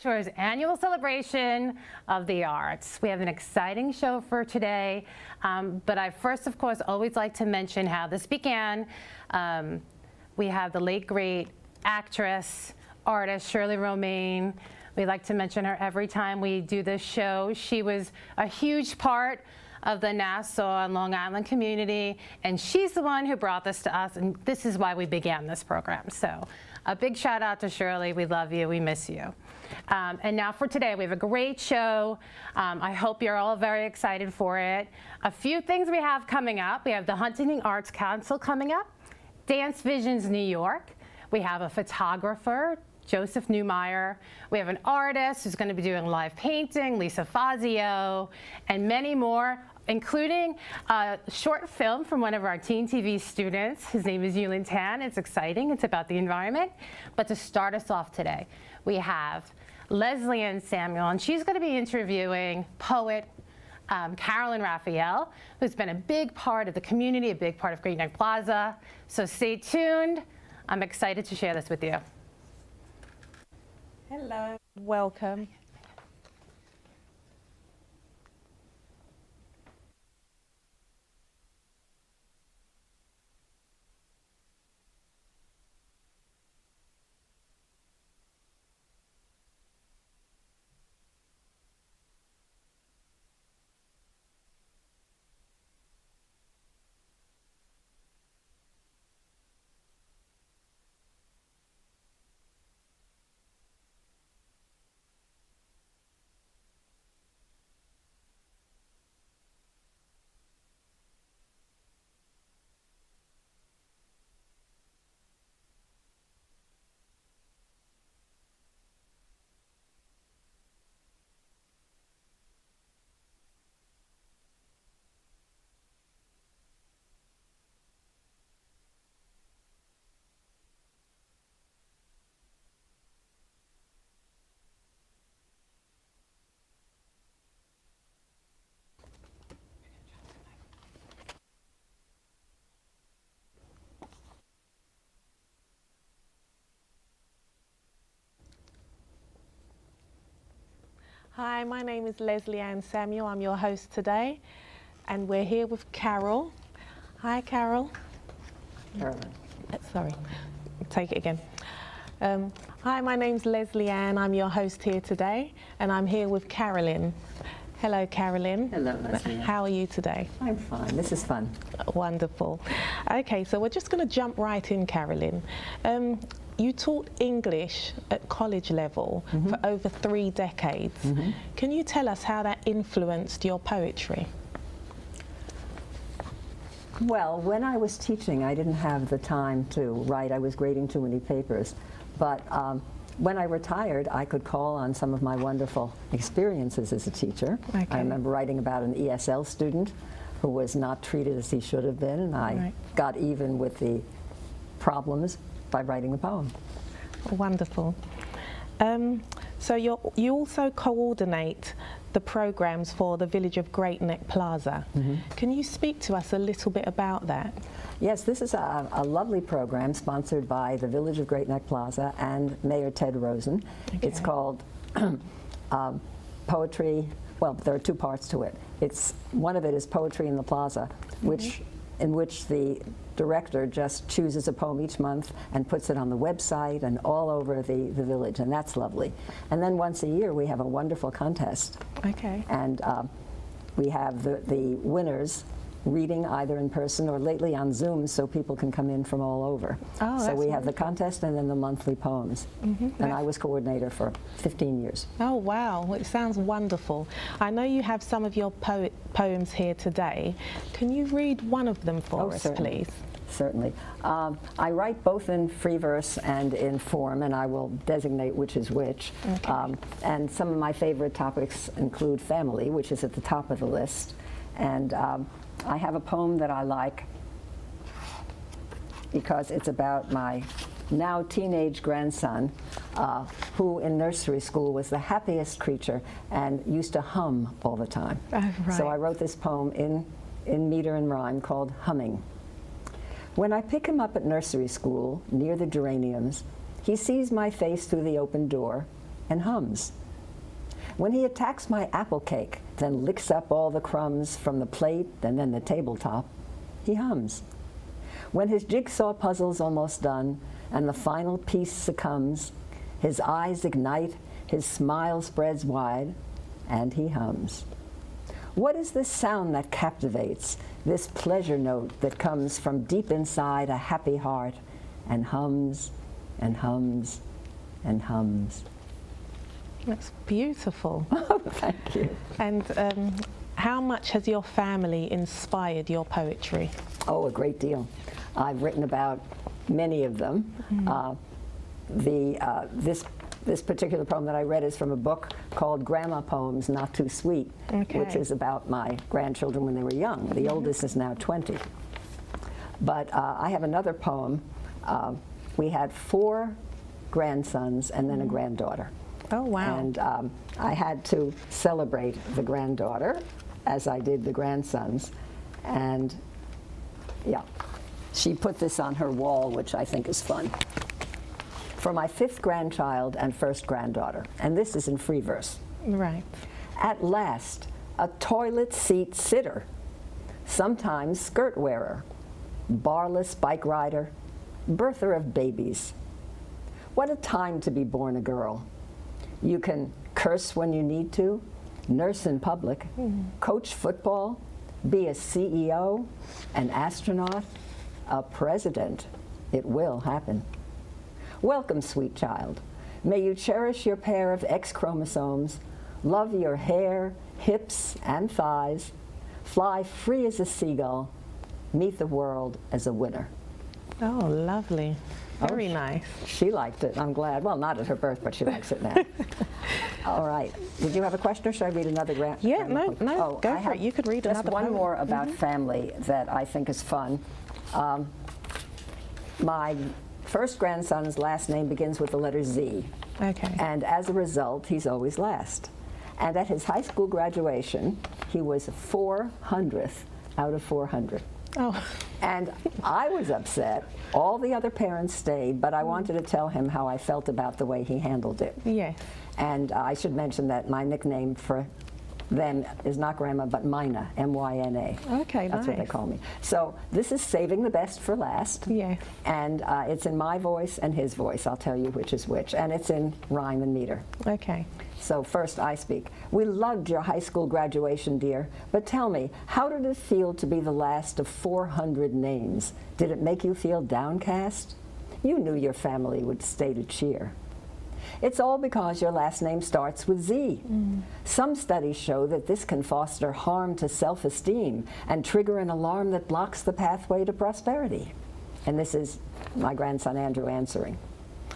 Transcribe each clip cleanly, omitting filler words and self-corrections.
Shore's annual celebration of the arts. We have an exciting show for today, but I first, of course, always like to mention how this began. We have the late, great actress, artist, Shirley Romaine. We like to mention her every time we do this show. She was a huge part of the Nassau and Long Island community, and she's the one who brought this to us, and this is why we began this program. So a big shout out to Shirley. We love you, we miss you. And now for today, we have a great show. I hope you're all very excited for it. A few things we have coming up. We have the Huntington Arts Council coming up, Dance Visions New York. We have a photographer, Joseph Newmeyer. We have an artist who's going to be doing live painting, Lisa Fazio, and many more, including a short film from one of our Teen TV students. His name is Yulin Tan. It's exciting. It's about the environment. But to start us off today, we have Leslie Ann Samuel, and she's going to be interviewing poet Carolyn Raphael, who's been a big part of the community, a big part of Great Neck Plaza. So stay tuned. I'm excited to share this with you. Hello, welcome. Hi, my name is Leslie Ann Samuel. I'm your host today, and we're here with Carol. Hi, Carol. Carolyn. Sorry, take it again. Hi, my name's Leslie Ann. I'm your host here today, and I'm here with Carolyn. Hello, Carolyn. Hello, Leslie. How are you today? I'm fine. This is fun. Wonderful. Okay, so we're just going to jump right in, Carolyn. You taught English at college level for over 3 decades. Can you tell us how that influenced your poetry? Well, when I was teaching, I didn't have the time to write. I was grading too many papers. But when I retired, I could call on some of my wonderful experiences as a teacher. Okay. I remember writing about an ESL student who was not treated as he should have been, and I got even with the problems by writing the poem. Wonderful. So you also coordinate the programs for the Village of Great Neck Plaza. Can you speak to us a little bit about that? Yes, this is a lovely program sponsored by the Village of Great Neck Plaza and Mayor Ted Rosen. Okay. It's called Poetry. Well, there are 2 parts to it. One of it is Poetry in the Plaza, in which the director just chooses a poem each month and puts it on the website and all over the village, and that's lovely. And then once a year we have a wonderful contest. Okay. And we have the winners reading either in person or lately on Zoom, so people can come in from all over. Oh, so we have the contest and then the monthly poems. And I was coordinator for 15 years. Oh wow, it sounds wonderful. I know you have some of your poems here today. Can you read one of them for us, please? Certainly. I write both in free verse and in form, and I will designate which is which. Okay. And some of my favorite topics include family, which is at the top of the list. And I have a poem that I like because it's about my now teenage grandson, who in nursery school was the happiest creature and used to hum all the time. Oh, right. So I wrote this poem in meter and rhyme called Humming. When I pick him up at nursery school near the geraniums, he sees my face through the open door, and hums. When he attacks my apple cake, then licks up all the crumbs from the plate and then the tabletop, he hums. When his jigsaw puzzle's almost done and the final piece succumbs, his eyes ignite, his smile spreads wide, and he hums. What is this sound that captivates, this pleasure note that comes from deep inside a happy heart and hums and hums and hums? That's beautiful. Oh, thank you. And how much has your family inspired your poetry? Oh, a great deal. I've written about many of them. This particular poem that I read is from a book called Grandma Poems Not Too Sweet, which is about my grandchildren when they were young. The oldest is now 20. But I have another poem. We had 4 grandsons and then a granddaughter. Oh, wow. And I had to celebrate the granddaughter as I did the grandsons. And yeah, she put this on her wall, which I think is fun. For my 5th grandchild and 1st granddaughter. And this is in free verse. Right. At last, a toilet seat sitter, sometimes skirt wearer, barless bike rider, birther of babies. What a time to be born a girl. You can curse when you need to, nurse in public, coach football, be a CEO, an astronaut, a president. It will happen. Welcome, sweet child. May you cherish your pair of X chromosomes, love your hair, hips, and thighs, fly free as a seagull, meet the world as a winner. Oh, lovely. Very nice. She liked it. I'm glad. Well, not at her birth, but she likes it now. All right. Did you have a question, or should I read another grant? Yeah, no, go for it. You could read just another one poem. more about family that I think is fun. My 1st grandson's last name begins with the letter Z. Okay. And as a result, he's always last. And at his high school graduation, he was 400th out of 400. Oh. And I was upset. All the other parents stayed, but I wanted to tell him how I felt about the way he handled it. Yes. And I should mention that my nickname for them is not Grandma, but Mina, M-Y-N-A. Okay, That's what they nice. call me. So this is saving the best for last. Yes. And it's in my voice and his voice. I'll tell you which is which. And it's in rhyme and meter. Okay. So first I speak. We loved your high school graduation, dear, but tell me, how did it feel to be the last of 400 names? Did it make you feel downcast? You knew your family would stay to cheer. It's all because your last name starts with Z. Some studies show that this can foster harm to self-esteem and trigger an alarm that blocks the pathway to prosperity. And this is my grandson Andrew answering.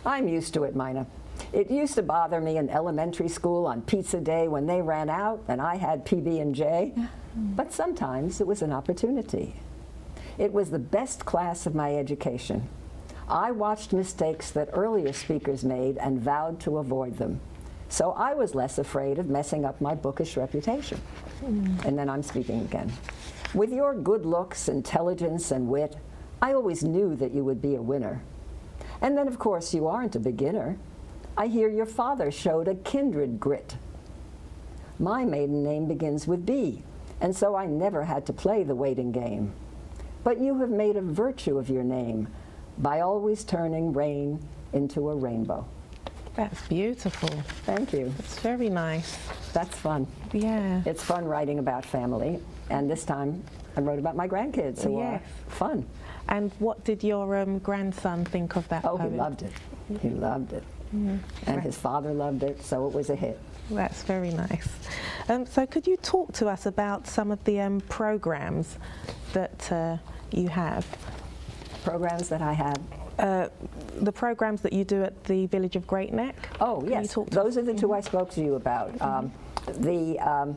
I'm used to it, Mina. It used to bother me in elementary school on pizza day when they ran out and I had PB&J, but sometimes it was an opportunity. It was the best class of my education. I watched mistakes that earlier speakers made and vowed to avoid them. So I was less afraid of messing up my bookish reputation. And then I'm speaking again. With your good looks, intelligence, and wit, I always knew that you would be a winner. And then, of course, you aren't a beginner. I hear your father showed a kindred grit. My maiden name begins with B, and so I never had to play the waiting game. But you have made a virtue of your name by always turning rain into a rainbow. That's beautiful. Thank you. It's very nice. That's fun. Yeah. It's fun writing about family, and this time I wrote about my grandkids, who are Yes. fun. And what did your grandson think of that Oh, poem? he loved it. He loved it. And his father loved it, so it was a hit. That's very nice. So could you talk to us about some of the programs that you have? Programs that I have. The programs that you do at the Village of Great Neck? Oh, Can you yes. talk to Those us? are the two I spoke to you about. The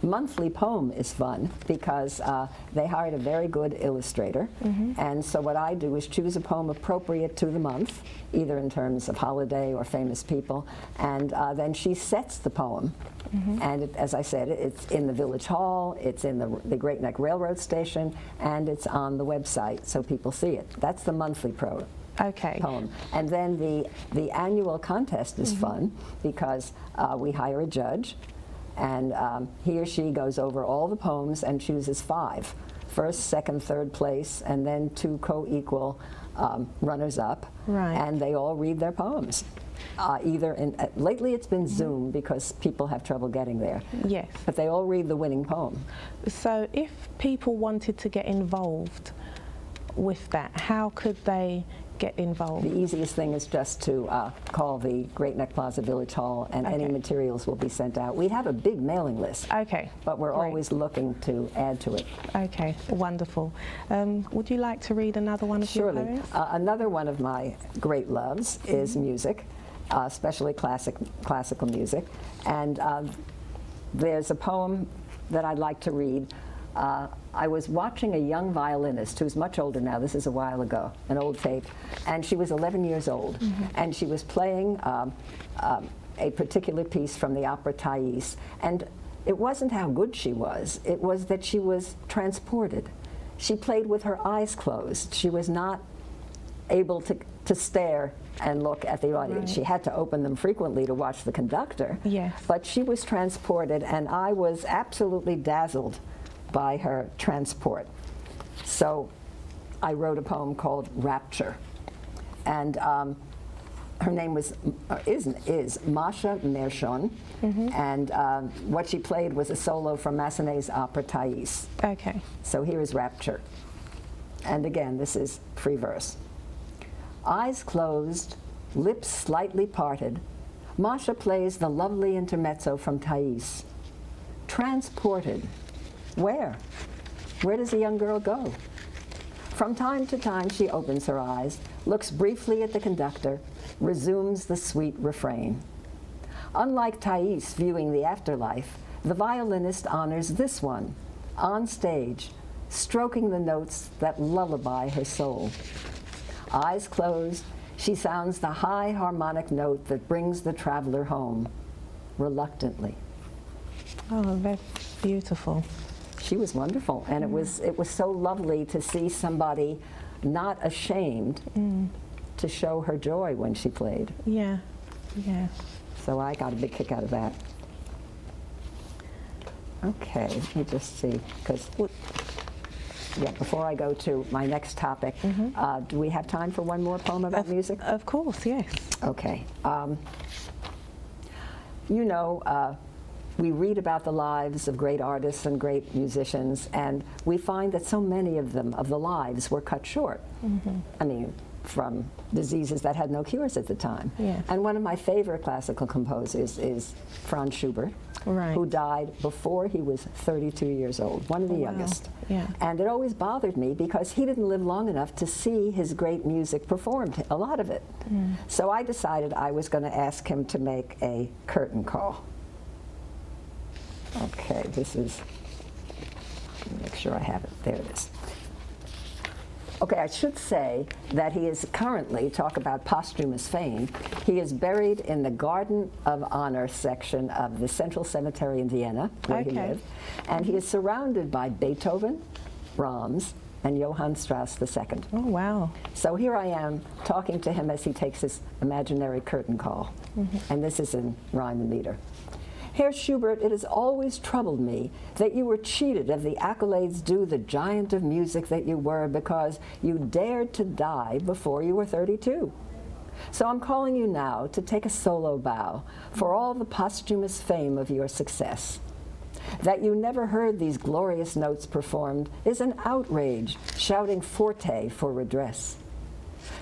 monthly poem is fun because they hired a very good illustrator. And so what I do is choose a poem appropriate to the month, either in terms of holiday or famous people, and then she sets the poem. And as I said, it's in the Village Hall, it's in the Great Neck Railroad Station, and it's on the website so people see it. That's the monthly Okay. poem. And then the annual contest is fun because we hire a judge, and he or she goes over all the poems and chooses 5. First, second, third place, and then 2 co-equal runners-up. Right. And they all read their poems. Either lately it's been Zoom because people have trouble getting there. Yes. But they all read the winning poem. So if people wanted to get involved with that, how could they get involved? The easiest thing is just to call the Great Neck Plaza Village Hall, and any Okay. materials will be sent out. We have a big mailing list, Okay. but we're Great. always looking to add to it. Okay, wonderful. Would you like to read another one of your Surely. poems? Another one of my great loves is music, especially classical music. And there's a poem that I'd like to read. I was watching a young violinist who's much older now. This is a while ago, an old tape. And she was 11 years old. And she was playing a particular piece from the opera Thais. And it wasn't how good she was. It was that she was transported. She played with her eyes closed. She was not able to stare and look at the audience. Right. She had to open them frequently to watch the conductor. Yes. But she was transported, and I was absolutely dazzled by her transport. So I wrote a poem called Rapture. And her name is Masha Mershon, and what she played was a solo from Massenet's opera Thais. Okay. So here is Rapture. And again, this is free verse. Eyes closed, lips slightly parted, Masha plays the lovely intermezzo from Thais. Transported. Where? Where does the young girl go? From time to time, she opens her eyes, looks briefly at the conductor, resumes the sweet refrain. Unlike Thais viewing the afterlife, the violinist honors this one, on stage, stroking the notes that lullaby her soul. Eyes closed, she sounds the high harmonic note that brings the traveler home, reluctantly. Oh, that's beautiful. She was wonderful, and it was so lovely to see somebody not ashamed to show her joy when she played. Yeah, yeah. So I got a big kick out of that. Okay, let me just see, because before I go to my next topic, do we have time for one more poem about music? Of course, yes. Okay. You know, we read about the lives of great artists and great musicians, and we find that so many of them, of the lives, were cut short. I mean, from diseases that had no cures at the time. Yes. And one of my favorite classical composers is Franz Schubert, Right. who died before he was 32 years old, one of the Wow. youngest. Yeah. And it always bothered me because he didn't live long enough to see his great music performed, a lot of it. So I decided I was going to ask him to make a curtain call. Okay, this is, let me make sure I have it. There it is. Okay, I should say that he is currently, talk about posthumous fame, he is buried in the Garden of Honor section of the Central Cemetery in Vienna, where he Okay. lived. And he is surrounded by Beethoven, Brahms, and Johann Strauss II. Oh, wow. So here I am talking to him as he takes his imaginary curtain call. And this is in rhyme and meter. Herr Schubert, it has always troubled me that you were cheated of the accolades due the giant of music that you were because you dared to die before you were 32. So I'm calling you now to take a solo bow for all the posthumous fame of your success. That you never heard these glorious notes performed is an outrage, shouting forte for redress.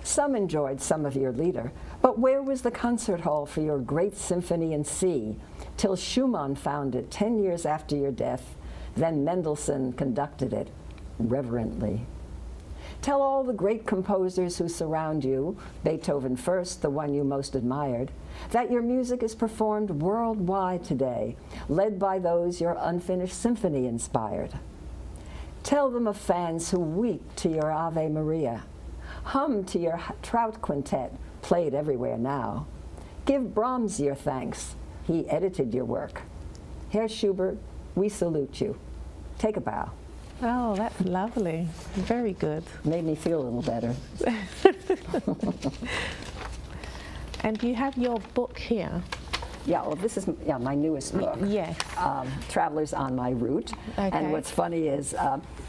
Some enjoyed some of your lieder, but where was the concert hall for your great symphony in C, till Schumann found it 10 years after your death, then Mendelssohn conducted it reverently. Tell all the great composers who surround you, Beethoven first, the one you most admired, that your music is performed worldwide today, led by those your unfinished symphony inspired. Tell them of fans who weep to your Ave Maria, hum to your Trout Quintet, played everywhere now. Give Brahms your thanks. He edited your work. Herr Schubert, we salute you. Take a bow. Oh, that's lovely. Very good. Made me feel a little better. And you have your book here. Yeah, well, this is my newest book. Yes. Travelers on My Route. Okay. And what's funny is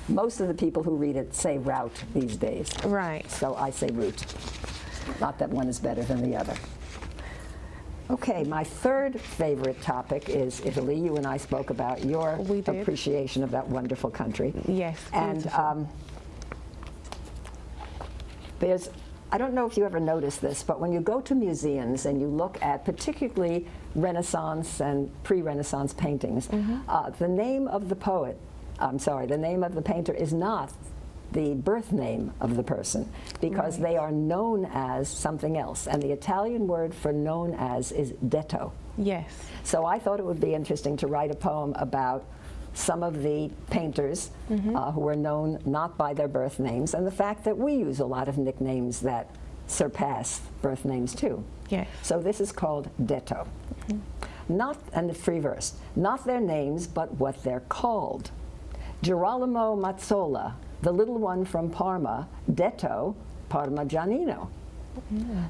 most of the people who read it say route these days. Right. So I say route. Not that one is better than the other. Okay, my third favorite topic is Italy. You and I spoke about your We did. appreciation of that wonderful country. Yes. And beautiful. there's, I don't know if you ever noticed this, but when you go to museums and you look at particularly Renaissance and pre-Renaissance paintings, the name of the poet, the name of the painter is not the birth name of the person, because they are known as something else. And the Italian word for known as is detto. Yes. So I thought it would be interesting to write a poem about some of the painters who are known not by their birth names, and the fact that we use a lot of nicknames that surpass birth names too. Yes. So this is called detto. Not, and the free verse, not their names, but what they're called. Girolamo Mazzola, the little one from Parma, detto Parmigianino.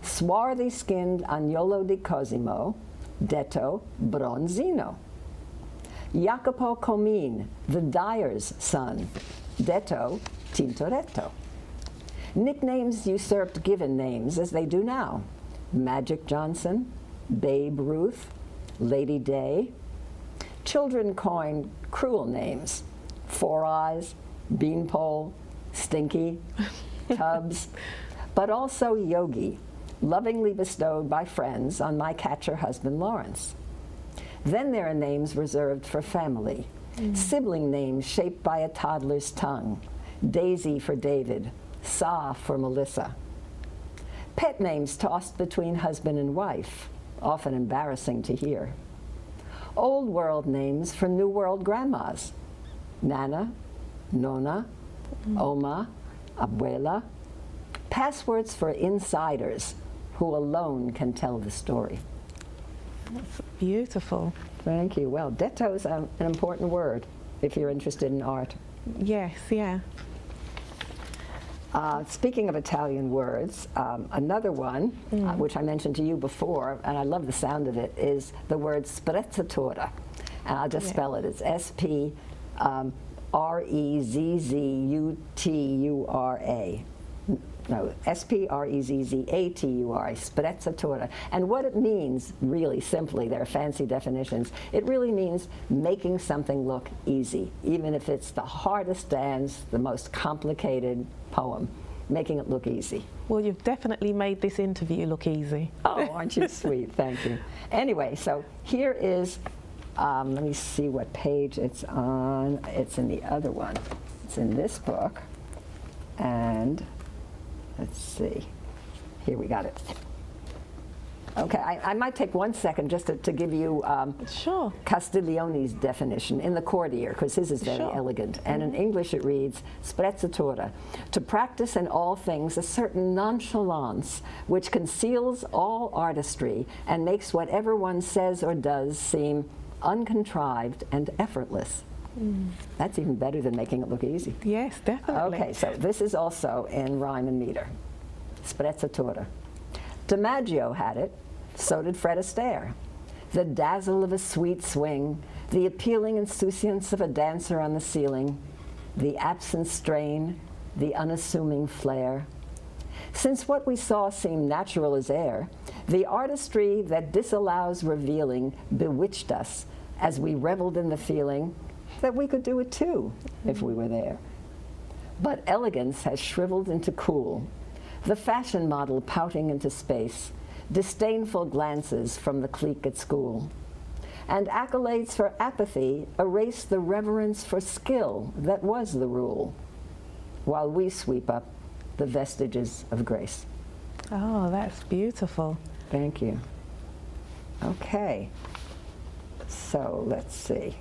Swarthy-skinned Agnolo di Cosimo, detto Bronzino. Jacopo Comin, the dyer's son, detto Tintoretto. Nicknames usurped given names, as they do now. Magic Johnson, Babe Ruth, Lady Day. Children coined cruel names: Four Eyes, Beanpole, Stinky, Tubbs, but also Yogi, lovingly bestowed by friends on my catcher husband Lawrence. Then there are names reserved for family, sibling names shaped by a toddler's tongue: Daisy for David, Sa for Melissa. Pet names tossed between husband and wife, often embarrassing to hear. Old world names for new world grandmas: Nana, Nona, Oma, Abuela. Passwords for insiders who alone can tell the story. That's beautiful. Thank you. Well, detto is an important word if you're interested in art. Yes, yeah. Speaking of Italian words, another one, which I mentioned to you before, and I love the sound of it, is the word sprezzatura. And I'll just spell it. It's S-P-R-E-Z-Z-U-T-U-R-A. No, S-P-R-E-Z-Z-A-T-U-R-A, sprezzatura. And what it means, really simply, there are fancy definitions, it really means making something look easy, even if it's the hardest dance, the most complicated poem, making it look easy. Well, you've definitely made this interview look easy. Oh, aren't you sweet? Thank you. Anyway, so here is, let me see what page it's on. It's in the other one. It's in this book. And let's see. Here, we got it. Okay, I might take 1 second just to give you Sure. Castiglione's definition in the courtier, because his is very elegant. And in English it reads, sprezzatura, to practice in all things a certain nonchalance which conceals all artistry and makes whatever one says or does seem uncontrived and effortless. That's even better than making it look easy. Yes, definitely. Okay, so this is also in rhyme and meter. Sprezzatura. DiMaggio had it, so did Fred Astaire. The dazzle of a sweet swing, the appealing insouciance of a dancer on the ceiling, the absent strain, the unassuming flair. Since what we saw seemed natural as air, the artistry that disallows revealing bewitched us as we reveled in the feeling that we could do it too if we were there. But elegance has shriveled into cool, the fashion model pouting into space, disdainful glances from the clique at school. And accolades for apathy erase the reverence for skill that was the rule, while we sweep up the vestiges of grace. Oh, that's beautiful. Thank you. Okay, so let's see.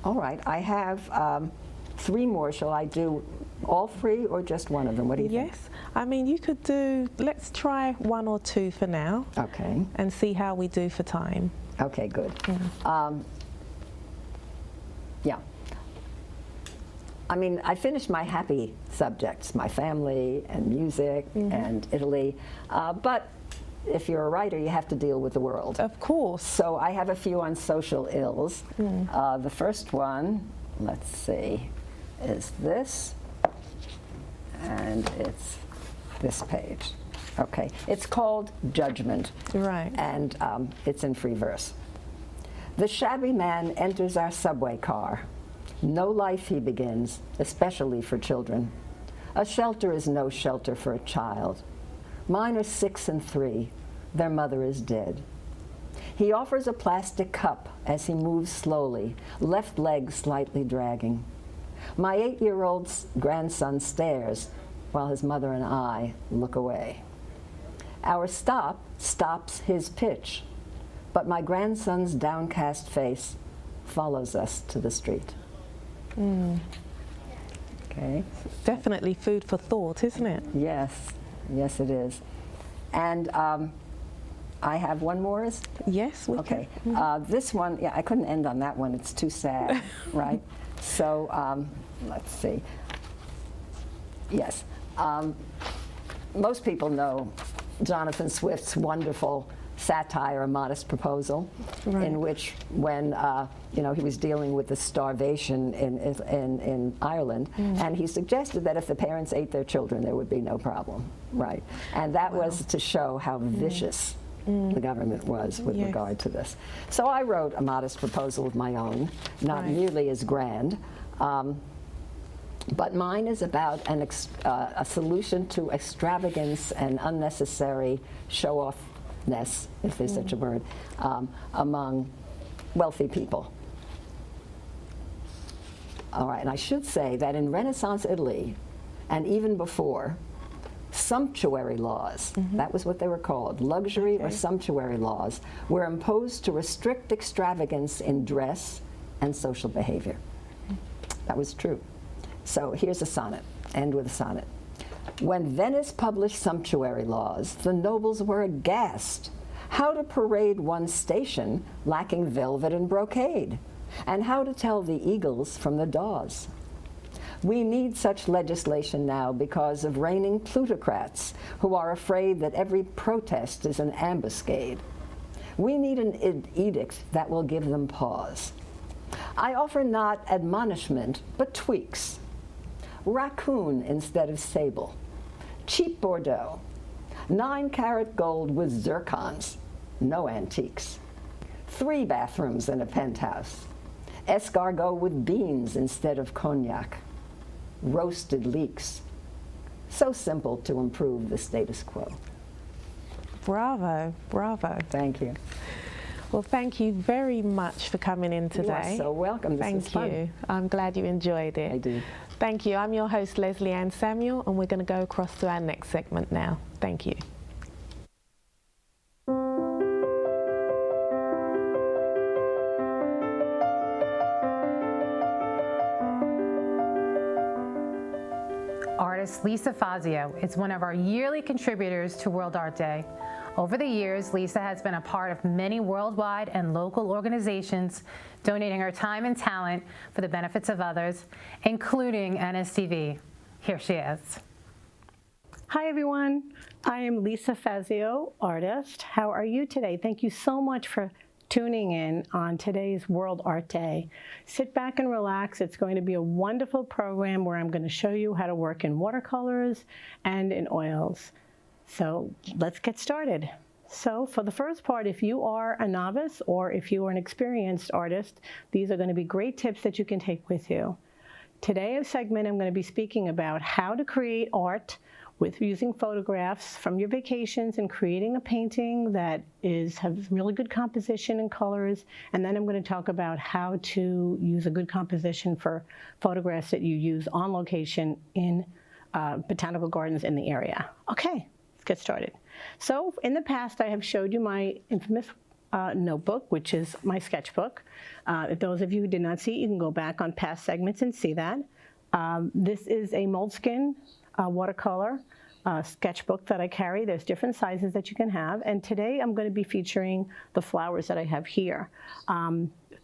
All right, I have 3 more. Shall I do all 3 or just one of them? What do you think? Yes. I mean, you could do, let's try 1 or 2 for now Okay. and see how we do for time. Okay, good. Yeah. I mean, I finished my happy subjects, my family and music and Italy, but if you're a writer, you have to deal with the world. Of course. So I have a few on social ills. The first one, let's see, is this, and it's this page. Okay, it's called Judgment. Right. And it's in free verse. The shabby man enters our subway car. No life he begins, especially for children. A shelter is no shelter for a child. Mine are 6 and 3. Their mother is dead. He offers a plastic cup as he moves slowly, left leg slightly dragging. My 8-year-old grandson stares while his mother and I look away. Our stop stops his pitch, but my grandson's downcast face follows us to the street. Okay. Definitely food for thought, isn't it? Yes, yes it is. And I have one more. Yes, we Okay. can. This one, yeah, I couldn't end on that one. It's too sad, right? So let's see. Yes. Most people know Jonathan Swift's wonderful satire, A Modest Proposal, Right. in which when he was dealing with the starvation in Ireland, and he suggested that if the parents ate their children, there would be no problem, right? And that was to show how vicious the government was with Yes. regard to this. So I wrote a modest proposal of my own, not Right. nearly as grand, but mine is about a solution to extravagance and unnecessary show-offness, if there's such a word, among wealthy people. All right, and I should say that in Renaissance Italy, and even before, sumptuary laws, that was what they were called, luxury or sumptuary laws, were imposed to restrict extravagance in dress and social behavior. That was true. So here's a sonnet, end with a sonnet. When Venice published sumptuary laws, the nobles were aghast. How to parade one's station lacking velvet and brocade, and how to tell the eagles from the daws. We need such legislation now because of reigning plutocrats who are afraid that every protest is an ambuscade. We need an edict that will give them pause. I offer not admonishment, but tweaks. Raccoon instead of sable, cheap Bordeaux, 9-carat gold with zircons, no antiques, 3 bathrooms in a penthouse, escargot with beans instead of cognac, roasted leeks. So simple to improve the status quo. Bravo, bravo. Thank you. Well, thank you very much for coming in today. You are so welcome. This was Thank fun. you. I'm glad you enjoyed it. I do. Thank you. I'm your host, Leslie Ann Samuel, and we're going to go across to our next segment now. Thank you. Artist Lisa Fazio is one of our yearly contributors to World Art Day. Over the years, Lisa has been a part of many worldwide and local organizations donating her time and talent for the benefits of others, including NSTV. Here she is. Hi everyone, I am Lisa Fazio, artist. How are you today? Thank you so much for tuning in on today's World Art Day. Sit back and relax. It's going to be a wonderful program where I'm going to show you how to work in watercolors and in oils. So let's get started. So for the first part, if you are a novice or if you are an experienced artist, these are going to be great tips that you can take with you. Today, a segment I'm going to be speaking about how to create art with using photographs from your vacations and creating a painting that has really good composition and colors. And then I'm going to talk about how to use a good composition for photographs that you use on location in botanical gardens in the area. Okay, let's get started. So in the past, I have showed you my infamous notebook, which is my sketchbook. If those of you who did not see it, you can go back on past segments and see that. This is a Moleskine watercolor sketchbook that I carry. There's different sizes that you can have. And today I'm going to be featuring the flowers that I have here.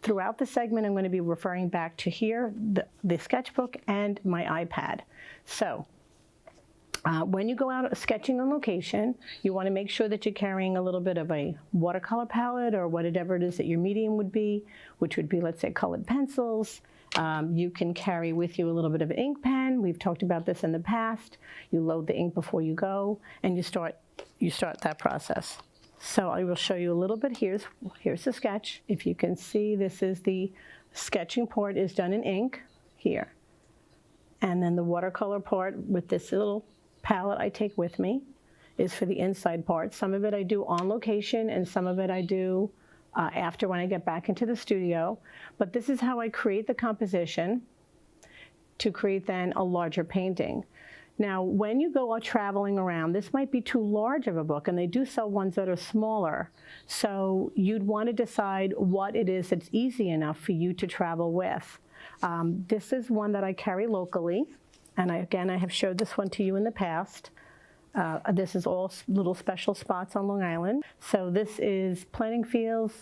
Throughout the segment, I'm going to be referring back to here, the sketchbook and my iPad. So when you go out sketching on location, you want to make sure that you're carrying a little bit of a watercolor palette or whatever it is that your medium would be, which would be, let's say, colored pencils. You can carry with you a little bit of an ink pen. We've talked about this in the past. You load the ink before you go, and you start that process. So I will show you a little bit. Here's the sketch. If you can see, this is the sketching part is done in ink here. And then the watercolor part with this little palette I take with me is for the inside part. Some of it I do on location, and some of it I do after when I get back into the studio. But this is how I create the composition to create then a larger painting. Now, when you go out traveling around, this might be too large of a book, and they do sell ones that are smaller. So you'd want to decide what it is that's easy enough for you to travel with. This is one that I carry locally, and again, I have showed this one to you in the past. This is all little special spots on Long Island. So this is Planting Fields.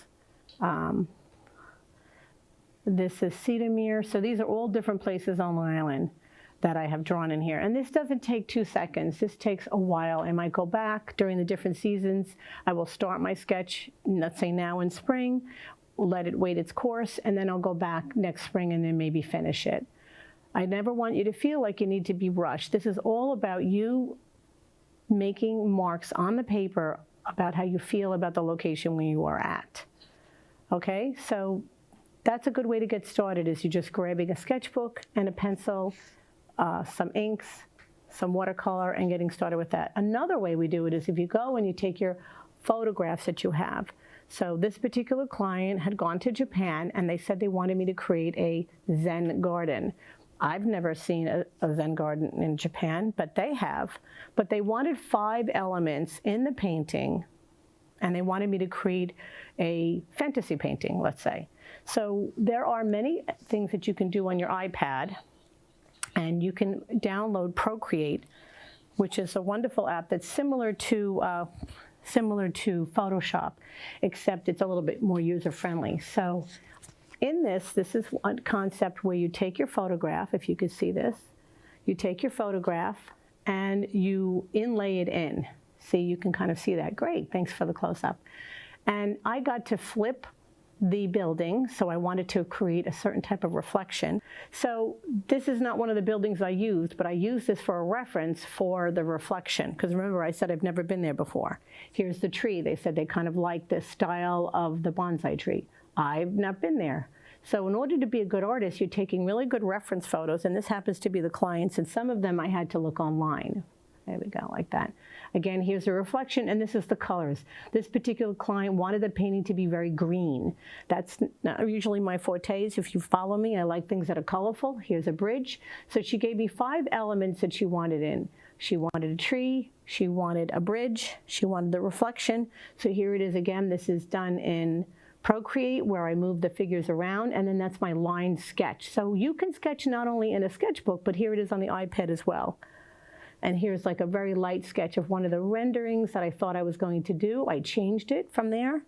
This is Cedarmere. So these are all different places on Long Island that I have drawn in here. And this doesn't take 2 seconds. This takes a while. I might go back during the different seasons. I will start my sketch, let's say now in spring, let it wait its course, and then I'll go back next spring and then maybe finish it. I never want you to feel like you need to be rushed. This is all about you making marks on the paper about how you feel about the location where you are at. Okay, so that's a good way to get started, is you just grabbing a sketchbook and a pencil, some inks, some watercolor, and getting started with that. Another way we do it is if you go and you take your photographs that you have. So this particular client had gone to Japan, and they said they wanted me to create a Zen garden. I've never seen a Zen garden in Japan, but they have. But they wanted 5 elements in the painting, and they wanted me to create a fantasy painting, let's say. So there are many things that you can do on your iPad, and you can download Procreate, which is a wonderful app that's similar to Photoshop, except it's a little bit more user-friendly. So in this is one concept where you take your photograph, if you could see this, you take your photograph and you inlay it in. See, you can kind of see that. Great, thanks for the close-up. And I got to flip the building, so I wanted to create a certain type of reflection. So this is not one of the buildings I used, but I used this for a reference for the reflection, because remember I said I've never been there before. Here's the tree. They said they kind of like this style of the bonsai tree. I've not been there. So in order to be a good artist, you're taking really good reference photos, and this happens to be the clients, and some of them I had to look online. There we go, like that. Again, here's a reflection, and this is the colors. This particular client wanted the painting to be very green. That's not usually my fortes. If you follow me, I like things that are colorful. Here's a bridge. So she gave me 5 elements that she wanted in. She wanted a tree, she wanted a bridge, she wanted the reflection. So here it is again. This is done in Procreate, where I move the figures around, and then that's my line sketch. So you can sketch not only in a sketchbook, but here it is on the iPad as well. And here's like a very light sketch of one of the renderings that I thought I was going to do. I changed it from there.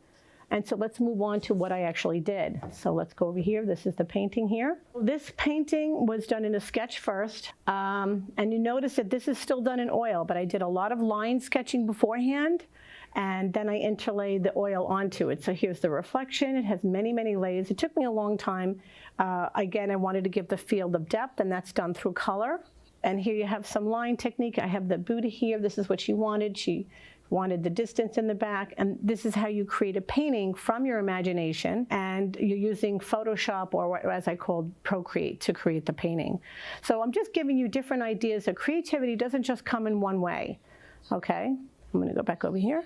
And so let's move on to what I actually did. So let's go over here. This is the painting here. This painting was done in a sketch first. And you notice that this is still done in oil, but I did a lot of line sketching beforehand. And then I interlaid the oil onto it. So here's the reflection. It has many, many layers. It took me a long time. Again, I wanted to give the field of depth, and that's done through color. And here you have some line technique. I have the Buddha here. This is what she wanted. She wanted the distance in the back. And this is how you create a painting from your imagination. And you're using Photoshop, or as I called Procreate, to create the painting. So I'm just giving you different ideas that creativity doesn't just come in one way. Okay, I'm going to go back over here.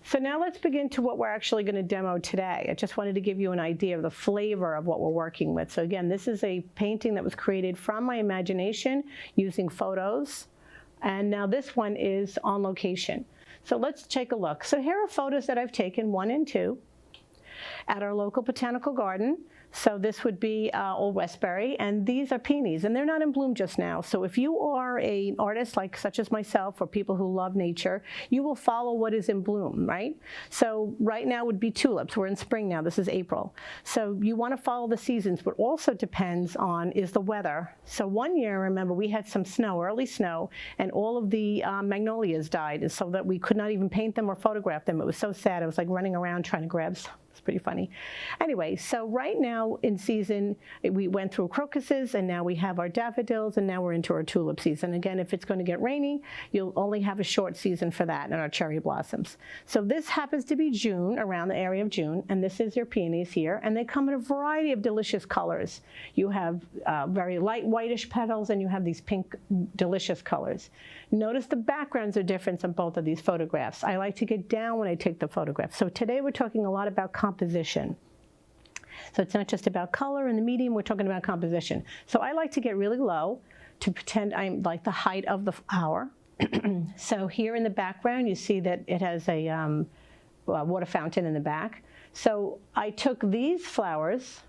So now let's begin to what we're actually going to demo today. I just wanted to give you an idea of the flavor of what we're working with. So again, this is a painting that was created from my imagination using photos. And now this one is on location. So let's take a look. So here are photos that I've taken, 1 and 2, at our local botanical garden. So this would be Old Westbury, and these are peonies, and they're not in bloom just now. So if you are an artist like such as myself, or people who love nature, you will follow what is in bloom, right? So right now would be tulips. We're in spring now. This is April. So you want to follow the seasons, but also depends on is the weather. So one year, remember, we had some snow, early snow, and all of the magnolias died, so that we could not even paint them or photograph them. It was so sad. I was like running around trying to grab some. It's pretty funny. Anyway, so right now in season, we went through crocuses, and now we have our daffodils, and now we're into our tulip season. Again, if it's going to get rainy, you'll only have a short season for that, and our cherry blossoms. So this happens to be June, around the area of June, and this is your peonies here, and they come in a variety of delicious colors. You have very light whitish petals, and you have these pink, delicious colors. Notice the backgrounds are different on both of these photographs. I like to get down when I take the photograph. So today we're talking a lot about composition. So it's not just about color in the medium, we're talking about composition. So I like to get really low to pretend I'm like the height of the flower. So here in the background, you see that it has a water fountain in the back. So I took these flowers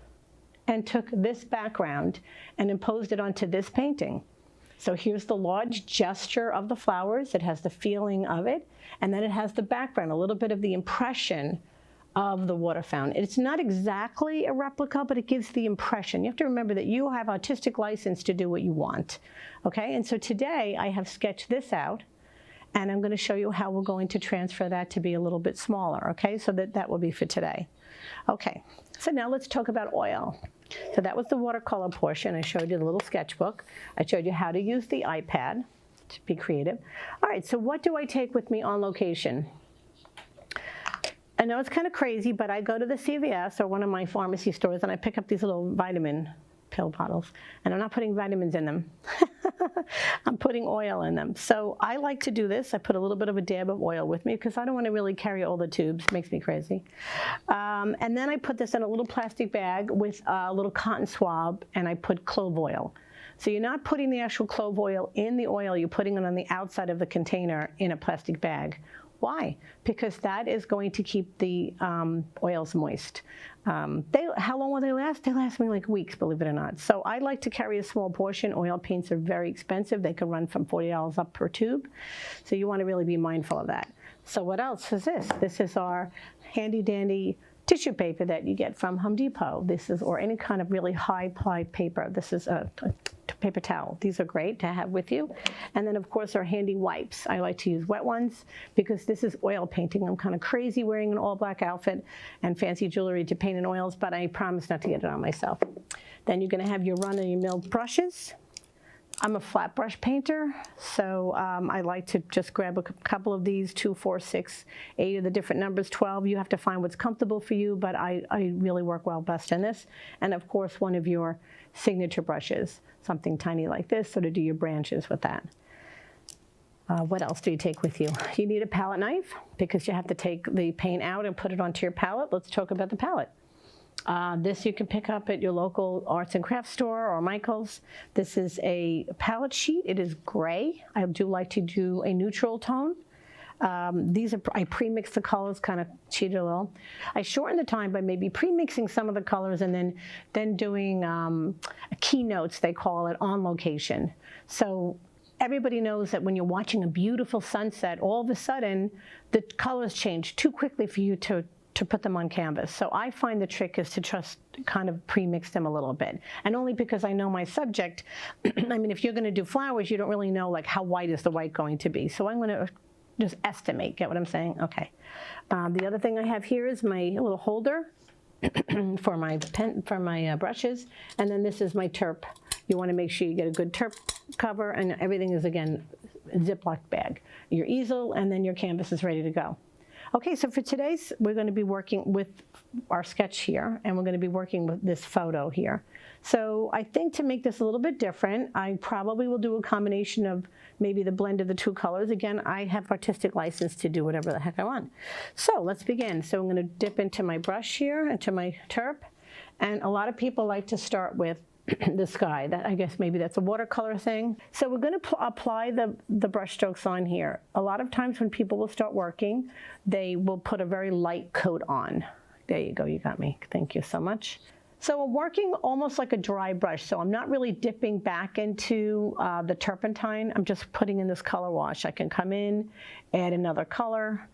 and took this background and imposed it onto this painting. So here's the large gesture of the flowers. It has the feeling of it, and then it has the background, a little bit of the impression of the water fountain. It's not exactly a replica, but it gives the impression. You have to remember that you have artistic license to do what you want, okay? And so today I have sketched this out, and I'm going to show you how we're going to transfer that to be a little bit smaller, okay? So that will be for today. Okay, so now let's talk about oil. So that was the watercolor portion. I showed you the little sketchbook. I showed you how to use the iPad to be creative. All right, so what do I take with me on location? I know it's kind of crazy, but I go to the CVS or one of my pharmacy stores and I pick up these little vitamin pill bottles, and I'm not putting vitamins in them. I'm putting oil in them. So I like to do this. I put a little bit of a dab of oil with me because I don't want to really carry all the tubes. It makes me crazy. And then I put this in a little plastic bag with a little cotton swab, and I put clove oil. So you're not putting the actual clove oil in the oil, you're putting it on the outside of the container in a plastic bag. Why? Because that is going to keep the oils moist. How long will they last? They last me like weeks, believe it or not. So I like to carry a small portion. Oil paints are very expensive. They can run from $40 up per tube. So you want to really be mindful of that. So what else is this? This is our handy dandy tissue paper that you get from Home Depot. This is, or any kind of really high ply paper. This is a paper towel. These are great to have with you. And then of course our handy wipes. I like to use wet ones because this is oil painting. I'm kind of crazy wearing an all black outfit and fancy jewelry to paint in oils, but I promise not to get it on myself. Then you're gonna have your run-of-the-mill brushes. I'm a flat brush painter, so I like to just grab a couple of these, 2, 4, 6, 8 of the different numbers, 12. You have to find what's comfortable for you, but I really work well best in this. And of course, one of your signature brushes, something tiny like this, so to do your branches with that. What else do you take with you? You need a palette knife because you have to take the paint out and put it onto your palette. Let's talk about the palette. This you can pick up at your local arts and crafts store or Michael's. This is a palette sheet. It is gray. I do like to do a neutral tone. I pre-mix the colors, kind of cheated a little. I shorten the time by maybe pre-mixing some of the colors and then doing keynotes, they call it, on location. So everybody knows that when you're watching a beautiful sunset, all of a sudden the colors change too quickly for you to put them on canvas. So I find the trick is to just kind of pre-mix them a little bit. And only because I know my subject, I mean, if you're gonna do flowers, you don't really know like how white is the white going to be. So I'm gonna just estimate, get what I'm saying? Okay. The other thing I have here is my little holder for my brushes. And then this is my terp. You wanna make sure you get a good terp cover, and everything is, again, a Ziploc bag. Your easel, and then your canvas is ready to go. Okay, so for today's, we're going to be working with our sketch here, and we're going to be working with this photo here. So I think to make this a little bit different, I probably will do a combination of maybe the blend of the two colors. Again, I have artistic license to do whatever the heck I want. So let's begin. So I'm going to dip into my brush here, into my terp, and a lot of people like to start with the sky. That, I guess maybe that's a watercolor thing. So we're going to apply the brush strokes on here. A lot of times when people will start working, they will put a very light coat on. There you go, you got me. Thank you so much. So I'm working almost like a dry brush, so I'm not really dipping back into the turpentine. I'm just putting in this color wash. I can come in, add another color,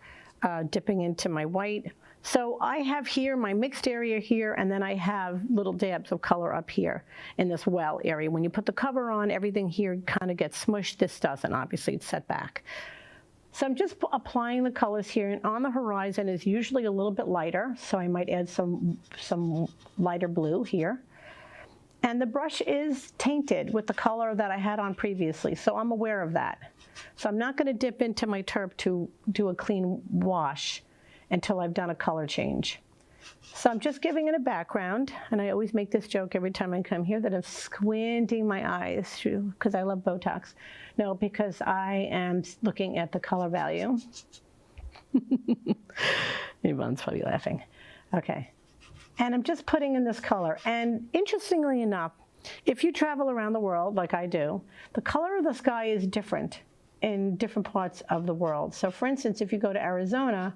dipping into my white. So I have here my mixed area here, and then I have little dabs of color up here in this well area. When you put the cover on, everything here kind of gets smushed. This doesn't, obviously it's set back. So I'm just applying the colors here, and on the horizon is usually a little bit lighter, so I might add some lighter blue here. And the brush is tainted with the color that I had on previously, so I'm aware of that. So I'm not going to dip into my turp to do a clean wash until I've done a color change. So I'm just giving it a background, and I always make this joke every time I come here that I'm squinting my eyes because I love Botox. No, because I am looking at the color value. Everyone's probably laughing. Okay. And I'm just putting in this color. And interestingly enough, if you travel around the world like I do, the color of the sky is different in different parts of the world. So for instance, if you go to Arizona,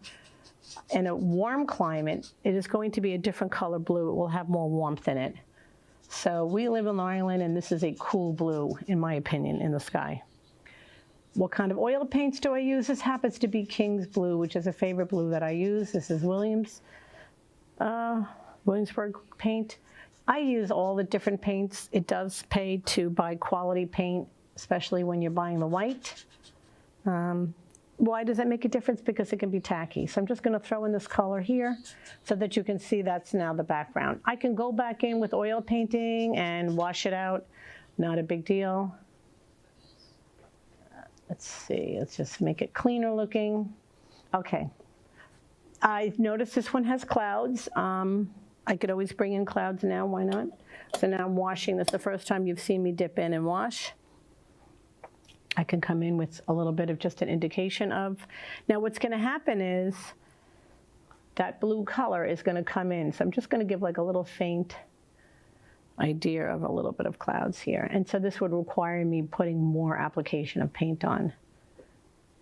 in a warm climate, it is going to be a different color blue. It will have more warmth in it. So we live in Long Island, and this is a cool blue, in my opinion, in the sky. What kind of oil paints do I use? This happens to be King's Blue, which is a favorite blue that I use. This is Williamsburg paint. I use all the different paints. It does pay to buy quality paint, especially when you're buying the white. Why does that make a difference? Because it can be tacky. So I'm just going to throw in this color here so that you can see that's now the background. I can go back in with oil painting and wash it out. Not a big deal. Let's see. Let's just make it cleaner looking. Okay. I've noticed this one has clouds. I could always bring in clouds now. Why not? So now I'm washing this. The first time you've seen me dip in and wash. I can come in with a little bit of just an indication of. Now what's going to happen is that blue color is going to come in. So I'm just going to give like a little faint idea of a little bit of clouds here. And so this would require me putting more application of paint on.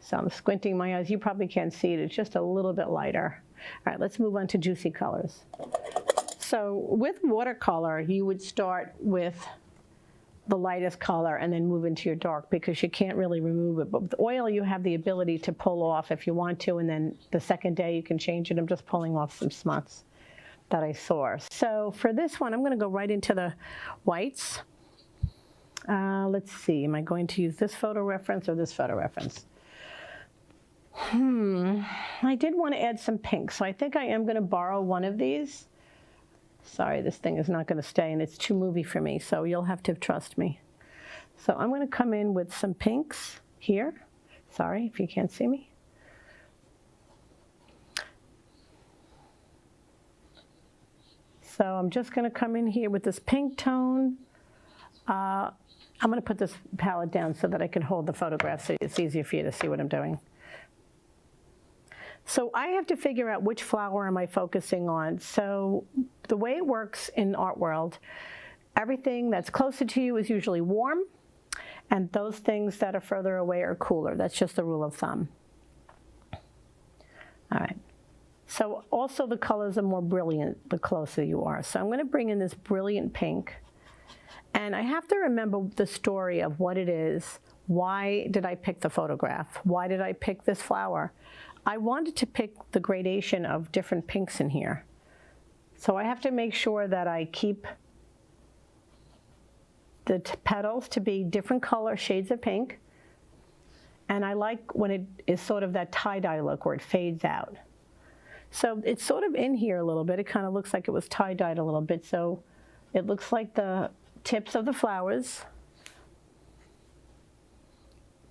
So I'm squinting my eyes. You probably can't see it. It's just a little bit lighter. All right, let's move on to juicy colors. So with watercolor, you would start with the lightest color and then move into your dark because you can't really remove it. But with oil, you have the ability to pull off if you want to, and then the second day you can change it. I'm just pulling off some smuts that I saw. So for this one, I'm going to go right into the whites. Let's see, am I going to use this photo reference or this photo reference? I did want to add some pink, so I think I am going to borrow one of these. Sorry, this thing is not going to stay, and it's too movie for me, so you'll have to trust me. So I'm going to come in with some pinks here. Sorry if you can't see me. So I'm just going to come in here with this pink tone. I'm going to put this palette down so that I can hold the photograph so it's easier for you to see what I'm doing. So I have to figure out which flower am I focusing on. So the way it works in art world, everything that's closer to you is usually warm, and those things that are further away are cooler. That's just the rule of thumb. All right. So also the colors are more brilliant the closer you are. So I'm going to bring in this brilliant pink, and I have to remember the story of what it is. Why did I pick the photograph? Why did I pick this flower? I wanted to pick the gradation of different pinks in here. So I have to make sure that I keep the petals to be different color shades of pink. And I like when it is sort of that tie-dye look where it fades out. So it's sort of in here a little bit. It kind of looks like it was tie-dyed a little bit. So it looks like the tips of the flowers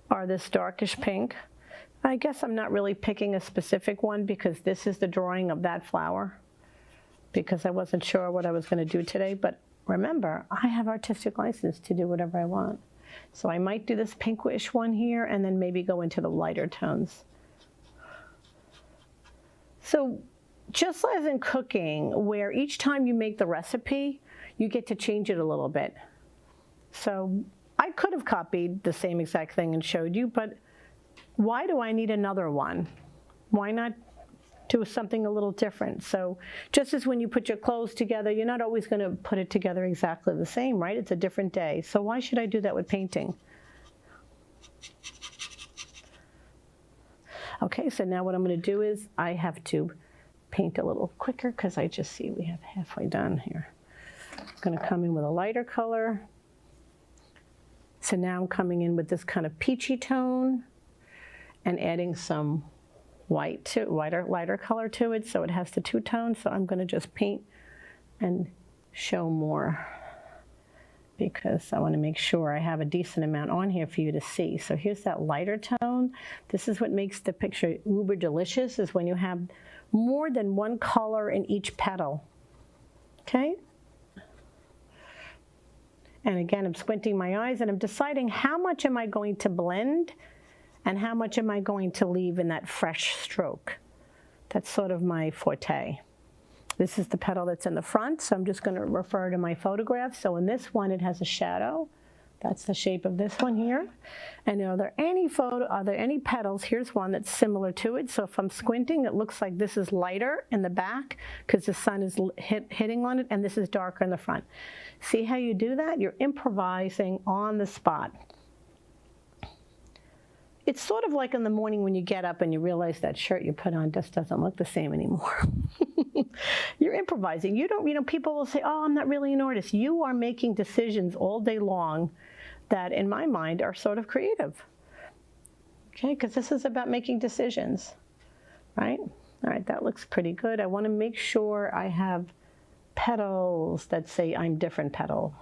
are this darkish pink. I guess I'm not really picking a specific one because this is the drawing of that flower, because I wasn't sure what I was going to do today. But remember, I have artistic license to do whatever I want. So I might do this pinkish one here and then maybe go into the lighter tones. So just as in cooking, where each time you make the recipe, you get to change it a little bit. So I could have copied the same exact thing and showed you, but why do I need another one? Why not do something a little different. So just as when you put your clothes together, you're not always going to put it together exactly the same, right? It's a different day. So why should I do that with painting? Okay, so now what I'm going to do is I have to paint a little quicker because I just see we have halfway done here. I'm going to come in with a lighter color. So now I'm coming in with this kind of peachy tone and adding some white to lighter color to it, so it has the two tones. So I'm going to just paint and show more because I want to make sure I have a decent amount on here for you to see. So here's that lighter tone. This is what makes the picture uber delicious, is when you have more than one color in each petal. Okay? And again, I'm squinting my eyes and I'm deciding how much am I going to blend and how much am I going to leave in that fresh stroke. That's sort of my forte. This is the petal that's in the front, so I'm just going to refer to my photograph. So in this one, it has a shadow. That's the shape of this one here. And are there any petals? Here's one that's similar to it. So if I'm squinting, it looks like this is lighter in the back because the sun is hitting on it, and this is darker in the front. See how you do that? You're improvising on the spot. It's sort of like in the morning when you get up and you realize that shirt you put on just doesn't look the same anymore. You're improvising. You don't, people will say, oh, I'm not really an artist. You are making decisions all day long that, in my mind, are sort of creative. Okay, because this is about making decisions, right? All right, that looks pretty good. I want to make sure I have petals that say I'm different petal.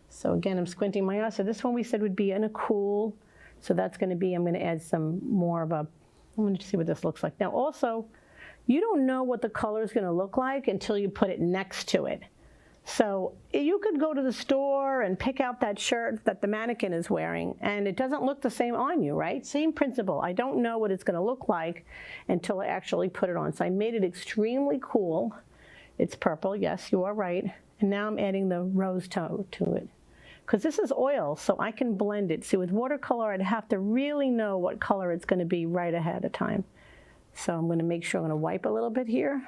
So again, I'm squinting my eyes. So this one we said would be in a cool. So that's going to be, I'm going to add some more of a, I'm going to see what this looks like. Now also, you don't know what the color is going to look like until you put it next to it. So you could go to the store and pick out that shirt that the mannequin is wearing, and it doesn't look the same on you, right? Same principle. I don't know what it's going to look like until I actually put it on. So I made it extremely cool. It's purple, yes, you are right. And now I'm adding the rose tone to it. Because this is oil, so I can blend it. See, with watercolor, I'd have to really know what color it's going to be right ahead of time. So I'm going to make sure I'm going to wipe a little bit here,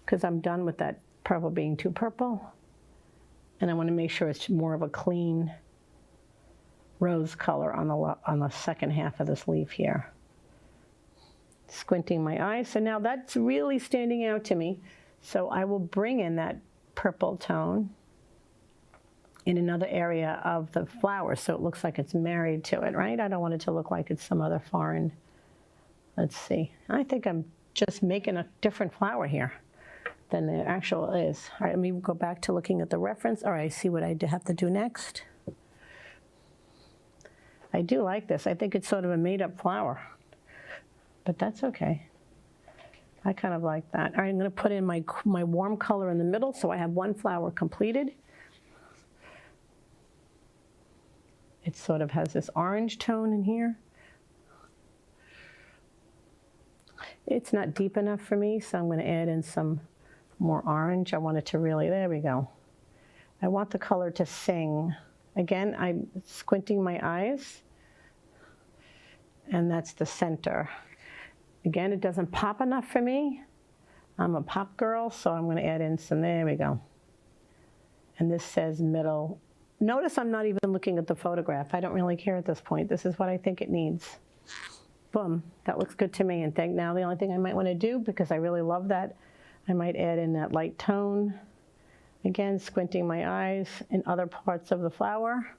because I'm done with that purple being too purple. And I want to make sure it's more of a clean rose color on the second half of this leaf here. Squinting my eyes. So now that's really standing out to me. So I will bring in that purple tone in another area of the flower, so it looks like it's married to it, right? I don't want it to look like it's some other foreign. Let's see. I think I'm just making a different flower here than the actual is. All right, let me go back to looking at the reference. All right, I see what I have to do next. I do like this. I think it's sort of a made-up flower, but that's okay. I kind of like that. All right, I'm going to put in my warm color in the middle, so I have one flower completed. It sort of has this orange tone in here. It's not deep enough for me, so I'm going to add in some more orange. I want it to really, there we go. I want the color to sing. Again, I'm squinting my eyes, and that's the center. Again, it doesn't pop enough for me. I'm a pop girl, so I'm going to add in some, there we go. And this says middle. Notice I'm not even looking at the photograph. I don't really care at this point. This is what I think it needs. Boom, that looks good to me. And now the only thing I might want to do, because I really love that, I might add in that light tone. Again, squinting my eyes in other parts of the flower.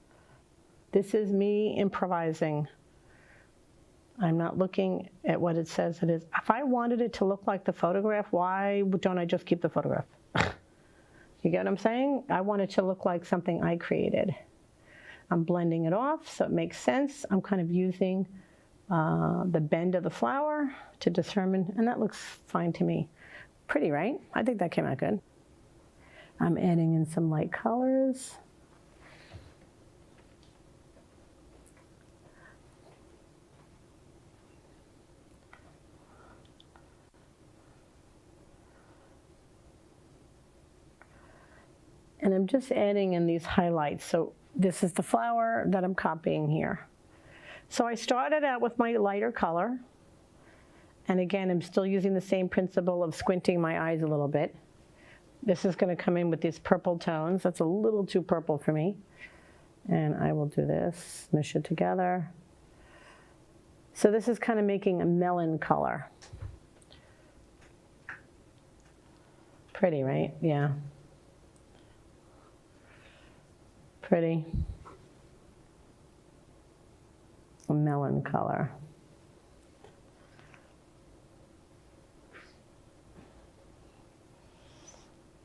This is me improvising. I'm not looking at what it says it is. If I wanted it to look like the photograph, why don't I just keep the photograph? You get what I'm saying? I want it to look like something I created. I'm blending it off, so it makes sense. I'm kind of using the bend of the flower to determine, and that looks fine to me. Pretty, right? I think that came out good. I'm adding in some light colors. And I'm just adding in these highlights. So this is the flower that I'm copying here. So I started out with my lighter color, And again, I'm still using the same principle of squinting my eyes a little bit. This is going to come in with these purple tones. That's a little too purple for me. And I will do this, smush it together. So this is kind of making a melon color. Pretty, right? Yeah. Pretty. A melon color.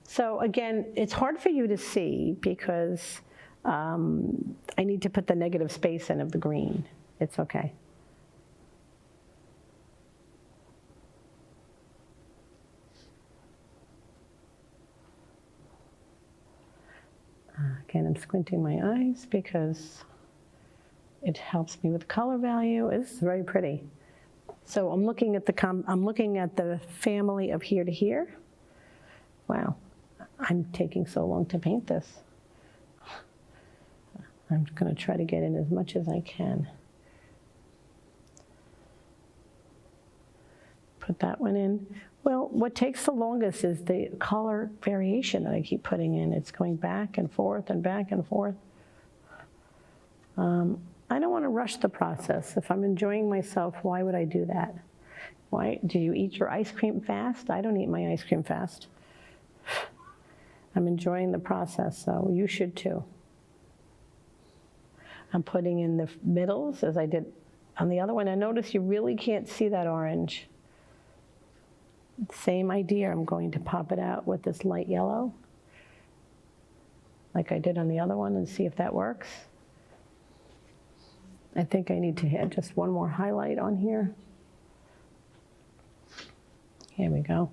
So again, it's hard for you to see because I need to put the negative space in of the green. It's okay. Again, I'm squinting my eyes because it helps me with color value. It's very pretty. So I'm looking at the family of here to here. Wow, I'm taking so long to paint this. I'm going to try to get in as much as I can. Put that one in. Well, what takes the longest is the color variation that I keep putting in. It's going back and forth and back and forth. I don't want to rush the process. If I'm enjoying myself, why would I do that? Why do you eat your ice cream fast? I don't eat my ice cream fast. I'm enjoying the process, so you should too. I'm putting in the middles as I did on the other one. I notice you really can't see that orange. Same idea, I'm going to pop it out with this light yellow, like I did on the other one, and see if that works. I think I need to add just one more highlight on here. Here we go.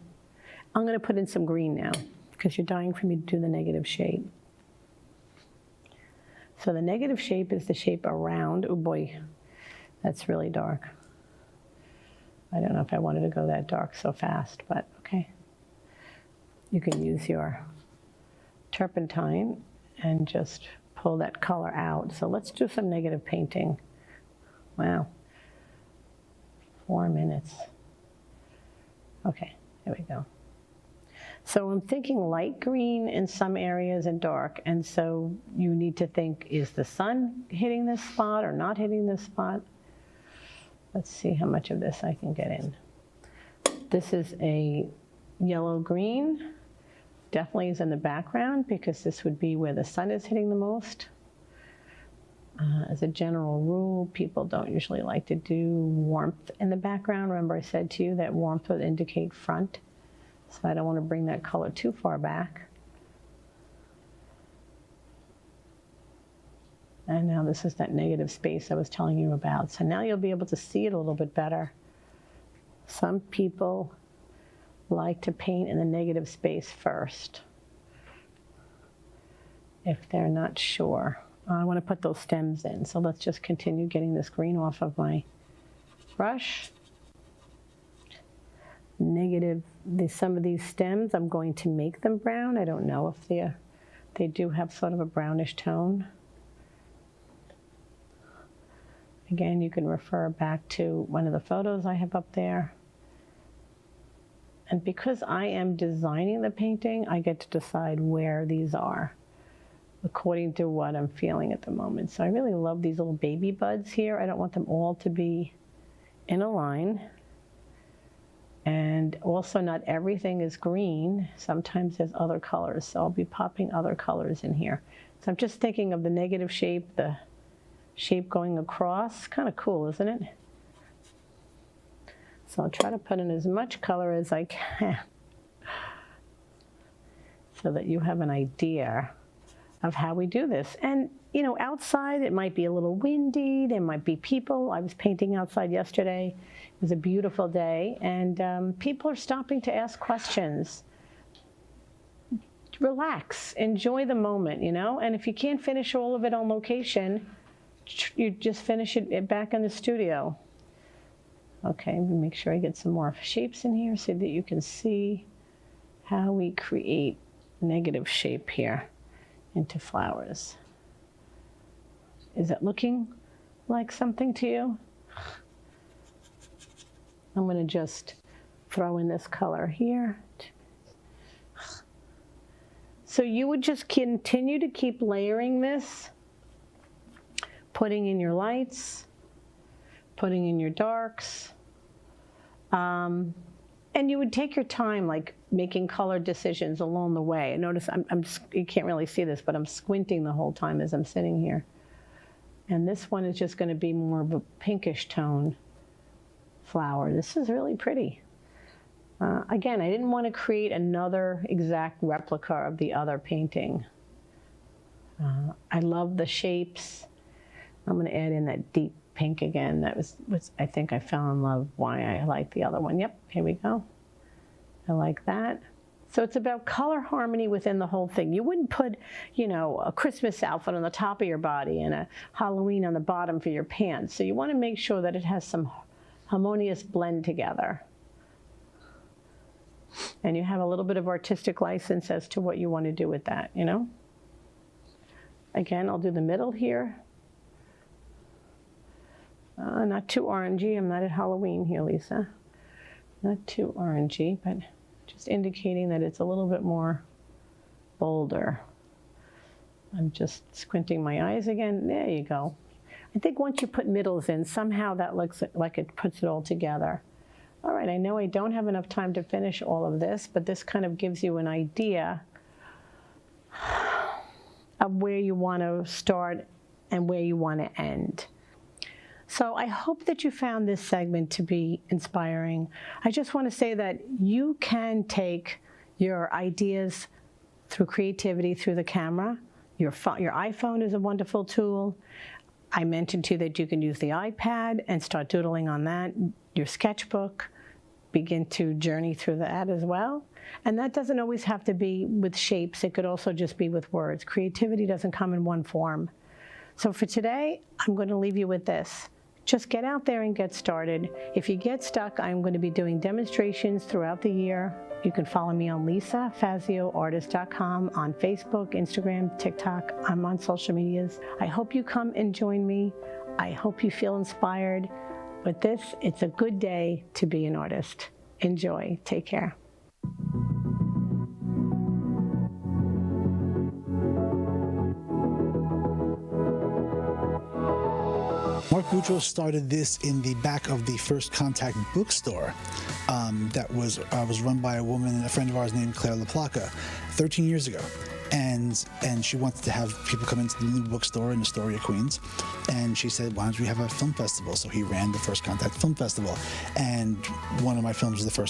I'm going to put in some green now, because you're dying for me to do the negative shape. So the negative shape is the shape around, oh boy, that's really dark. I don't know if I wanted to go that dark so fast, but okay. You can use your turpentine and just pull that color out. So let's do some negative painting. Wow, 4 minutes. Okay, here we go. So I'm thinking light green in some areas and dark, and so you need to think, is the sun hitting this spot or not hitting this spot? Let's see how much of this I can get in. This is a yellow-green. Definitely is in the background because this would be where the sun is hitting the most. As a general rule, people don't usually like to do warmth in the background. Remember I said to you that warmth would indicate front. So I don't want to bring that color too far back. And now this is that negative space I was telling you about. So now you'll be able to see it a little bit better. Some people like to paint in the negative space first, if they're not sure. I want to put those stems in, so let's just continue getting this green off of my brush. Negative, some of these stems, I'm going to make them brown. I don't know if they do have sort of a brownish tone. Again, you can refer back to one of the photos I have up there. And because I am designing the painting, I get to decide where these are according to what I'm feeling at the moment. So I really love these little baby buds here. I don't want them all to be in a line. And also not everything is green. Sometimes there's other colors, so I'll be popping other colors in here. So I'm just thinking of the negative shape, the shape going across. Kind of cool, isn't it? So I'll try to put in as much color as I can so that you have an idea of how we do this. And you know, outside it might be a little windy, there might be people. I was painting outside yesterday. It was a beautiful day, and people are stopping to ask questions. Relax, enjoy the moment, you know? And if you can't finish all of it on location, you just finish it back in the studio. Okay, let me make sure I get some more shapes in here so that you can see how we create negative shape here into flowers. Is it looking like something to you? I'm going to just throw in this color here. So you would just continue to keep layering this, putting in your lights, putting in your darks, and you would take your time, like making color decisions along the way. Notice you can't really see this, but I'm squinting the whole time as I'm sitting here. And this one is just going to be more of a pinkish tone flower. This is really pretty. Again, I didn't want to create another exact replica of the other painting. I love the shapes. I'm going to add in that deep pink again. That was I think I fell in love why I like the other one. Yep, here we go. I like that. So it's about color harmony within the whole thing. You wouldn't put, you know, a Christmas outfit on the top of your body and a Halloween on the bottom for your pants. So you want to make sure that it has some harmonious blend together. And you have a little bit of artistic license as to what you want to do with that, you know? Again, I'll do the middle here. Not too orangey. I'm not at Halloween here, Lisa. Not too orangey, but just indicating that it's a little bit more bolder. I'm just squinting my eyes again. There you go. I think once you put middles in, somehow that looks like it puts it all together. All right, I know I don't have enough time to finish all of this, but this kind of gives you an idea of where you want to start and where you want to end. So I hope that you found this segment to be inspiring. I just want to say that you can take your ideas through creativity, through the camera. Your iPhone is a wonderful tool. I mentioned too that you can use the iPad and start doodling on that. Your sketchbook, begin to journey through that as well. And that doesn't always have to be with shapes. It could also just be with words. Creativity doesn't come in one form. So for today, I'm going to leave you with this. Just get out there and get started. If you get stuck, I'm going to be doing demonstrations throughout the year. You can follow me on lisafazioartist.com, on Facebook, Instagram, TikTok. I'm on social medias. I hope you come and join me. I hope you feel inspired. With this, it's a good day to be an artist. Enjoy. Take care. Mark Boudreau started this in the back of the First Contact bookstore that was run by a woman, a friend of ours named Claire LaPlaca, 13 years ago. And she wanted to have people come into the new bookstore in Astoria, Queens. And she said, why don't we have a film festival? So he ran the First Contact Film Festival. And one of my films was one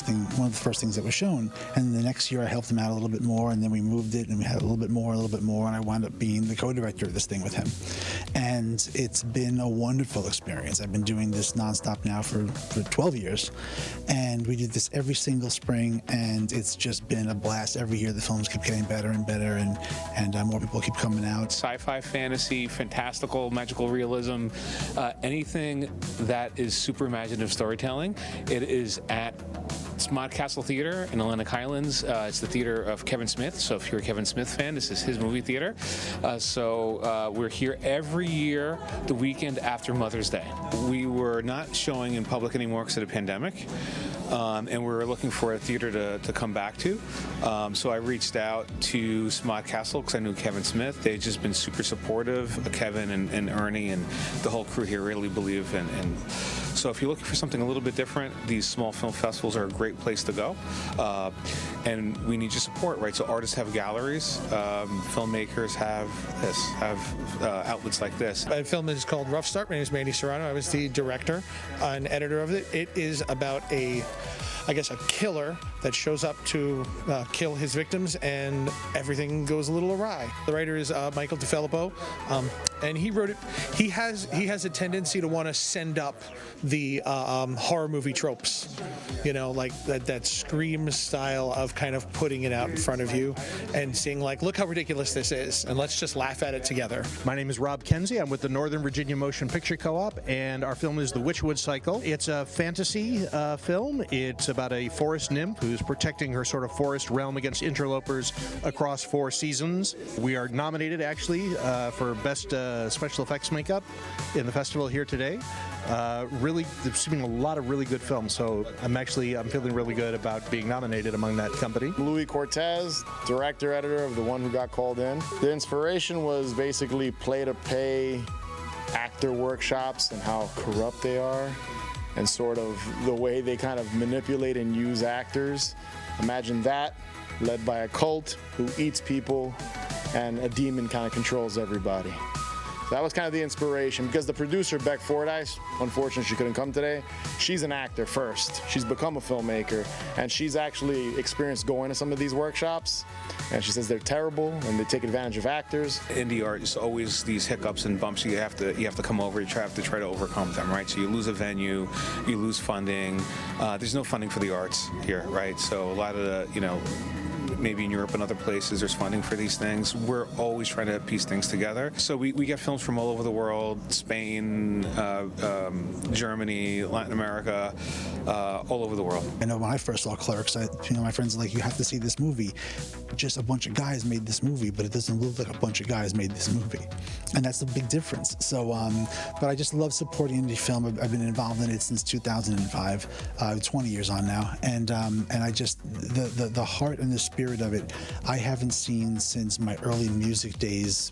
of the first things that was shown. And the next year I helped him out a little bit more, and then we moved it, and we had a little bit more, and I wound up being the co-director of this thing with him. And it's been a wonderful experience. I've been doing this nonstop now for 12 years. And we do this every single spring, and it's just been a blast. Every year the films keep getting better and better, and more people keep coming out. Sci-fi, fantasy, fantastical, magical realism, anything that is super imaginative storytelling. It is at Smod Castle Theater in Atlantic Highlands. It's the theater of Kevin Smith, so if you're a Kevin Smith fan, this is his movie theater. So we're here every year the weekend after Mother's Day. We were not showing in public anymore because of the pandemic, and we were looking for a theater to come back to. So I reached out to Smod Castle because I knew Kevin Smith. They've just been super supportive. Kevin and Ernie and the whole crew here really believe in. So if you're looking for something a little bit different, these small film festivals are a great place to go. And we need your support, right? So artists have galleries, filmmakers have outlets like this. The film is called Rough Start. My name is Manny Serrano. I was the director and editor of it. It is about a killer that shows up to kill his victims, and everything goes a little awry. The writer is Michael DeFilippo, and he wrote it. He has a tendency to want to send up the horror movie tropes, you know, like that Scream style of kind of putting it out in front of you and seeing like, look how ridiculous this is, and let's just laugh at it together. My name is Rob Kenzie. I'm with the Northern Virginia Motion Picture Co-op, and our film is The Witchwood Cycle. It's a fantasy film. It's about a forest nymph who's protecting her sort of forest realm against interlopers across 4 seasons. We are nominated actually for Best Special Effects Makeup in the festival here today. Really, there's been a lot of really good films, so I'm feeling really good about being nominated among that company. Louis Cortez, director, editor of The One Who Got Called In. The inspiration was basically play-to-pay actor workshops and how corrupt they are, and sort of the way they kind of manipulate and use actors. Imagine that, led by a cult who eats people, and a demon kind of controls everybody. So that was kind of the inspiration, because the producer, Beck Fordyce, unfortunately she couldn't come today, she's an actor first. She's become a filmmaker, and she's actually experienced going to some of these workshops, and she says they're terrible and they take advantage of actors. Indie art is always these hiccups and bumps you have to come over, you have to try to overcome them, right? So you lose a venue, you lose funding. There's no funding for the arts here, right? So a lot of the, maybe in Europe and other places there's funding for these things. We're always trying to piece things together. So we get films from all over the world, Spain, Germany, Latin America, all over the world. I know when I first saw Clerks, my friends were like, you have to see this movie. Just a bunch of guys made this movie, but it doesn't look like a bunch of guys made this movie. And that's the big difference. So, but I just love supporting indie film. I've been involved in it since 2005, 20 years on now. And I just, the heart and the spirit of it, I haven't seen since my early music days,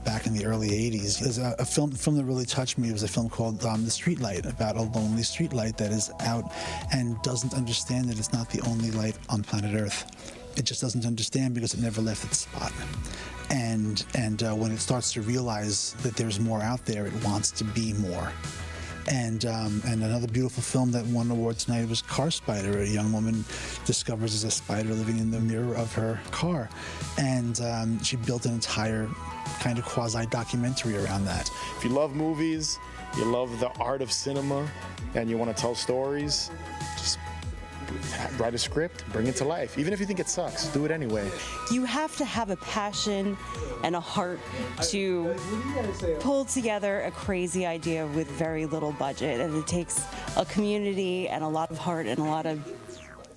back in the early 80s. There's a film that really touched me. It was a film called The Streetlight, about a lonely streetlight that is out and doesn't understand that it's not the only light on planet Earth. It just doesn't understand because it never left its spot. And when it starts to realize that there's more out there, it wants to be more. And another beautiful film that won an award tonight was Car Spider. A young woman discovers there's a spider living in the mirror of her car. And she built an entire kind of quasi-documentary around that. If you love movies, you love the art of cinema, and you want to tell stories, just write a script, bring it to life. Even if you think it sucks, do it anyway. You have to have a passion and a heart to pull together a crazy idea with very little budget, and it takes a community and a lot of heart and a lot of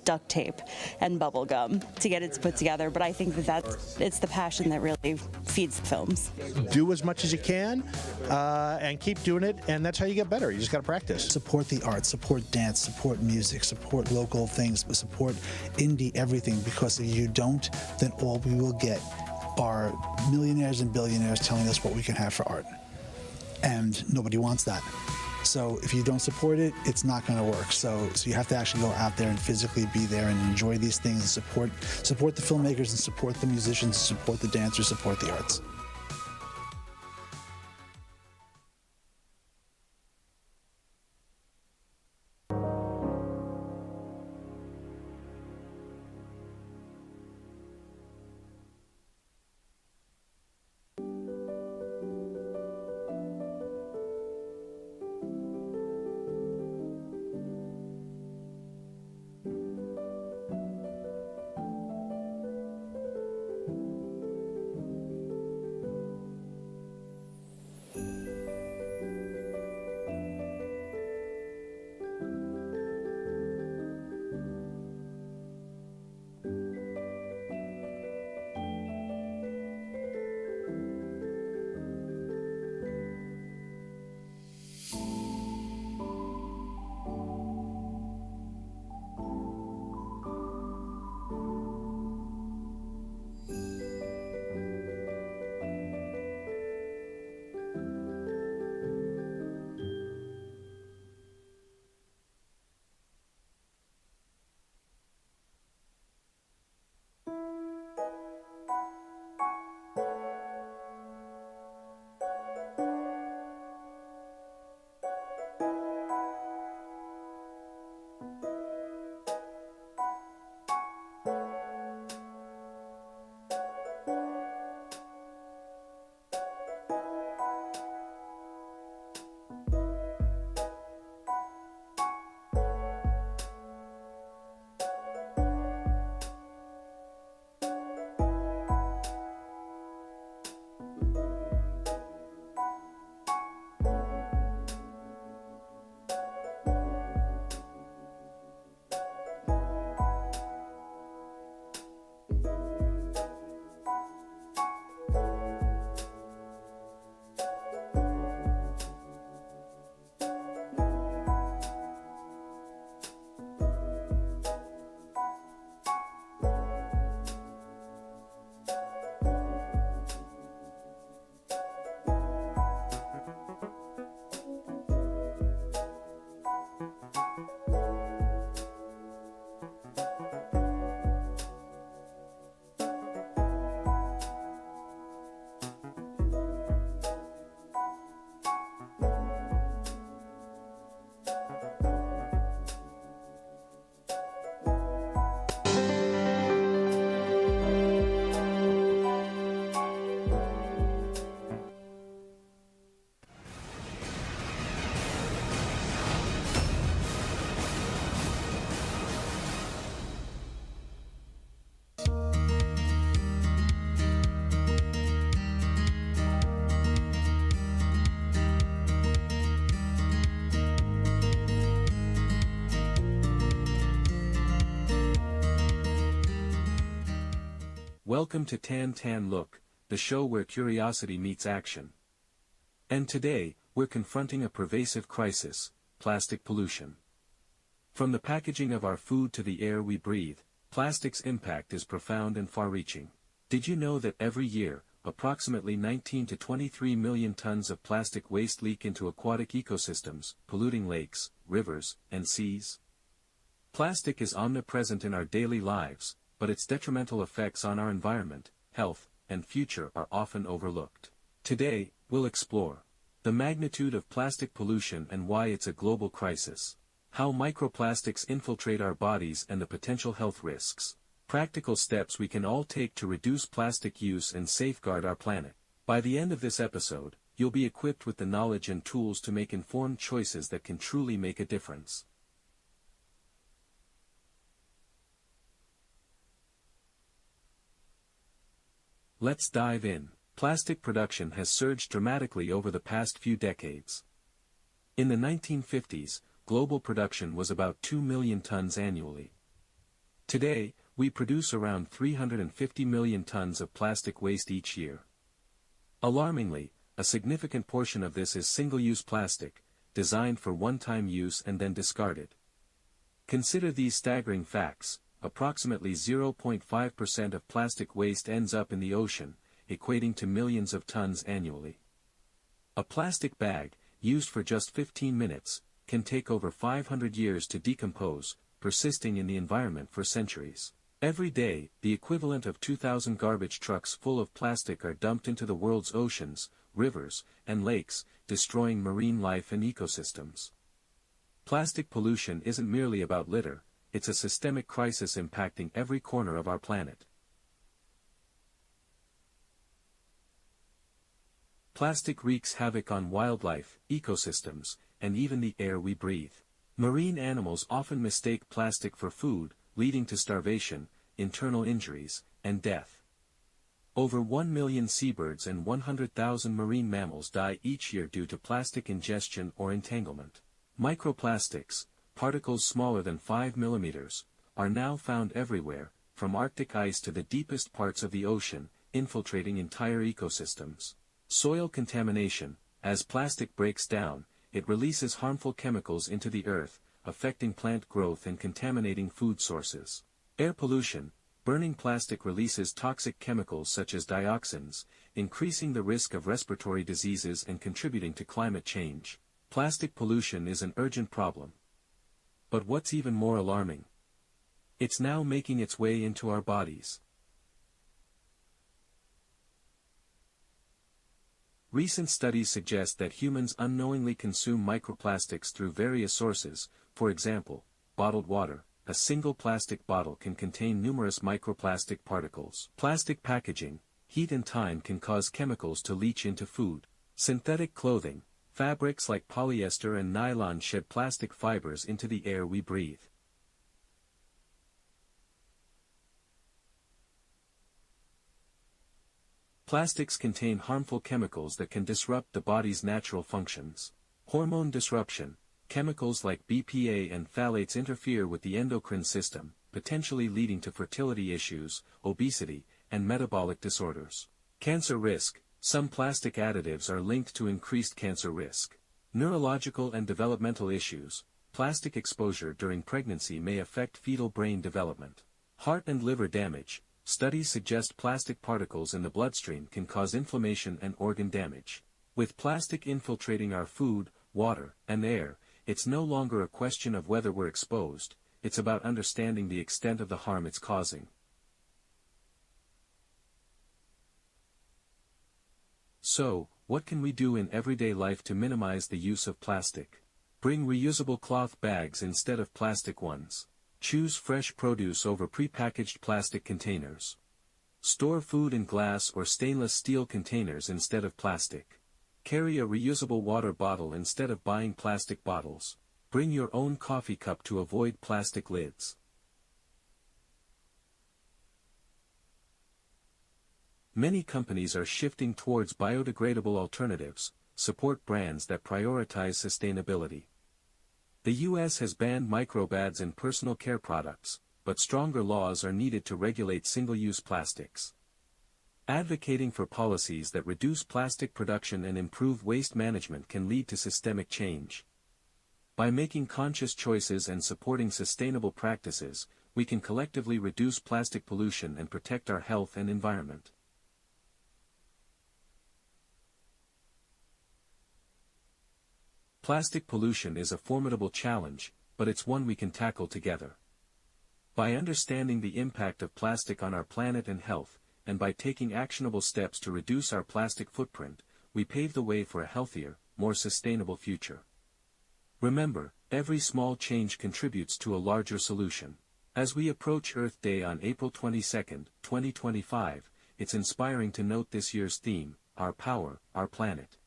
duct tape and bubble gum to get it put together. But I think it's the passion that really feeds the films. Do as much as you can and keep doing it, and that's how you get better. You just got to practice. Support the arts, support dance, support music, support local things, but support indie everything, because if you don't, then all we will get are millionaires and billionaires telling us what we can have for art. And nobody wants that. So if you don't support it, it's not going to work. So you have to actually go out there and physically be there and enjoy these things, and support the filmmakers and support the musicians, support the dancers, support the arts. Welcome to Tan Look, the show where curiosity meets action. And today, we're confronting a pervasive crisis: plastic pollution. From the packaging of our food to the air we breathe, plastic's impact is profound and far-reaching. Did you know that every year, approximately 19 to 23 million tons of plastic waste leak into aquatic ecosystems, polluting lakes, rivers, and seas? Plastic is omnipresent in our daily lives, but its detrimental effects on our environment, health, and future are often overlooked. Today, we'll explore the magnitude of plastic pollution and why it's a global crisis, how microplastics infiltrate our bodies and the potential health risks, practical steps we can all take to reduce plastic use and safeguard our planet. By the end of this episode, you'll be equipped with the knowledge and tools to make informed choices that can truly make a difference. Let's dive in. Plastic production has surged dramatically over the past few decades. In the 1950s, global production was about 2 million tons annually. Today, we produce around 350 million tons of plastic waste each year. Alarmingly, a significant portion of this is single-use plastic, designed for one-time use and then discarded. Consider these staggering facts: approximately 0.5% of plastic waste ends up in the ocean, equating to millions of tons annually. A plastic bag, used for just 15 minutes, can take over 500 years to decompose, persisting in the environment for centuries. Every day, the equivalent of 2,000 garbage trucks full of plastic are dumped into the world's oceans, rivers, and lakes, destroying marine life and ecosystems. Plastic pollution isn't merely about litter, it's a systemic crisis impacting every corner of our planet. Plastic wreaks havoc on wildlife, ecosystems, and even the air we breathe. Marine animals often mistake plastic for food, leading to starvation, internal injuries, and death. Over 1 million seabirds and 100,000 marine mammals die each year due to plastic ingestion or entanglement. Microplastics, particles smaller than 5 millimeters, are now found everywhere, from Arctic ice to the deepest parts of the ocean, infiltrating entire ecosystems. Soil contamination: as plastic breaks down, it releases harmful chemicals into the earth, affecting plant growth and contaminating food sources. Air pollution: burning plastic releases toxic chemicals such as dioxins, increasing the risk of respiratory diseases and contributing to climate change. Plastic pollution is an urgent problem. But what's even more alarming? It's now making its way into our bodies. Recent studies suggest that humans unknowingly consume microplastics through various sources. For example, bottled water. A single plastic bottle can contain numerous microplastic particles. Plastic packaging: heat and time can cause chemicals to leach into food. Synthetic clothing: fabrics like polyester and nylon shed plastic fibers into the air we breathe. Plastics contain harmful chemicals that can disrupt the body's natural functions. Hormone disruption: chemicals like BPA and phthalates interfere with the endocrine system, potentially leading to fertility issues, obesity, and metabolic disorders. Cancer risk: some plastic additives are linked to increased cancer risk. Neurological and developmental issues: plastic exposure during pregnancy may affect fetal brain development. Heart and liver damage: studies suggest plastic particles in the bloodstream can cause inflammation and organ damage. With plastic infiltrating our food, water, and air, it's no longer a question of whether we're exposed, it's about understanding the extent of the harm it's causing. So, what can we do in everyday life to minimize the use of plastic? Bring reusable cloth bags instead of plastic ones. Choose fresh produce over prepackaged plastic containers. Store food in glass or stainless steel containers instead of plastic. Carry a reusable water bottle instead of buying plastic bottles. Bring your own coffee cup to avoid plastic lids. Many companies are shifting towards biodegradable alternatives. Support brands that prioritize sustainability. The U.S. has banned microbads in personal care products, but stronger laws are needed to regulate single-use plastics. Advocating for policies that reduce plastic production and improve waste management can lead to systemic change. By making conscious choices and supporting sustainable practices, we can collectively reduce plastic pollution and protect our health and environment. Plastic pollution is a formidable challenge, but it's one we can tackle together. By understanding the impact of plastic on our planet and health, and by taking actionable steps to reduce our plastic footprint, we pave the way for a healthier, more sustainable future. Remember, every small change contributes to a larger solution. As we approach Earth Day on April 22, 2025, it's inspiring to note this year's theme, Our Power, Our Planet.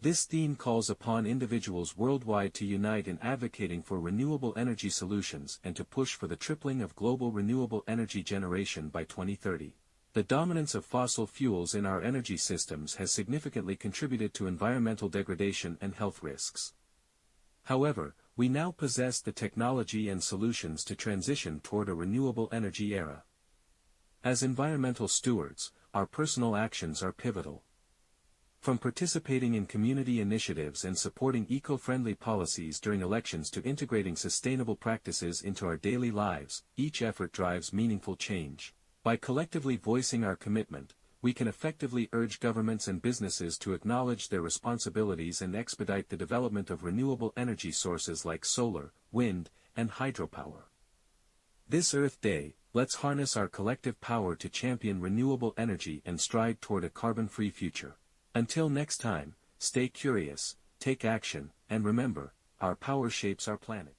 This theme calls upon individuals worldwide to unite in advocating for renewable energy solutions and to push for the tripling of global renewable energy generation by 2030. The dominance of fossil fuels in our energy systems has significantly contributed to environmental degradation and health risks. However, we now possess the technology and solutions to transition toward a renewable energy era. As environmental stewards, our personal actions are pivotal. From participating in community initiatives and supporting eco-friendly policies during elections to integrating sustainable practices into our daily lives, each effort drives meaningful change. By collectively voicing our commitment, we can effectively urge governments and businesses to acknowledge their responsibilities and expedite the development of renewable energy sources like solar, wind, and hydropower. This Earth Day, let's harness our collective power to champion renewable energy and stride toward a carbon-free future. Until next time, stay curious, take action, and remember, our power shapes our planet.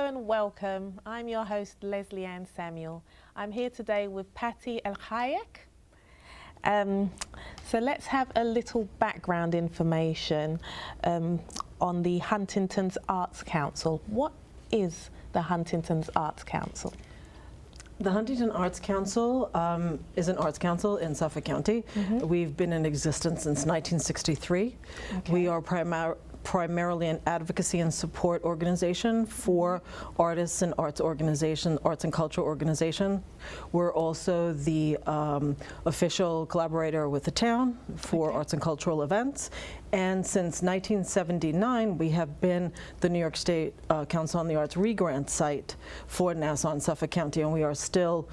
and welcome. I'm your host, Leslie Ann Samuel. I'm here today with Patty El-Hayek. So let's have a little background information on the Huntington's Arts Council. What is the Huntington's Arts Council? The Huntington Arts Council is an arts council in Suffolk County. We've been in existence since 1963. We are primarily an advocacy and support organization for artists and arts and cultural organization. We're also the official collaborator with the town for arts and cultural events. And since 1979, we have been the New York State Council on the Arts regrant site for Nassau and Suffolk County, and we are still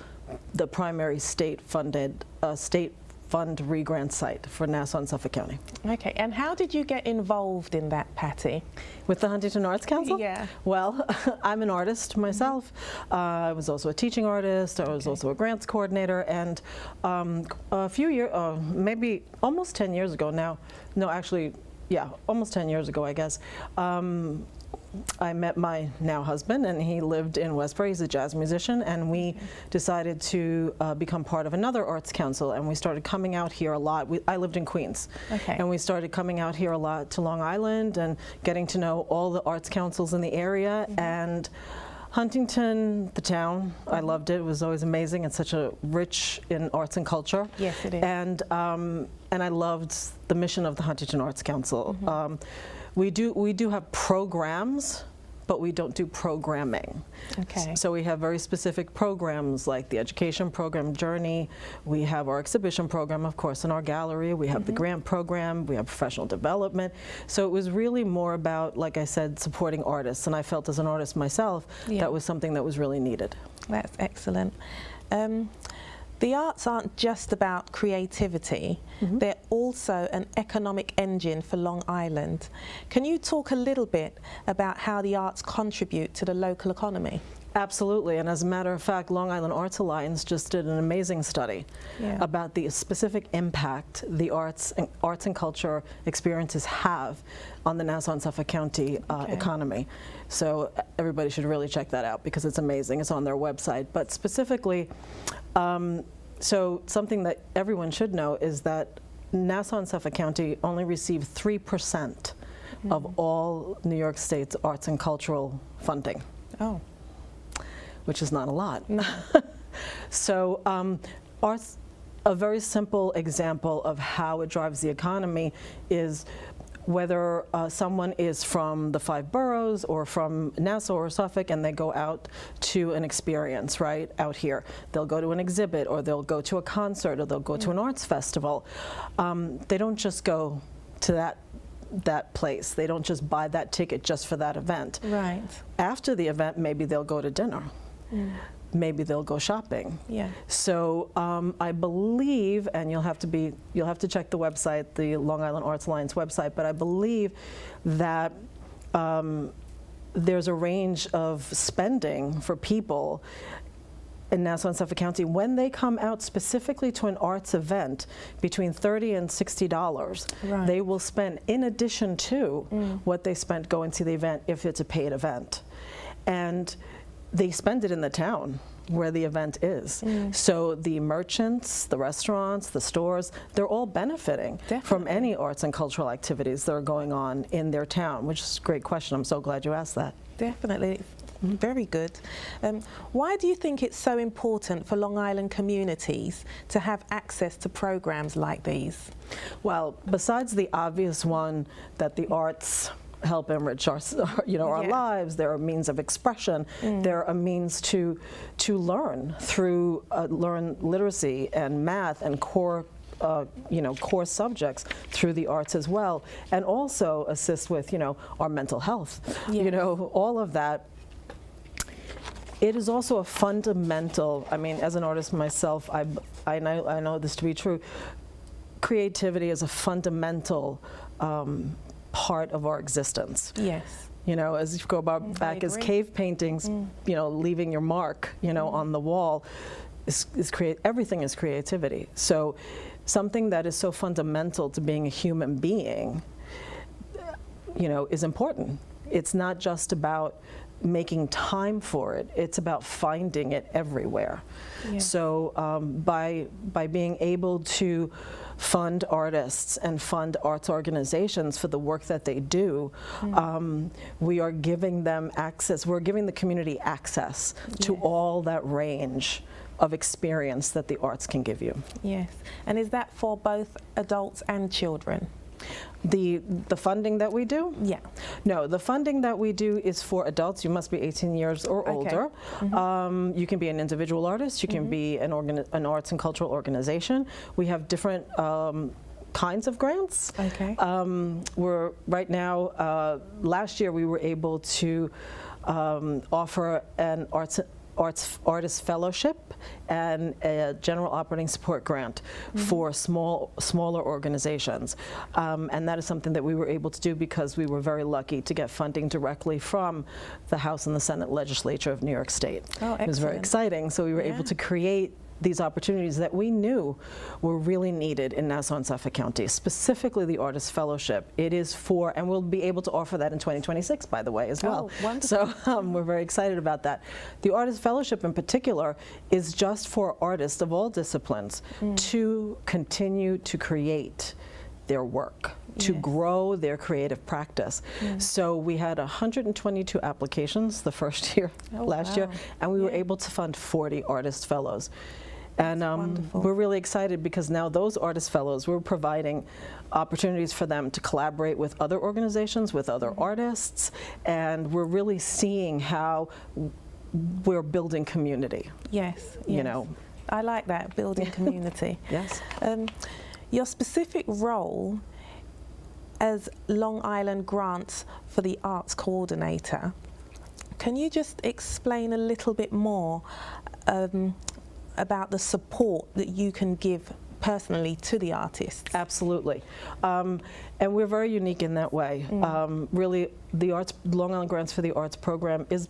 the primary state-funded, state-fund regrant site for Nassau and Suffolk County. Okay, and how did you get involved in that, Patty? With the Huntington Arts Council? Yeah. Well, I'm an artist myself. I was also a teaching artist. I was also a grants coordinator. And a few years, maybe almost 10 years ago now, no, actually, yeah, almost 10 years ago, I guess, I met my now husband, and he lived in Westbury. He's a jazz musician, and we decided to become part of another arts council, and we started coming out here a lot. I lived in Queens, and we started coming out here a lot to Long Island and getting to know all the arts councils in the area. And Huntington, the town, I loved it. It was always amazing. It's such a rich in arts and culture. Yes, it is. And I loved the mission of the Huntington Arts Council. We do have programs, but we don't do programming. Okay. So we have very specific programs like the education program Journey. We have our exhibition program, of course, in our gallery. We have the grant program. We have professional development. So it was really more about, like I said, supporting artists. And I felt as an artist myself, that was something that was really needed. That's excellent. The arts aren't just about creativity, they're also an economic engine for Long Island. Can you talk a little bit about how the arts contribute to the local economy? Absolutely, and as a matter of fact, Long Island Arts Alliance just did an amazing study about the specific impact the arts and culture experiences have on the Nassau and Suffolk County economy. So everybody should really check that out because it's amazing. It's on their website. But specifically, so something that everyone should know is that Nassau and Suffolk County only receive 3% of all New York State's arts and cultural funding. Oh. Which is not a lot. So arts, a very simple example of how it drives the economy is whether someone is from the 5 boroughs or from Nassau or Suffolk and they go out to an experience, right, out here. They'll go to an exhibit or they'll go to a concert or they'll go to an arts festival. They don't just go to that place. They don't just buy that ticket just for that event. Right. After the event, maybe they'll go to dinner. Maybe they'll go shopping. Yeah. So I believe, and you'll have to check the website, the Long Island Arts Alliance website, but I believe that there's a range of spending for people in Nassau and Suffolk County when they come out specifically to an arts event between $30 and $60. Right. They will spend in addition to what they spent going to the event if it's a paid event. And they spend it in the town where the event is. So the merchants, the restaurants, the stores, they're all benefiting from any arts and cultural activities that are going on in their town, which is a great question. I'm so glad you asked that. Definitely. Very good. Why do you think it's so important for Long Island communities to have access to programs like these? Well, besides the obvious one that the arts help enrich our, our lives. They're a means of expression. They're a means to learn through learn literacy and math and core core subjects through the arts as well, and also assist with our mental health. All of that. It is also a fundamental. I mean, as an artist myself, I know this to be true. Creativity is a fundamental part of our existence. Yes. As you go back as cave paintings, leaving your mark, on the wall, everything is creativity. So something that is so fundamental to being a human being, is important. It's not just about making time for it. It's about finding it everywhere. So by being able to fund artists and fund arts organizations for the work that they do, we are giving them access, we're giving the community access to all that range of experience that the arts can give you. Yes. And is that for both adults and children? The funding that we do? Yeah. No, the funding that we do is for adults. You must be 18 years or older. You can be an individual artist. You can be an arts and cultural organization. We have different kinds of grants. Okay. We're right now, last year we were able to offer an artist fellowship and a general operating support grant for smaller organizations, and that is something that we were able to do because we were very lucky to get funding directly from the House and the Senate legislature of New York State. Oh, it was very excellent. exciting. So we were able to create these opportunities that we knew were really needed in Nassau and Suffolk County, specifically the Artist Fellowship. It is for, and we'll be able to offer that in 2026, by the way, as well. Oh, wonderful. So we're very excited about that. The Artist Fellowship in particular is just for artists of all disciplines to continue to create their work, to grow their creative practice. So we had 122 applications the first year, last year, and we were able to fund 40 artist fellows. And we're really excited because now those artist fellows, we're providing opportunities for them to collaborate with other organizations, with other artists, and we're really seeing how we're building community. Yes. You know. I like that, building community. Yes. Your specific role as Long Island Grants for the Arts Coordinator, can you just explain a little bit more about the support that you can give personally to the artists? Absolutely. And we're very unique in that way. Really, the Long Island Grants for the Arts program is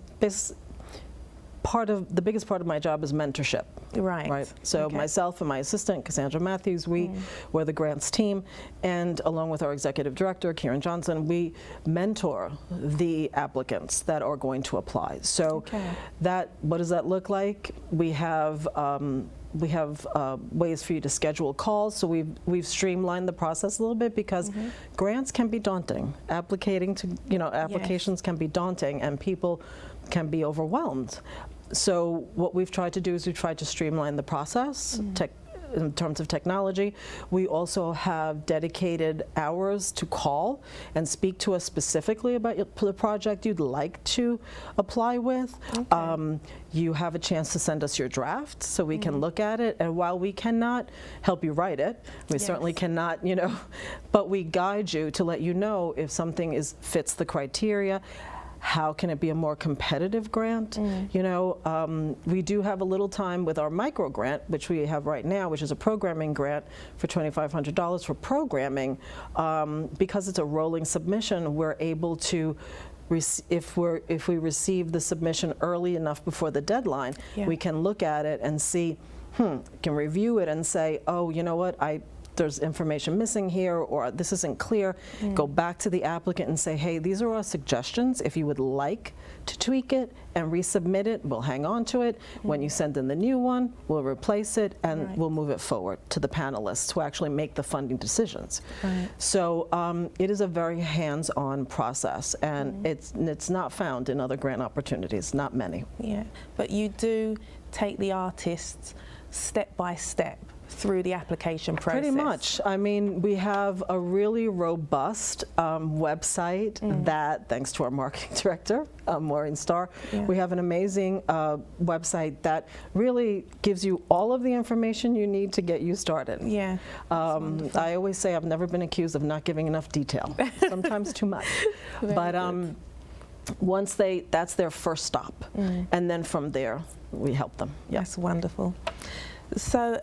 part of, the biggest part of my job is mentorship. Right. So myself and my assistant, Cassandra Matthews, we're the grants team, and along with our executive director, Kieran Johnson, we mentor the applicants that are going to apply. So what does that look like? We have ways for you to schedule calls. So we've streamlined the process a little bit because grants can be daunting. Applications can be daunting, and people can be overwhelmed. So what we've tried to do is we've tried to streamline the process in terms of technology. We also have dedicated hours to call and speak to us specifically about the project you'd like to apply with. You have a chance to send us your draft so we can look at it, and while we cannot help you write it, we certainly cannot, but we guide you to let you know if something fits the criteria. How can it be a more competitive grant? We do have a little time with our micro grant, which we have right now, which is a programming grant for $2,500 for programming. Because it's a rolling submission, we're able to, if we receive the submission early enough before the deadline, we can look at it and see, can review it and say, oh, you know what, there's information missing here, or this isn't clear. Go back to the applicant and say, hey, these are our suggestions. If you would like to tweak it and resubmit it, we'll hang on to it. When you send in the new one, we'll replace it, and we'll move it forward to the panelists who actually make the funding decisions. So it is a very hands-on process, and it's not found in other grant opportunities, not many. Yeah, but you do take the artists step by step through the application process. Pretty much. I mean, we have a really robust website that, thanks to our marketing director, Maureen Starr, we have an amazing website that really gives you all of the information you need to get you started. Yeah. I always say I've never been accused of not giving enough detail, sometimes too much. But once that's their first stop. And then from there, we help them. That's wonderful. So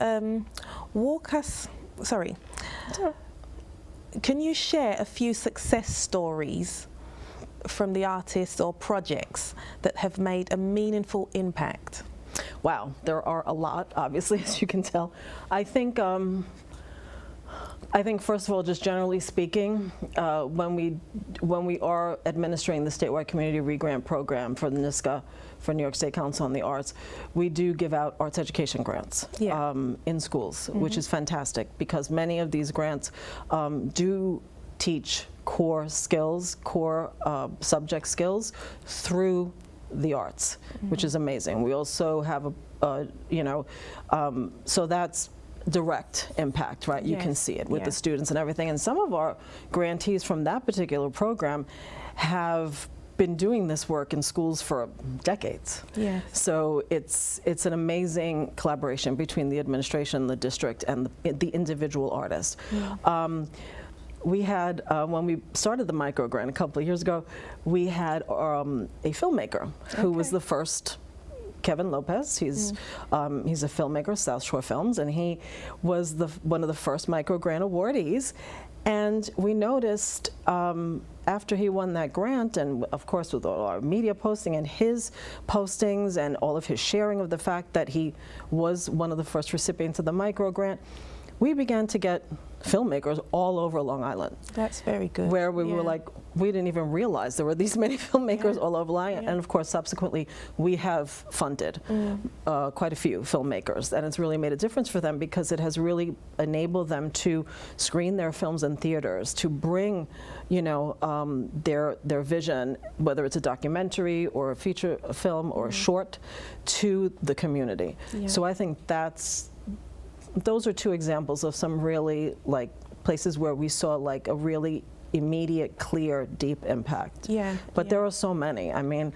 can you share a few success stories from the artists or projects that have made a meaningful impact? Wow, there are a lot, obviously, as you can tell. I think I think, first of all, just generally speaking, when we are administering the statewide community re-grant program for the NYSCA, for New York State Council on the Arts, we do give out arts education grants in schools, which is fantastic because many of these grants do teach core skills, core subject skills through the arts, which is amazing. We also have so that's direct impact, right? You can see it with the students and everything. And some of our grantees from that particular program have been doing this work in schools for decades. So it's an amazing collaboration between the administration, the district, and the individual artist. We had, when we started the micro grant a couple of years ago, we had a filmmaker who was the first, Kevin Lopez. He's a filmmaker, South Shore Films, and he was one of the first micro grant awardees. And we noticed after he won that grant, and of course with all our media posting and his postings and all of his sharing of the fact that he was one of the first recipients of the micro grant, we began to get filmmakers all over Long Island. That's very good. Where we were like, we didn't even realize there were these many filmmakers all over Long Island. And of course, subsequently, we have funded quite a few filmmakers. And it's really made a difference for them because it has really enabled them to screen their films in theaters, to bring, their vision, whether it's a documentary or a feature film or a short, to the community. So I think those are two examples of some really places where we saw a really immediate, clear, deep impact. But there are so many. I mean,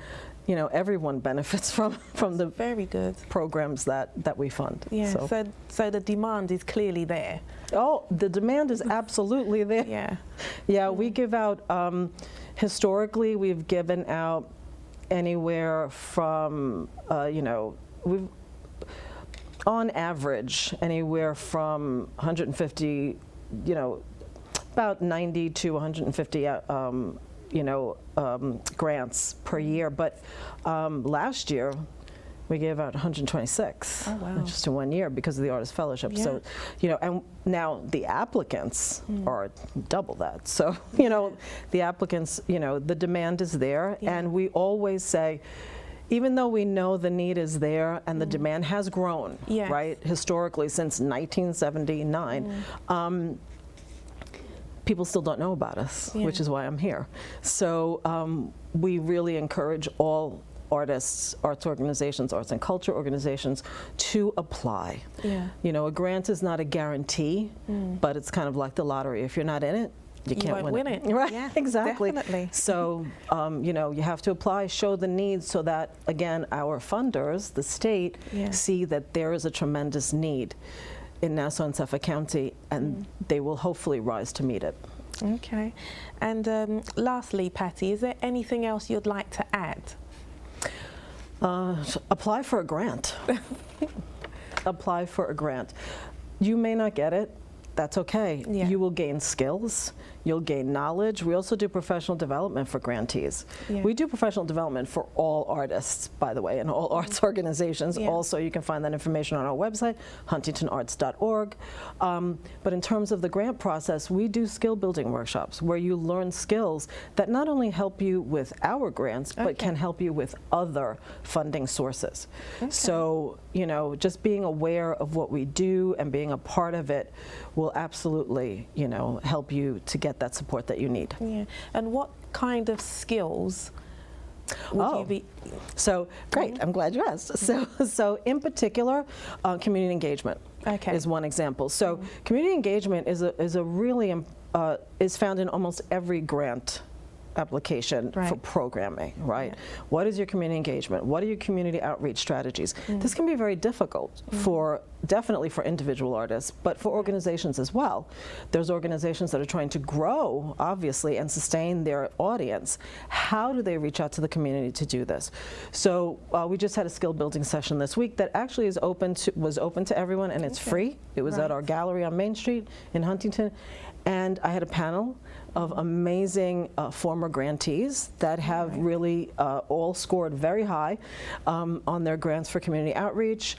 everyone benefits from the very good programs that we fund. So the demand is clearly there. Oh, the demand is absolutely there. We give out, historically, we've given out anywhere from, we've on average, anywhere from 150, about 90 to 150, grants per year. But last year, we gave out 126 just in 1 year because of the Artist Fellowship. So, and now the applicants are double that. So, the applicants, the demand is there, and we always say, even though we know the need is there and the demand has grown, right, historically since 1979, people still don't know about us, which is why I'm here. So we really encourage all artists, arts organizations, arts and culture organizations to apply. A grant is not a guarantee, but it's kind of like the lottery. If you're not in it, you can't win it. Right, exactly. Definitely. So, you have to apply, show the needs so that, again, our funders, the state, see that there is a tremendous need in Nassau and Suffolk County, and they will hopefully rise to meet it. Okay. And lastly, Patty, is there anything else you'd like to add? Apply for a grant. Apply for a grant. You may not get it. That's okay. You will gain skills. You'll gain knowledge. We also do professional development for grantees. We do professional development for all artists, by the way, and all arts organizations. Also, you can find that information on our website, huntingtonarts.org. But in terms of the grant process, we do skill building workshops where you learn skills that not only help you with our grants, but can help you with other funding sources. So, just being aware of what we do and being a part of it will absolutely, help you to get that support that you need. And what kind of skills would you be? So great, I'm glad you asked. So in particular, community engagement is one example. So community engagement is a really is found in almost every grant application for programming, right? What is your community engagement? What are your community outreach strategies? This can be very difficult definitely for individual artists, but for organizations as well. There's organizations that are trying to grow, obviously, and sustain their audience. How do they reach out to the community to do this? So we just had a skill building session this week that actually was open to everyone, and it's free. It was at our gallery on Main Street in Huntington, and I had a panel of amazing former grantees that have really all scored very high on their grants for community outreach.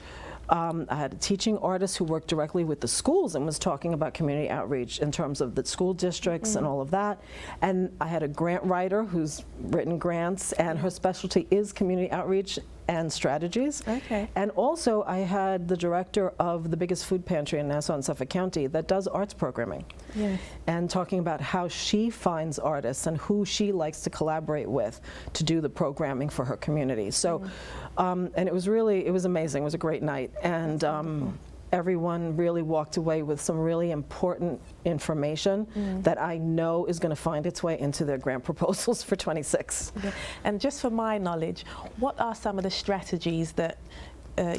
I had a teaching artist who worked directly with the schools and was talking about community outreach in terms of the school districts and all of that. And I had a grant writer who's written grants, and her specialty is community outreach and strategies. Okay. And also I had the director of the biggest food pantry in Nassau and Suffolk County that does arts programming. Yes. And talking about how she finds artists and who she likes to collaborate with to do the programming for her community. So, and it was amazing. It was a great night. And everyone really walked away with some really important information that I know is going to find its way into their grant proposals for 26. Yeah. And just for my knowledge, what are some of the strategies that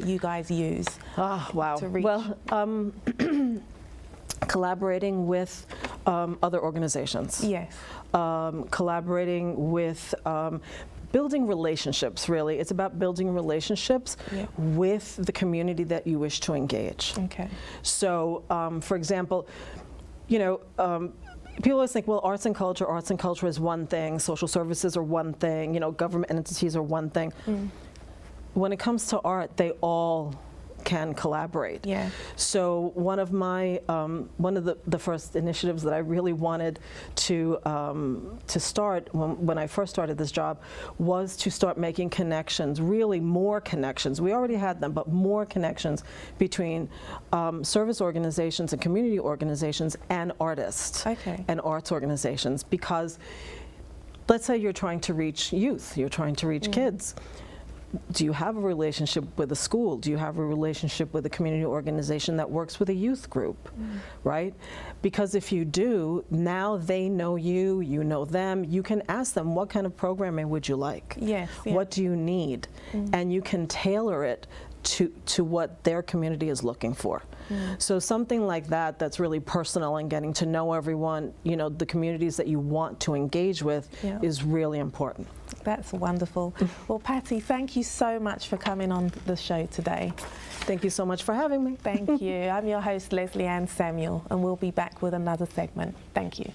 you guys use Wow. to reach? Well, collaborating with other organizations. Yes. Collaborating with building relationships, really. It's about building relationships with the community that you wish to engage. Okay. So, for example, people always think, well, arts and culture is one thing, social services are one thing, government entities are one thing. When it comes to art, they all can collaborate. Yeah. So one of the first initiatives that I really wanted to start when I first started this job was to start making connections, really more connections. We already had them, but more connections between service organizations and community organizations and artists and arts organizations. Because let's say you're trying to reach youth, you're trying to reach kids. Do you have a relationship with a school? Do you have a relationship with a community organization that works with a youth group, right? Because if you do, now they know you, you know them. You can ask them, what kind of programming would you like? Yes. Yeah. What do you need? And you can tailor it to what their community is looking for. So something like that that's really personal and getting to know everyone, the communities that you want to engage with is really important. That's wonderful. Well, Patty, thank you so much for coming on the show today. Thank you so much for having me. Thank you. I'm your host, Leslie Ann Samuel, and we'll be back with another segment. Thank you.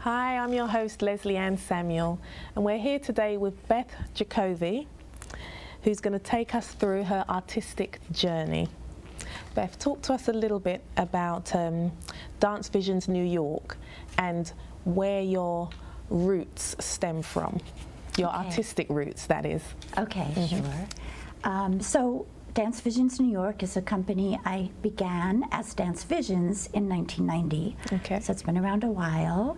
Hi, I'm your host, Leslie Ann Samuel, and we're here today with Beth Jacoby, who's going to take us through her artistic journey. Beth, talk to us a little bit about Dance Visions New York and where your roots stem from, your artistic roots, that is. Okay, sure. So Dance Visions New York is a company I began as Dance Visions in 1990. Okay. So it's been around a while.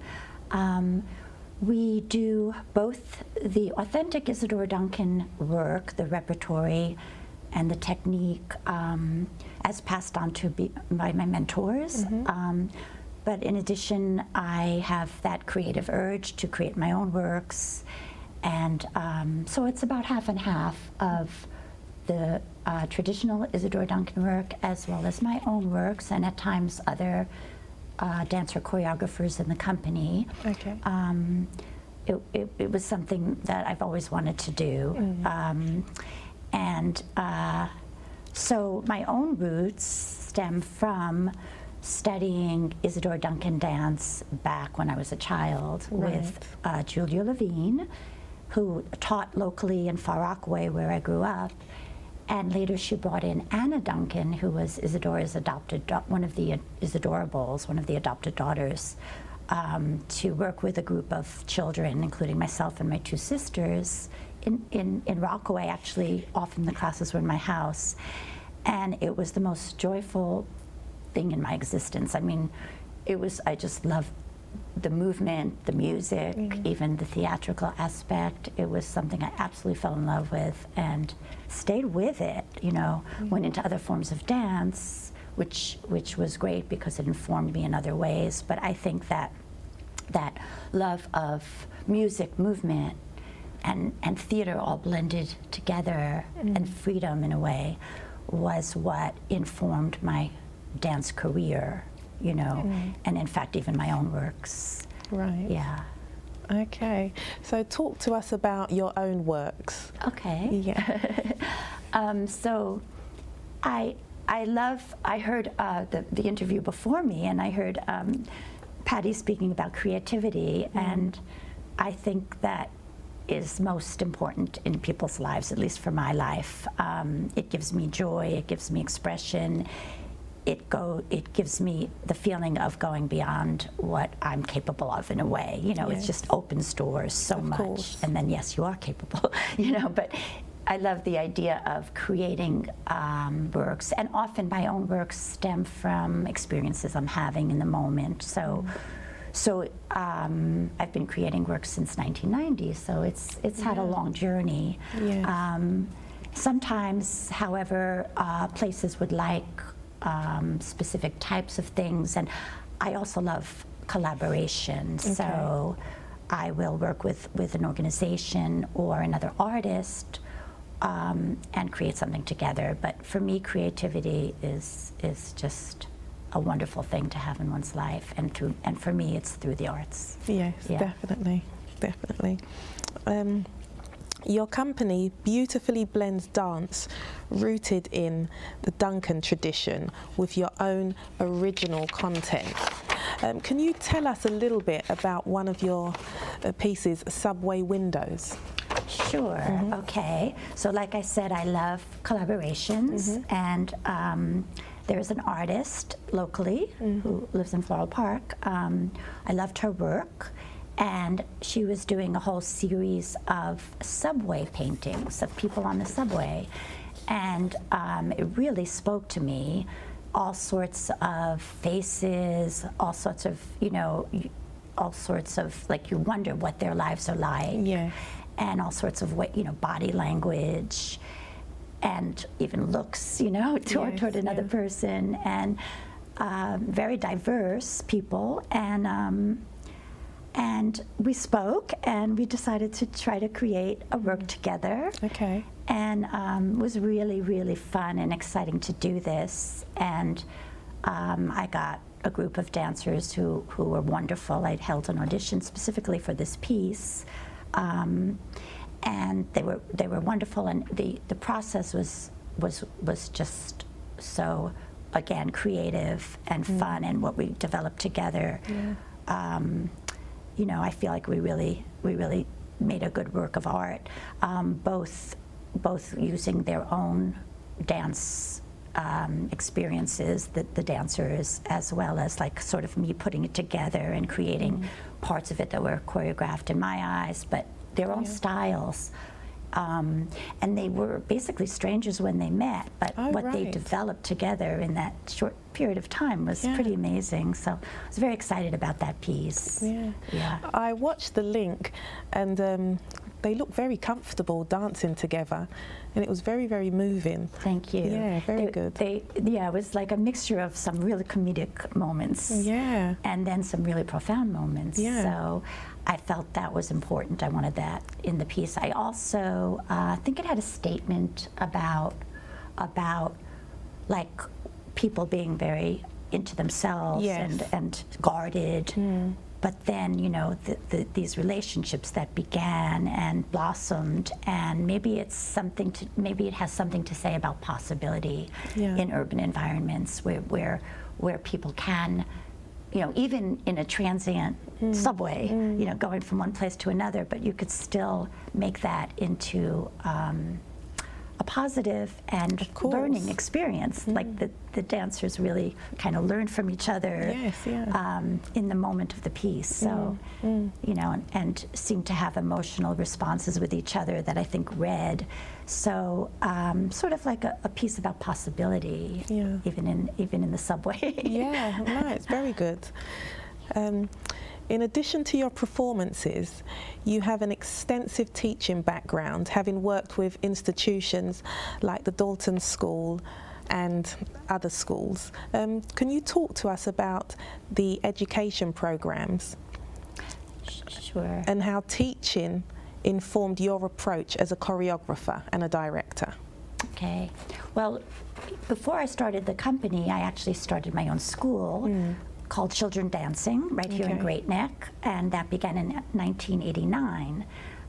We do both the authentic Isadora Duncan work, the repertory, and the technique as passed on to by my mentors. but in addition, I have that creative urge to create my own works. And so it's about half and half of the traditional Isadora Duncan work as well as my own works, and at times other dancer choreographers in the company. Okay. It was something that I've always wanted to do. So my own roots stem from studying Isadora Duncan dance back when I was a child with Julia Levine, who taught locally in Far Rockaway, where I grew up. And later she brought in Anna Duncan, who was Isadora's adopted, one of the Isadorables, one of the adopted daughters, to work with a group of children, including myself and my two sisters, in Rockaway. Actually, often the classes were in my house. And it was the most joyful thing in my existence. I mean, I just loved the movement, the music, even the theatrical aspect. It was something I absolutely fell in love with and stayed with it, you know. Went into other forms of dance, which was great because it informed me in other ways. But I think that love of music, movement, and theater all blended together, and freedom in a way, was what informed my dance career, you know, and in fact even my own works. Right. Yeah. Okay. So talk to us about your own works. Okay. Yeah. So I heard the interview before me, and I heard Patty speaking about creativity, and I think that is most important in people's lives, at least for my life. It gives me joy, it gives me expression, it gives me the feeling of going beyond what I'm capable of in a way. You know, it just opens doors so much. And then, yes, you are capable, you know, but I love the idea of creating works, and often my own works stem from experiences I'm having in the moment. So I've been creating works since 1990, so it's had a long journey. Sometimes, however, places would like specific types of things, and I also love collaboration. So I will work with an organization or another artist and create something together. But for me, creativity is just a wonderful thing to have in one's life, and for me, it's through the arts. Yes, definitely. Your company beautifully blends dance rooted in the Duncan tradition with your own original content. Can you tell us a little bit about one of your pieces, Subway Windows? Sure. Okay. So like I said, I love collaborations, and there's an artist locally who lives in Floral Park. I loved her work, and she was doing a whole series of subway paintings of people on the subway, and it really spoke to me. All sorts of faces, all sorts of, you know, all sorts of, like, you wonder what their lives are like, and all sorts of, body language, and even looks, you know, toward another person, and very diverse people, and we spoke, and we decided to try to create a work together. Okay. And it was really, really fun and exciting to do this. And I got a group of dancers who were wonderful. I'd held an audition specifically for this piece. And they were wonderful, and the process was just so, again, creative and fun, and what we developed together. You know, I feel like we really made a good work of art, both using their own dance experiences, the dancers, as well as like sort of me putting it together and creating parts of it that were choreographed in my eyes, but their own styles. And they were basically strangers when they met, but what they developed together in that short period of time was pretty amazing. So I was very excited about that piece. I watched the link, and they looked very comfortable dancing together, and it was very, very moving. Thank you. Yeah, very good. Yeah, it was like a mixture of some really comedic moments. Yeah. And then some really profound moments. Yeah. So I felt that was important. I wanted that in the piece. I also think it had a statement about like people being very into themselves Yes. and guarded. But then, you know, these relationships that began and blossomed, and maybe it has something to say about possibility in urban environments where people can, you know, even in a transient subway, you know, going from one place to another, but you could still make that into a positive and learning experience. Like the dancers really kind of learn from each other in the moment of the piece. So, you know, and seem to have emotional responses with each other that I think read. So, sort of like a piece about possibility, even in the subway. Yeah, no, it's very good. In addition to your performances, you have an extensive teaching background, having worked with institutions like the Dalton School and other schools. Can you talk to us about the education programs? Sure. And how teaching informed your approach as a choreographer and a director? Okay. Well, before I started the company, I actually started my own school called Children Dancing right here in Great Neck, and that began in 1989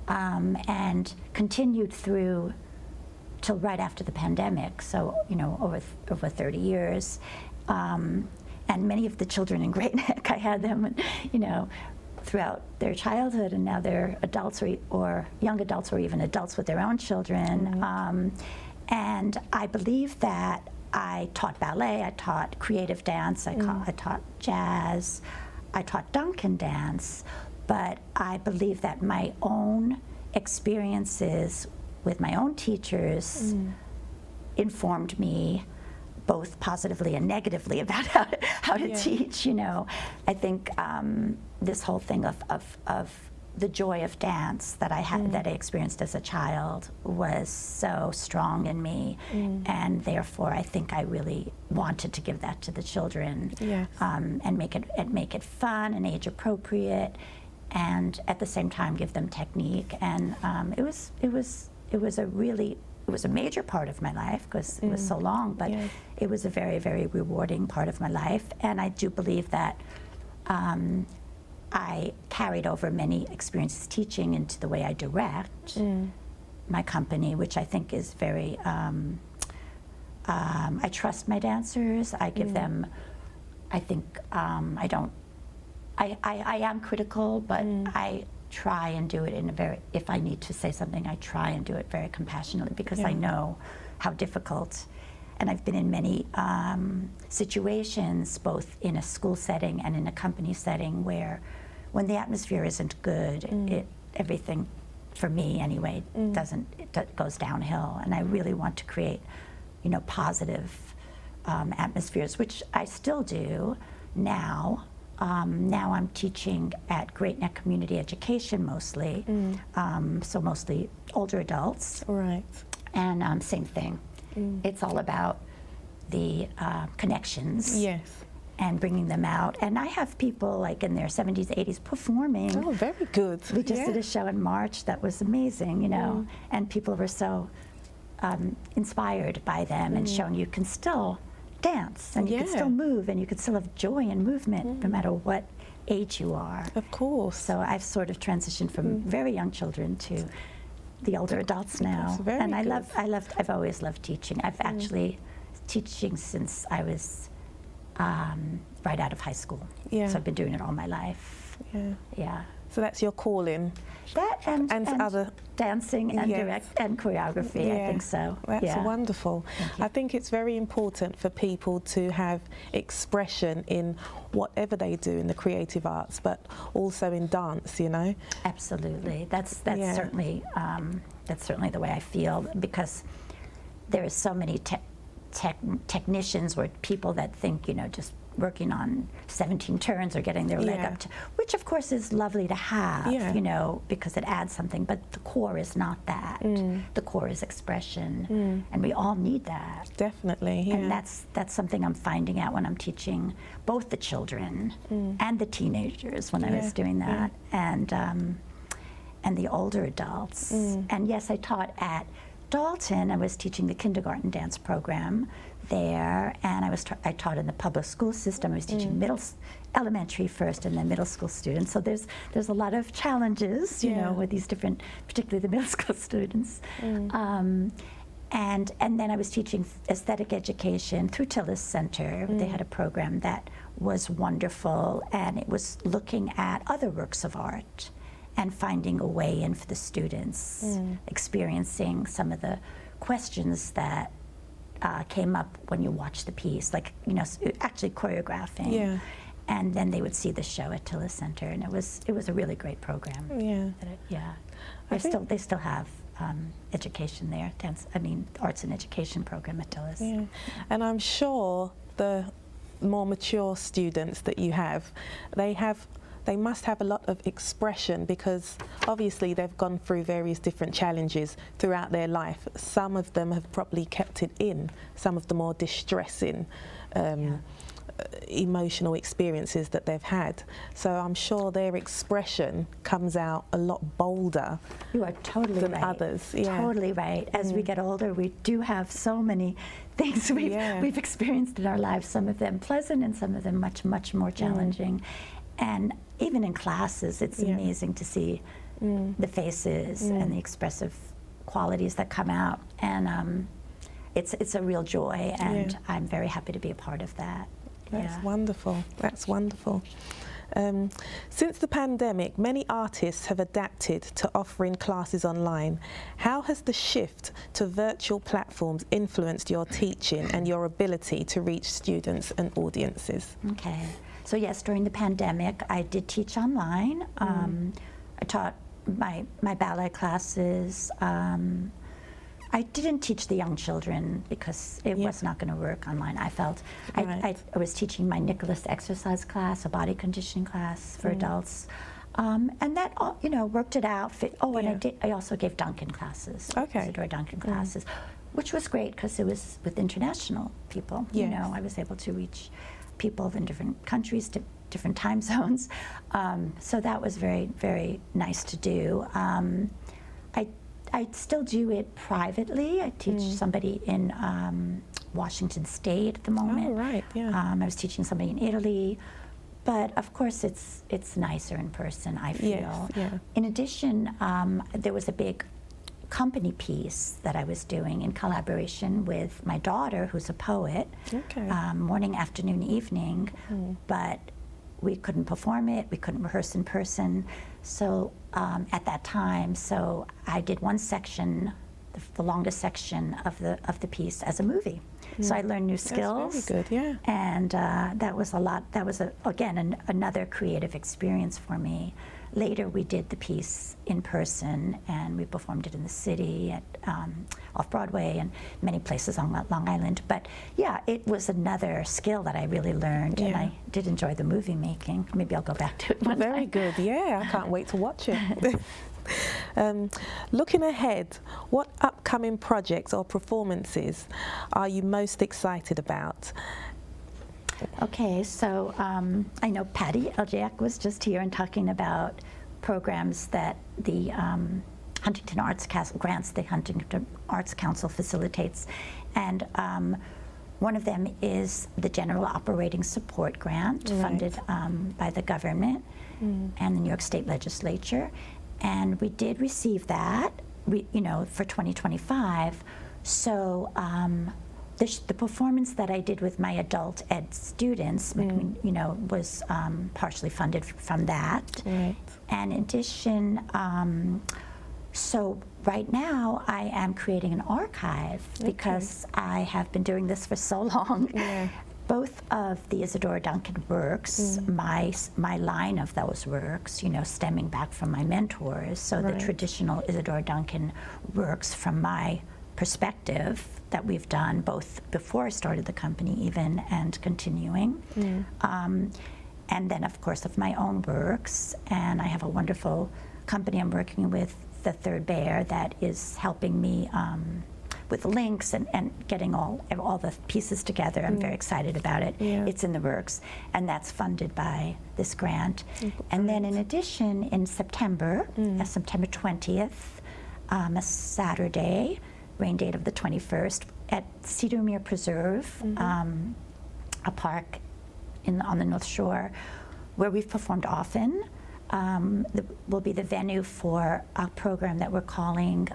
and continued through till right after the pandemic, so, you know, over 30 years. And many of the children in Great Neck, I had them, you know, throughout their childhood, and now they're adults or young adults or even adults with their own children. And I believe that I taught ballet, I taught creative dance, I taught jazz, I taught Duncan dance, but I believe that my own experiences with my own teachers informed me both positively and negatively about how to teach, you know. I think this whole thing of the joy of dance that I had, that I experienced as a child, was so strong in me, and therefore I think I really wanted to give that to the children, and make it fun and age appropriate, and at the same time give them technique. And it was a major part of my life because it was so long, but it was a very, very rewarding part of my life, and I do believe that. I carried over many experiences teaching into the way I direct my company, which I think is very, I trust my dancers. I give them, I think, I am critical, but I try and do it in a very, if I need to say something, I try and do it very compassionately, because I know how difficult. And I've been in many situations, both in a school setting and in a company setting, where when the atmosphere isn't good, everything, for me anyway, it goes downhill. And I really want to create, you know, positive atmospheres, which I still do now. Now I'm teaching at Great Neck Community Education mostly, so mostly older adults. Right. And same thing. It's all about the connections. Yes. And bringing them out. And I have people like in their 70s, 80s performing. Oh, very good. We just did a show in March that was amazing, you know, and people were so inspired by them and shown you can still dance and you can still move and you can still have joy and movement no matter what age you are. Of course. So I've sort of transitioned from very young children to the older adults now. And I've always loved teaching. I've actually teaching since I was right out of high school. Yeah. So I've been doing it all my life. Yeah. So that's your calling. That and other dancing and direct and choreography. I think so. That's wonderful. I think it's very important for people to have expression in whatever they do in the creative arts, but also in dance, you know. Absolutely. That's certainly the way I feel, because there are so many technicians or people that think, you know, just working on 17 turns or getting their leg Yeah. up to, which of course is lovely to have, Yeah. you know, because it adds something, but the core is not that. The core is expression, and we all need that. Definitely, yeah. And that's something I'm finding out when I'm teaching both the children and the teenagers when I was doing that, and the older adults. And yes, I taught at Dalton. I was teaching the kindergarten dance program there, and I taught in the public school system. I was teaching elementary first, and then middle school students. So there's a lot of challenges, you know, with these different, particularly the middle school students. And then I was teaching aesthetic education through Tillis Center. They had a program that was wonderful, and it was looking at other works of art and finding a way in for the students, experiencing some of the questions that came up when you watch the piece, like, you know, actually choreographing. Yeah. And then they would see the show at Tillis Center, and it was a really great program. Yeah. They still have education there, arts and education program at Tillis. Yeah. And I'm sure the more mature students that you have, they must have a lot of expression, because obviously they've gone through various different challenges throughout their life. Some of them have probably kept it in, some of the more distressing emotional experiences that they've had. So I'm sure their expression comes out a lot bolder. You are totally than right. others. Yeah. Totally right. As we get older, we do have so many things we've experienced in our lives, some of them pleasant and some of them much, much more challenging. And even in classes, it's amazing to see the faces and the expressive qualities that come out. And it's a real joy, and I'm very happy to be a part of that. That's wonderful. That's wonderful. Since the pandemic, many artists have adapted to offering classes online. How has the shift to virtual platforms influenced your teaching and your ability to reach students and audiences? Okay. So yes, during the pandemic, I did teach online. I taught my ballet classes. I didn't teach the young children because it was not going to work online. I felt I was teaching my Nicholas exercise class, a body conditioning class for adults, and that worked it out. And I also gave Duncan classes, Isadora Duncan classes, which was great because it was with international people. You know, I was able to reach people in different countries, different time zones. So that was very, very nice to do. I still do it privately. I teach somebody in Washington State at the moment. Oh, right, yeah. I was teaching somebody in Italy. But of course, it's nicer in person, I feel. Yes, yeah. In addition, there was a big company piece that I was doing in collaboration with my daughter, who's a poet, morning, afternoon, evening, but we couldn't perform it, we couldn't rehearse in person, so at that time, so I did one section, the longest section of the piece as a movie. So I learned new skills. That's very good, yeah. And that was a lot, that was, again, another creative experience for me. Later, we did the piece in person, and we performed it in the city, at off-Broadway, and many places on Long Island. But yeah, it was another skill that I really learned, and I did enjoy the movie making. Maybe I'll go back to it one Very time. good, yeah. I can't wait to watch it. Looking ahead, what upcoming projects or performances are you most excited about? Okay, so I know Patty Eljak was just here and talking about programs that the Huntington Arts Council grants the Huntington Arts Council facilitates, and one of them is the General Operating Support Grant funded by the government and the New York State Legislature, and we did receive that, for 2025. So. The performance that I did with my adult ed students, was partially funded from that. Right. And in addition, so right now I am creating an archive because I have been doing this for so long. Yeah. Both of the Isadora Duncan works, my line of those works, stemming back from my mentors. So the traditional Isadora Duncan works from my perspective that we've done, both before I started the company even and continuing. And then, of course, of my own works. And I have a wonderful company I'm working with, The Third Bear, that is helping me with links and getting all the pieces together. I'm very excited about it. It's in the works, and that's funded by this grant. And then in addition, in September, September 20th, a Saturday, rain date of the 21st, at Cedarmere Preserve, a park on the North Shore, where we've performed often. Will be the venue for a program that we're calling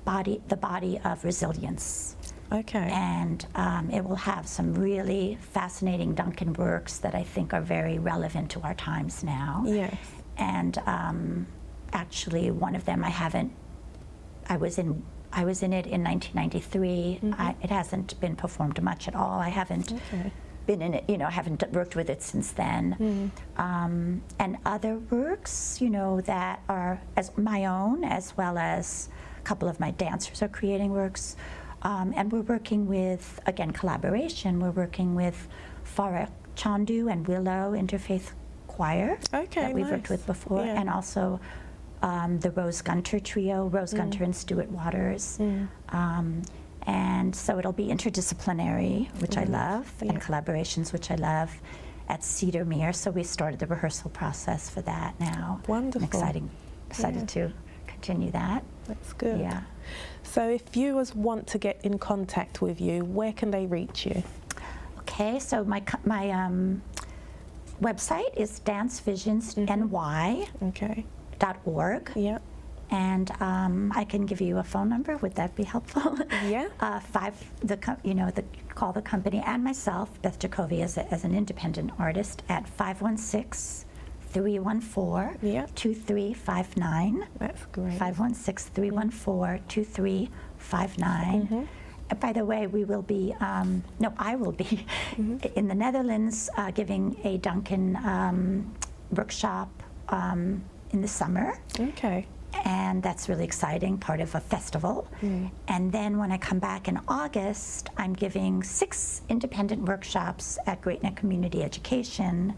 The Body of Resilience. Okay. And it will have some really fascinating Duncan works that I think are very relevant to our times now. Yes. And actually, one of them I was in it in 1993. It hasn't been performed much at all. I haven't been in it, I haven't worked with it since then. And other works, that are as my own, as well as a couple of my dancers are creating works. And we're working with, again, collaboration. We're working with Farah Chandu and Willow Interfaith Choir that we've worked with before, and also the Rose Gunter Trio, Rose Gunter and Stuart Waters. And so it'll be interdisciplinary, which I love, and collaborations, which I love, at Cedarmere. So we started the rehearsal process for that now. Wonderful. I'm excited to continue that. That's good. Yeah. So if viewers want to get in contact with you, where can they reach you? Okay, so my website is dancevisionsny.org. Yeah. And I can give you a phone number. Would that be helpful? Yeah. Call the company and myself, Beth Jacoby, as an independent artist, at 516-314-2359. That's great. 516-314-2359. By the way, I will be in the Netherlands giving a Duncan workshop in the summer. Okay. And that's really exciting, part of a festival. And then when I come back in August, I'm giving 6 independent workshops at Great Neck Community Education.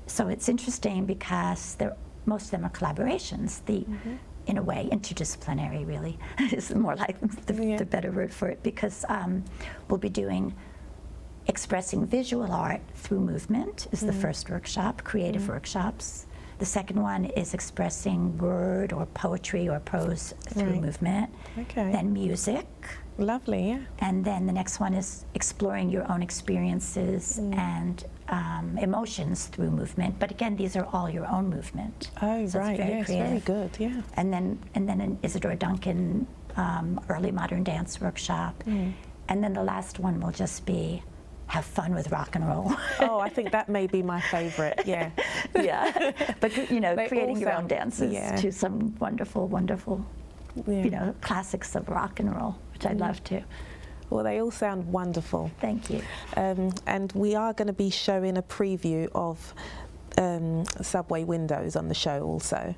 So it's interesting because most of them are collaborations. In a way, interdisciplinary really is more like the better word for it, because we'll be doing expressing visual art through movement is the first workshop, creative workshops. The second one is expressing word or poetry or prose through movement. Okay. Then music. Lovely, yeah. And then the next one is exploring your own experiences and emotions through movement. But again, these are all your own movement. Oh, so right. It's very creative. Very good, yeah. And then an Isadora Duncan early modern dance workshop. And then the last one will just be have fun with rock and roll. Oh, I think that may be my favorite, yeah. Yeah, but creating your own sound, dances to some wonderful, wonderful, classics of rock and roll, which I'd love to. Well, they all sound wonderful. Thank you. And we are going to be showing a preview of Subway Windows on the show also.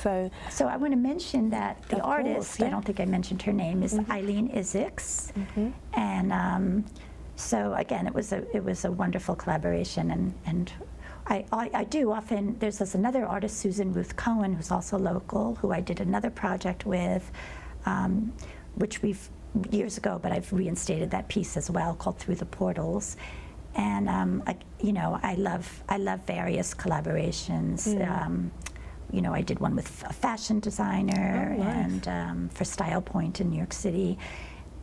So I want to mention that the artist, I don't think I mentioned her name, is Eileen Isaacs. And so again, it was a wonderful collaboration, and I do often, there's this another artist, Susan Ruth Cohen, who's also local, who I did another project with, which we've years ago, but I've reinstated that piece as well, called Through the Portals. And I love various collaborations. I did one with a fashion designer and for Style Point in New York City,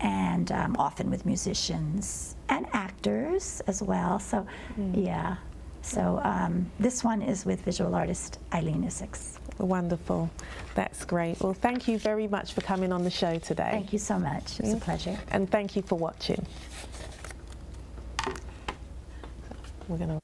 and often with musicians and actors as well. So, yeah. So this one is with visual artist Eileen Isaacs. Wonderful. That's great. Well, thank you very much for coming on the show today. Thank you so much. It was a pleasure. And thank you for watching. We're going to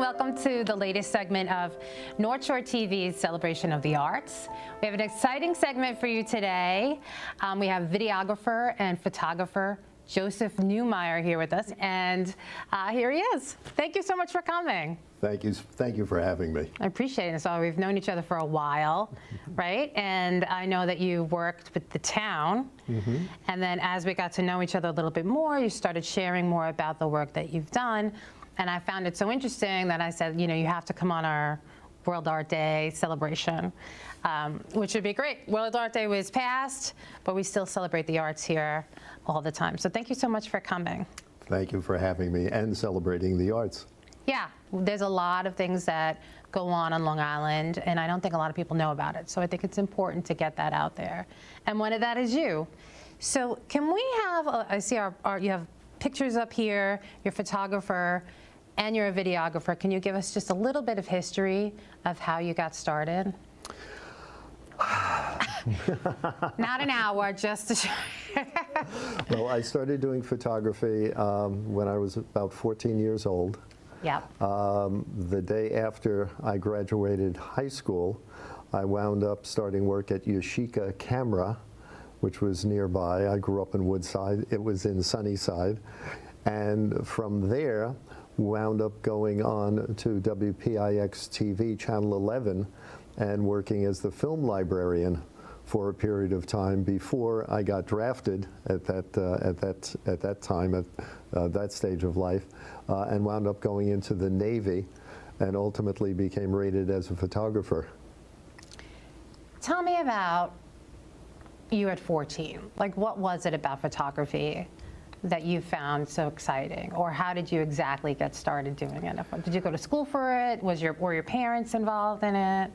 welcome to the latest segment of North Shore TV's Celebration of the Arts. We have an exciting segment for you today. We have videographer and photographer Joseph Neumeyer here with us, and here he is. Thank you so much for coming. Thank you for having me. I appreciate it. So we've known each other for a while, right? And I know that you worked with the town, and then as we got to know each other a little bit more, you started sharing more about the work that you've done, and I found it so interesting that I said, you know, you have to come on our World Art Day celebration, which would be great. World Art Day was past, but we still celebrate the arts here all the time. So thank you so much for coming. Thank you for having me and celebrating the arts. Yeah, there's a lot of things that go on Long Island, and I don't think a lot of people know about it. So I think it's important to get that out there. And one of that is you. So can we have, I see you have pictures up here, you're a photographer, and you're a videographer. Can you give us just a little bit of history of how you got started? Not an hour, just a Well, I started doing photography when I was about 14 years old. Yep. The day after I graduated high school, I wound up starting work at Yoshika Camera, which was nearby. I grew up in Woodside. It was in Sunnyside. And from there, wound up going on to WPIX TV, Channel 11, and working as the film librarian for a period of time before I got drafted at that time, at that stage of life, and wound up going into the Navy and ultimately became rated as a photographer. tell me about you at 14. Like, what was it about photography that you found so exciting? Or how did you exactly get started doing it? Did you go to school for it? Were your parents involved in it?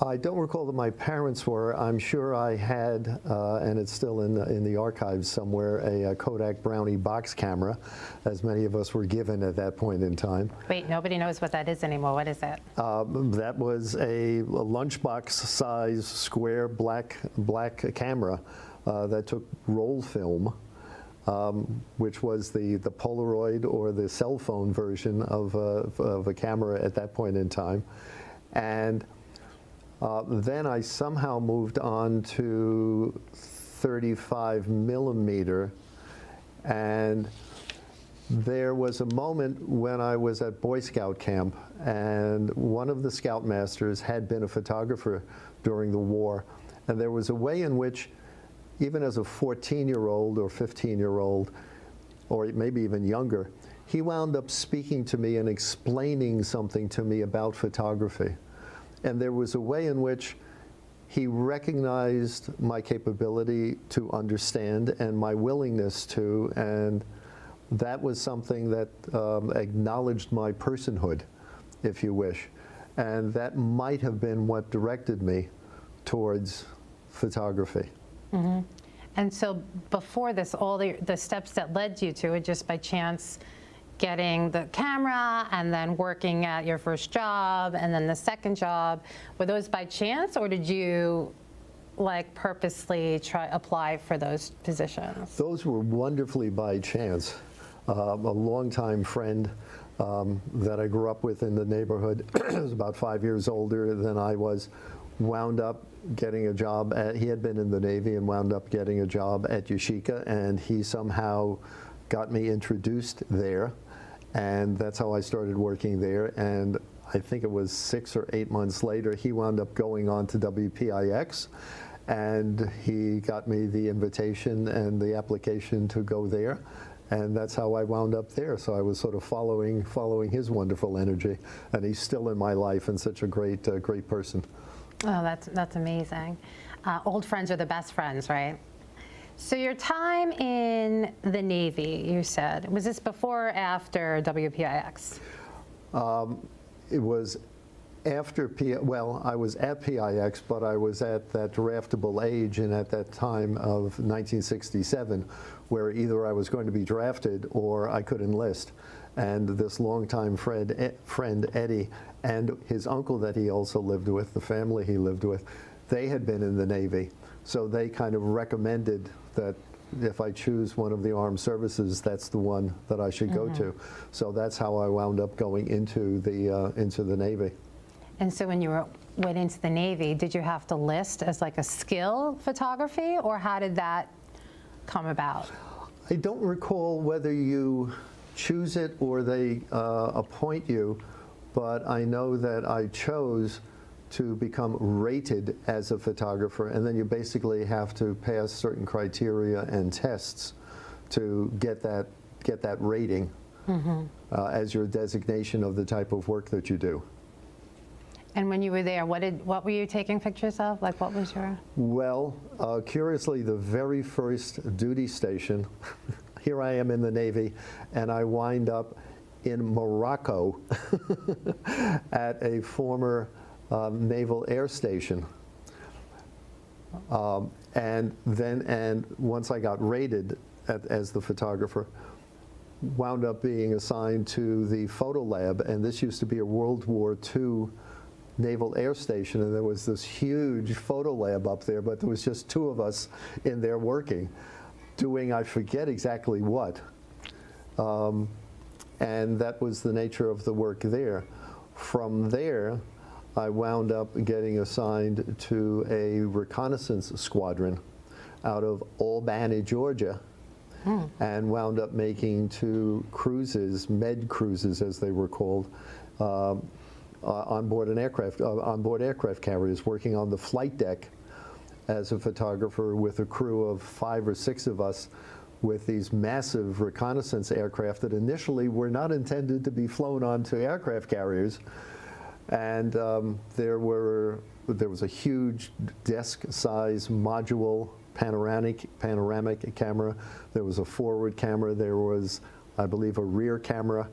I don't recall that my parents were. I'm sure I had, and it's still in the archives somewhere, a Kodak Brownie box camera, as many of us were given at that point in time. Wait, nobody knows what that is anymore. What is it? That was a lunchbox size square black camera that took roll film, which was the Polaroid or the cell phone version of a camera at that point in time. And then I somehow moved on to 35 millimeter, and there was a moment when I was at Boy Scout camp, and one of the Scoutmasters had been a photographer during the war, and there was a way in which, even as a 14-year-old or 15-year-old, or maybe even younger, he wound up speaking to me and explaining something to me about photography. And there was a way in which he recognized my capability to understand and my willingness to, and that was something that acknowledged my personhood, if you wish. And that might have been what directed me towards photography. Mm-hmm. And so before this, all the steps that led you to it, just by chance getting the camera and then working at your first job and then the second job, were those by chance, or did you like purposely apply for those positions? Those were wonderfully by chance. A longtime friend that I grew up with in the neighborhood, was about 5 years older than I was, wound up getting a job he had been in the Navy and wound up getting a job at Yoshika, and he somehow got me introduced there. And that's how I started working there. And I think it was 6 or 8 months later, he wound up going on to WPIX, and he got me the invitation and the application to go there. And that's how I wound up there. So I was sort of following his wonderful energy, and he's still in my life and such a great person. Oh, that's amazing. Old friends are the best friends, right? So your time in the Navy, you said, was this before or after WPIX? It was after well, I was at PIX, but I was at that draftable age, and at that time of 1967, where either I was going to be drafted or I could enlist. And this longtime friend Eddie, and his uncle that he also lived with, the family he lived with, they had been in the Navy. So they kind of recommended that if I choose one of the armed services, that's the one that I should go to. So that's how I wound up going into the Navy. And so when you went into the Navy, did you have to list as like a skill photography, or how did that come about? I don't recall whether you choose it or they appoint you, but I know that I chose to become rated as a photographer, and then you basically have to pass certain criteria and tests to get that rating as your designation of the type of work that you do. And when you were there, what were you taking pictures of? Like, what was your? Well, curiously, the very first duty station, here I am in the Navy, and I wind up in Morocco at a former Naval Air Station. And once I got rated as the photographer, wound up being assigned to the photo lab, and this used to be a World War II Naval Air Station, and there was this huge photo lab up there, but there was just 2 of us in there working, doing I forget exactly what. And that was the nature of the work there. From there, I wound up getting assigned to a reconnaissance squadron out of Albany, Georgia, and wound up making 2 cruises, med cruises as they were called, onboard aircraft carriers, working on the flight deck as a photographer with a crew of 5 or 6 of us with these massive reconnaissance aircraft that initially were not intended to be flown onto aircraft carriers. And there was a huge desk-size module panoramic camera. There was a forward camera. There was, I believe, a rear camera.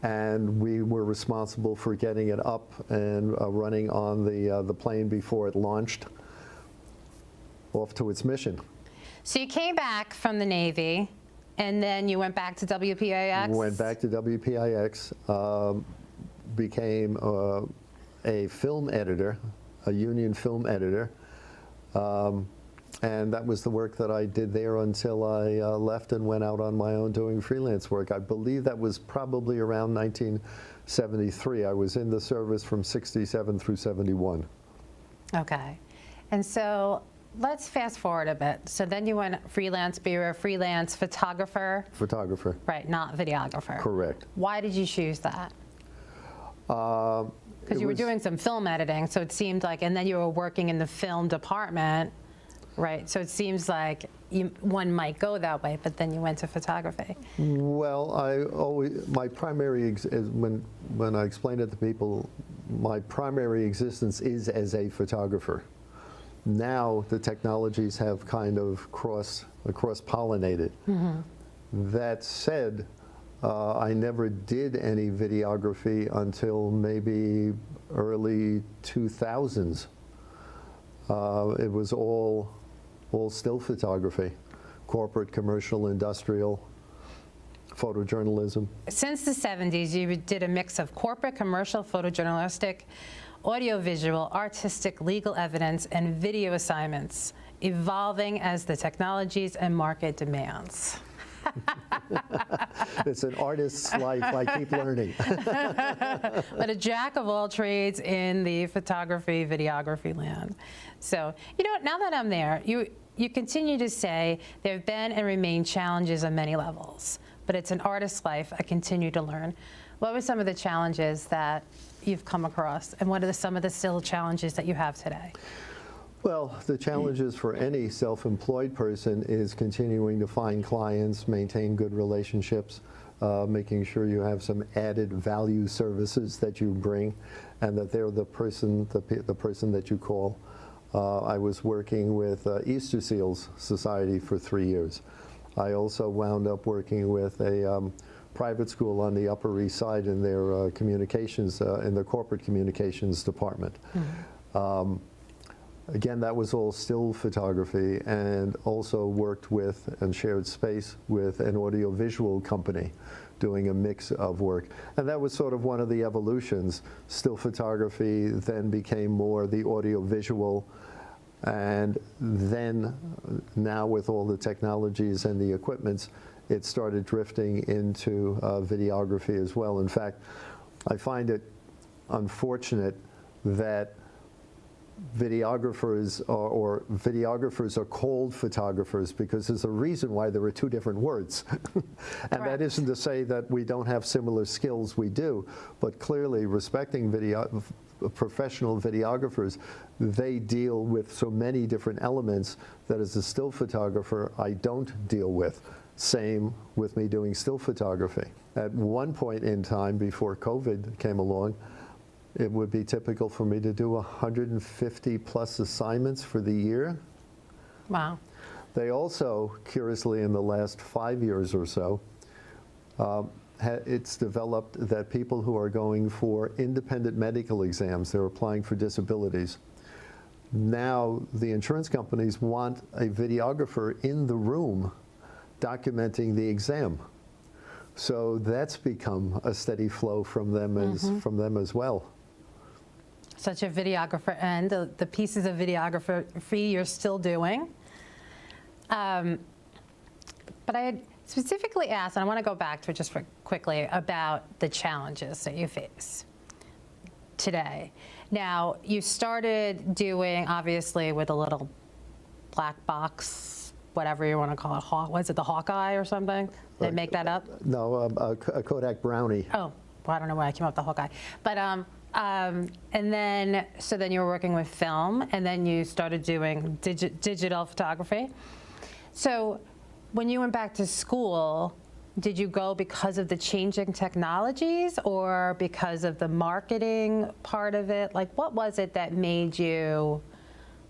And we were responsible for getting it up and running on the plane before it launched off to its mission. So you came back from the Navy, and then you went back to WPIX? Went back to WPIX, became a film editor, a union film editor, and that was the work that I did there until I left and went out on my own doing freelance work. I believe that was probably around 1973. I was in the service from 67 through 71. Okay. And so let's fast forward a bit. So then you went freelance, but you were a freelance photographer? Photographer. Right, not videographer. Correct. Why did you choose that? Because you were doing some film editing, so it seemed like, and then you were working in the film department, right? So it seems like one might go that way, but then you went to photography. Well, my primary, when I explain it to people, my primary existence is as a photographer. Now the technologies have kind of cross-pollinated. That said, I never did any videography until maybe early 2000s. It was all still photography, corporate, commercial, industrial, photojournalism. Since the 70s, you did a mix of corporate, commercial, photojournalistic, audiovisual, artistic, legal evidence, and video assignments, evolving as the technologies and market demands. It's an artist's life. I keep learning. But a jack of all trades in the photography, videography land. So, you know what, now that I'm there, you continue to say there have been and remain challenges on many levels, but it's an artist's life. I continue to learn. What were some of the challenges that you've come across, and what are some of the still challenges that you have today? Well, the challenges for any self-employed person is continuing to find clients, maintain good relationships, making sure you have some added value services that you bring, and that they're the person that you call. I was working with Easter Seals Society for 3 years. I also wound up working with a private school on the Upper East Side in their communications, in their corporate communications department. Again, that was all still photography, and also worked with and shared space with an audiovisual company doing a mix of work. And that was sort of one of the evolutions. Still photography then became more the audiovisual, and then now with all the technologies and the equipments, it started drifting into videography as well. In fact, I find it unfortunate that videographers are called photographers, because there's a reason why there are two different words. And that isn't to say that we don't have similar skills, we do, but clearly respecting professional videographers, they deal with so many different elements that as a still photographer I don't deal with. Same with me doing still photography. At one point in time before COVID came along, it would be typical for me to do 150 plus assignments for the year. Wow. They also, curiously, in the last 5 years or so, it's developed that people who are going for independent medical exams, they're applying for disabilities. Now the insurance companies want a videographer in the room documenting the exam. So that's become a steady flow from them as well. Such a videographer, and the pieces of videography you're still doing. But I had specifically asked, and I want to go back to it just quickly, about the challenges that you face today. Now, you started doing, obviously, with a little black box, whatever you want to call it, was it the Hawkeye or something? Did they make that up? No, a Kodak Brownie. Oh, well, I don't know where I came up with the Hawkeye. But, and then, so then you were working with film, and then you started doing digital photography. So when you went back to school, did you go because of the changing technologies or because of the marketing part of it? Like, what was it that made you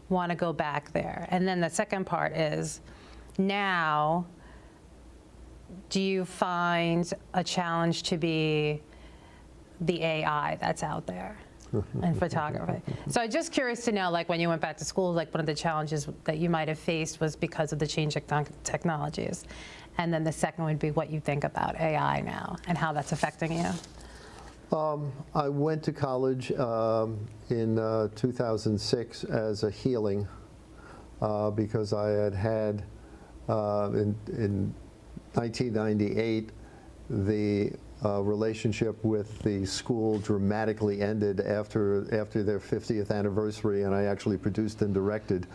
want to go back there? And then the second part is, now, do you find a challenge to be the AI that's out there in photography? So I'm just curious to know, like, when you went back to school, like, one of the challenges that you might have faced was because of the changing technologies. And then the second would be what you think about AI now and how that's affecting you. I went to college in 2006 as a healing because I had in 1998 the relationship with the school dramatically ended after their 50th anniversary, and I actually produced and directed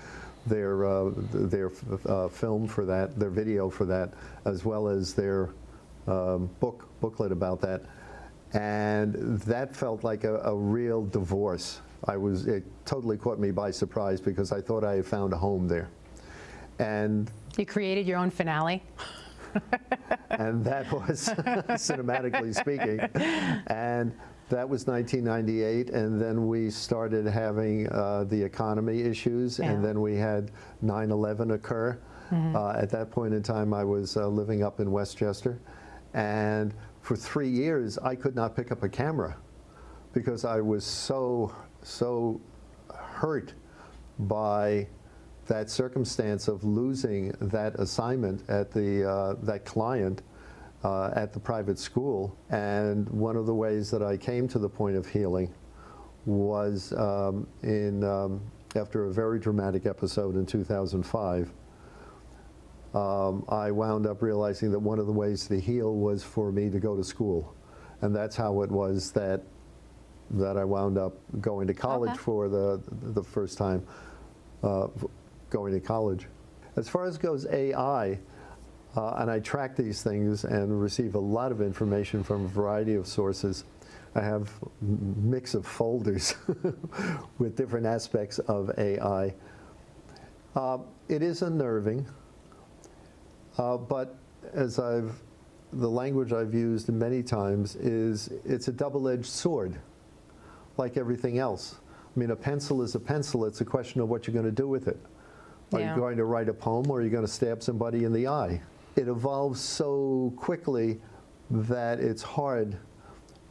their film for that, their video for that, as well as their booklet about that. And that felt like a real divorce. It totally caught me by surprise because I thought I had found a home there. And you created your own finale. And that was cinematically speaking. And that was 1998, and then we started having the economy issues, and then we had 9/11 occur. At that point in time, I was living up in Westchester, and for 3 years, I could not pick up a camera because I was so hurt by that circumstance of losing that assignment at that client at the private school. And one of the ways that I came to the point of healing was after a very dramatic episode in 2005. I wound up realizing that one of the ways to heal was for me to go to school. And that's how it was that I wound up going to college for the first time, going to college. As far as goes AI, and I track these things and receive a lot of information from a variety of sources. I have a mix of folders with different aspects of AI. It is unnerving, but as the language I've used many times is it's a double-edged sword, like everything else. I mean, a pencil is a pencil. It's a question of what you're going to do with it. Are you going to write a poem, or are you going to stab somebody in the eye? It evolves so quickly that it's hard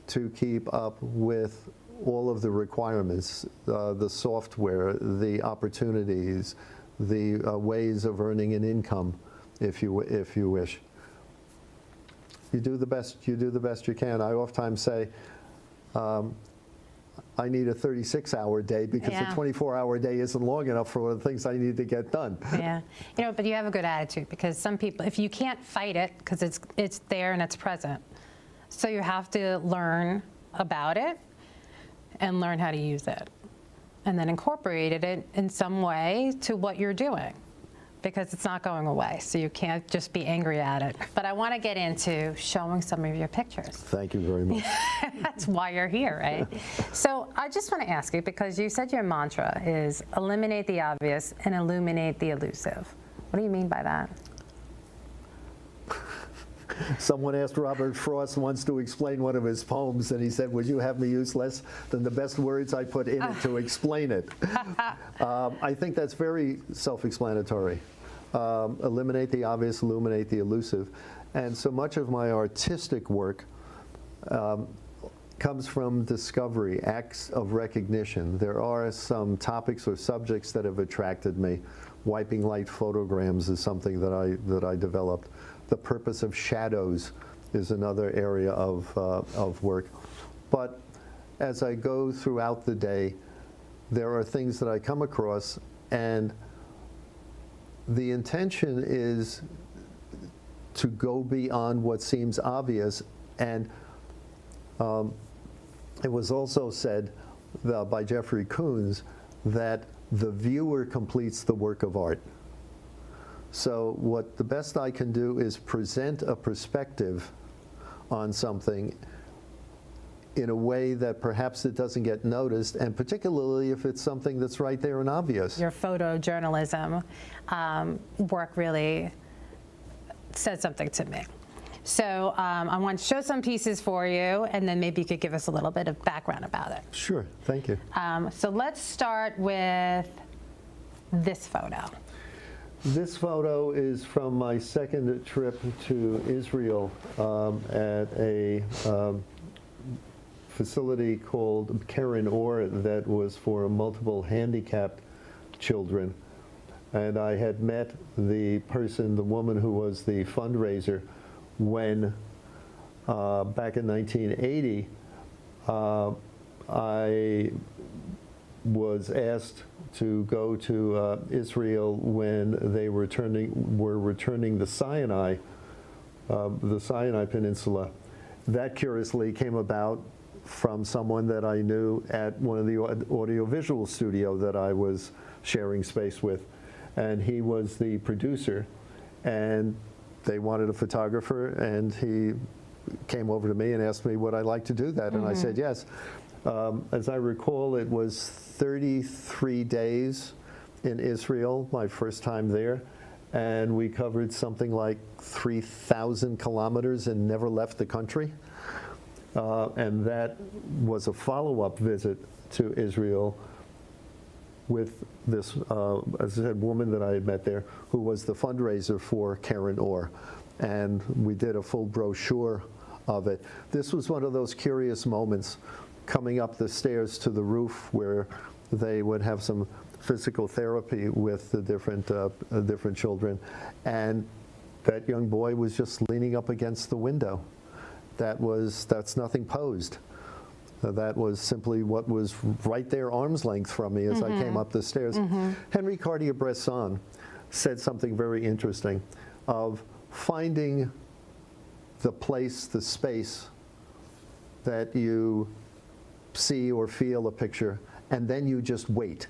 to keep up with all of the requirements, the software, the opportunities, the ways of earning an income, if you wish. You do the best you can. I oftentimes say, I need a 36-hour day because the 24-hour day isn't long enough for the things I need to get done. Yeah, but you have a good attitude, because some people, if you can't fight it, because it's there and it's present, so you have to learn about it and learn how to use it, and then incorporate it in some way to what you're doing, because it's not going away, so you can't just be angry at it. But I want to get into showing some of your pictures. Thank you very much. That's why you're here, right? So I just want to ask you, because you said your mantra is eliminate the obvious and illuminate the elusive. What do you mean by that? Someone asked Robert Frost once to explain one of his poems, and he said, would you have me use less than the best words I put in it to explain it? I think that's very self-explanatory. Eliminate the obvious, illuminate the elusive. And so much of my artistic work comes from discovery, acts of recognition. There are some topics or subjects that have attracted me. Wiping light photograms is something that I developed. The purpose of shadows is another area of work. But as I go throughout the day, there are things that I come across, and the intention is to go beyond what seems obvious. And it was also said by Jeffrey Koons that the viewer completes the work of art. So what the best I can do is present a perspective on something in a way that perhaps it doesn't get noticed, and particularly if it's something that's right there and obvious. Your photojournalism work really said something to me. So I want to show some pieces for you, and then maybe you could give us a little bit of background about it. Sure, thank you. So let's start with this photo. This photo is from my second trip to Israel at a facility called Keren Or that was for multiple handicapped children. And I had met the person, the woman who was the fundraiser, when back in 1980, I was asked to go to Israel when they were returning the Sinai Peninsula. That curiously came about from someone that I knew at one of the audiovisual studio that I was sharing space with. And he was the producer, and they wanted a photographer, and he came over to me and asked me would I like to do that, and I said yes. As I recall, it was 33 days in Israel, my first time there, and we covered something like 3,000 kilometers and never left the country. And that was a follow-up visit to Israel with this, as I said, woman that I had met there, who was the fundraiser for Keren Or. And we did a full brochure of it. This was one of those curious moments, coming up the stairs to the roof where they would have some physical therapy with the different children. And that young boy was just leaning up against the window. That's nothing posed. That was simply what was right there, arm's length from me as I came up the stairs. Henri Cartier-Bresson said something very interesting of finding the place, the space that you see or feel a picture, and then you just wait.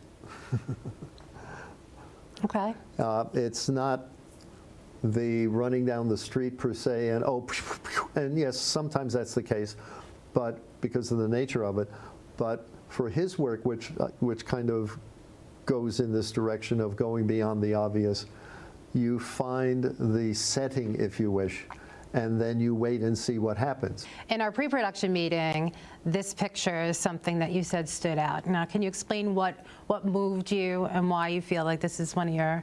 Okay. It's not the running down the street per se, and and yes, sometimes that's the case, but because of the nature of it. But for his work, which kind of goes in this direction of going beyond the obvious, you find the setting, if you wish, and then you wait and see what happens. In our pre-production meeting, this picture is something that you said stood out. Now, can you explain what moved you and why you feel like this is one of your...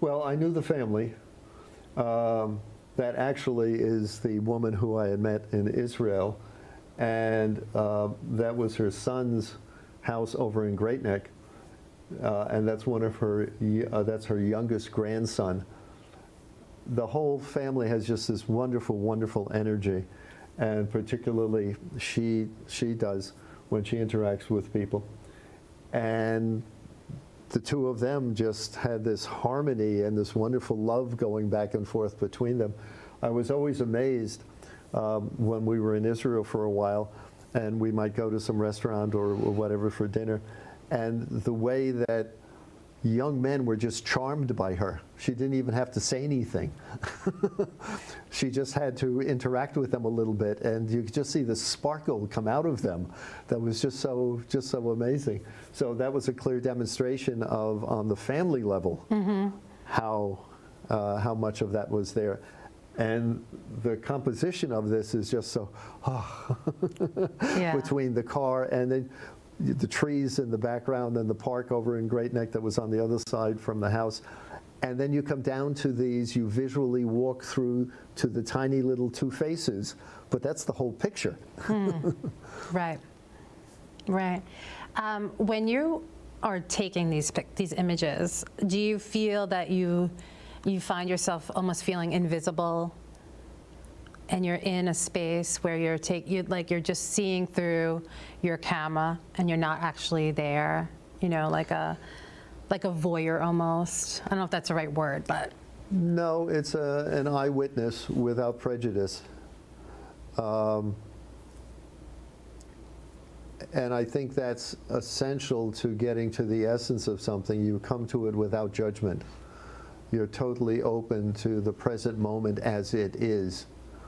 Well, I knew the family. That actually is the woman who I had met in Israel, and that was her son's house over in Great Neck, and that's one of her, that's her youngest grandson. The whole family has just this wonderful, wonderful energy, and particularly she does when she interacts with people. And the two of them just had this harmony and this wonderful love going back and forth between them. I was always amazed when we were in Israel for a while, and we might go to some restaurant or whatever for dinner, and the way that young men were just charmed by her. She didn't even have to say anything. She just had to interact with them a little bit, and you could just see the sparkle come out of them. That was just so amazing. So that was a clear demonstration of, on the family level, how much of that was there. And the composition of this is just so, between the car and then the trees in the background and the park over in Great Neck that was on the other side from the house. And then you come down to these, you visually walk through to the tiny little two faces, but that's the whole picture. Right, right. When you are taking these images, do you feel that you find yourself almost feeling invisible, and you're in a space where you're just seeing through your camera and you're not actually there, you know, like a voyeur almost? I don't know if that's the right word, but. No, it's an eyewitness without prejudice. And I think that's essential to getting to the essence of something. You come to it without judgment. You're totally open to the present moment as it is.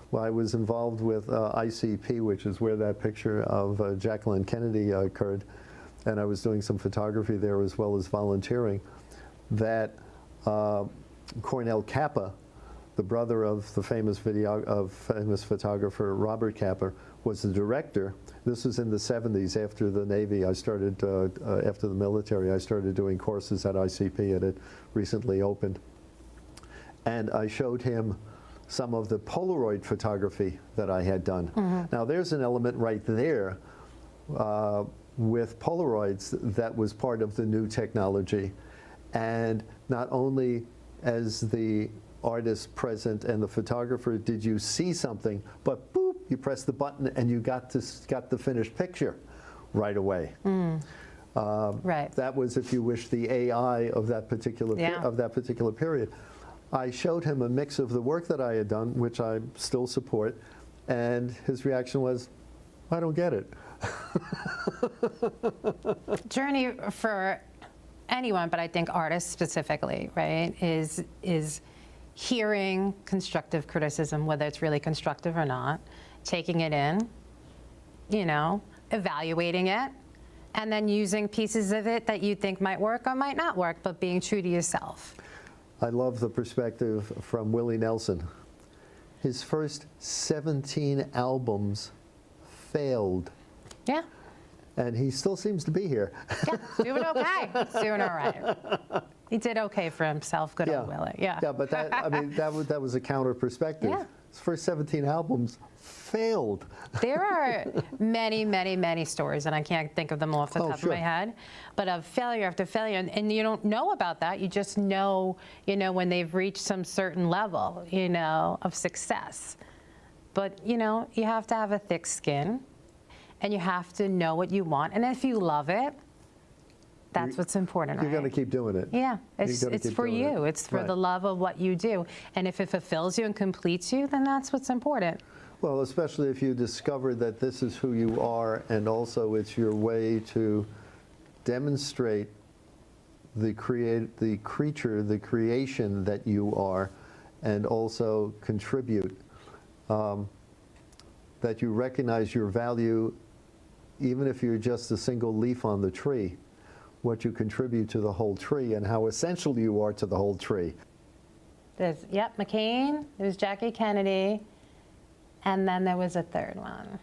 Well, I was involved with ICP, which is where that picture of Jacqueline Kennedy occurred, and I was doing some photography there as well as volunteering. That Cornell Kappa the brother of the famous photographer Robert Kapper, was the director. This was in the 70s after the Navy. I started, after the military, I started doing courses at ICP. It had recently opened. And I showed him some of the Polaroid photography that I had done. Now there's an element right there with Polaroids that was part of the new technology. And not only as the artist present and the photographer did you see something, but boop, you press the button and you got the finished picture right away. Right. That was, if you wish, the AI of that particular period. I showed him a mix of the work that I had done, which I still support, and his reaction was, I don't get it. Journey for anyone, but I think artists specifically, right, is hearing constructive criticism, whether it's really constructive or not, taking it in, you know, evaluating it, and then using pieces of it that you think might work or might not work, but being true to yourself. I love the perspective from Willie Nelson. His first 17 albums failed. Yeah. And he still seems to be here. Yeah, doing okay. He's doing all right. He did okay for himself, good old Willie. Yeah. Yeah, but that, I mean, that was a counter perspective. Yeah. His first 17 albums failed. There are many, many, many stories, and I can't think of them all off the top of my head, but of failure after failure, and you don't know about that. You just know, you know, when they've reached some certain level, you know, of success. But, you know, you have to have a thick skin, and you have to know what you want, and if you love it, that's what's important, You're right? going to keep doing it. Yeah, it's for you. It's for the love of what you do. And if it fulfills you and completes you, then that's what's important. Well, especially if you discover that this is who you are, and also it's your way to demonstrate the creation that you are, and also contribute, that you recognize your value, even if you're just a single leaf on the tree, what you contribute to the whole tree and how essential you are to the whole tree. There's, McCain, there's Jackie Kennedy, and then there was a third one.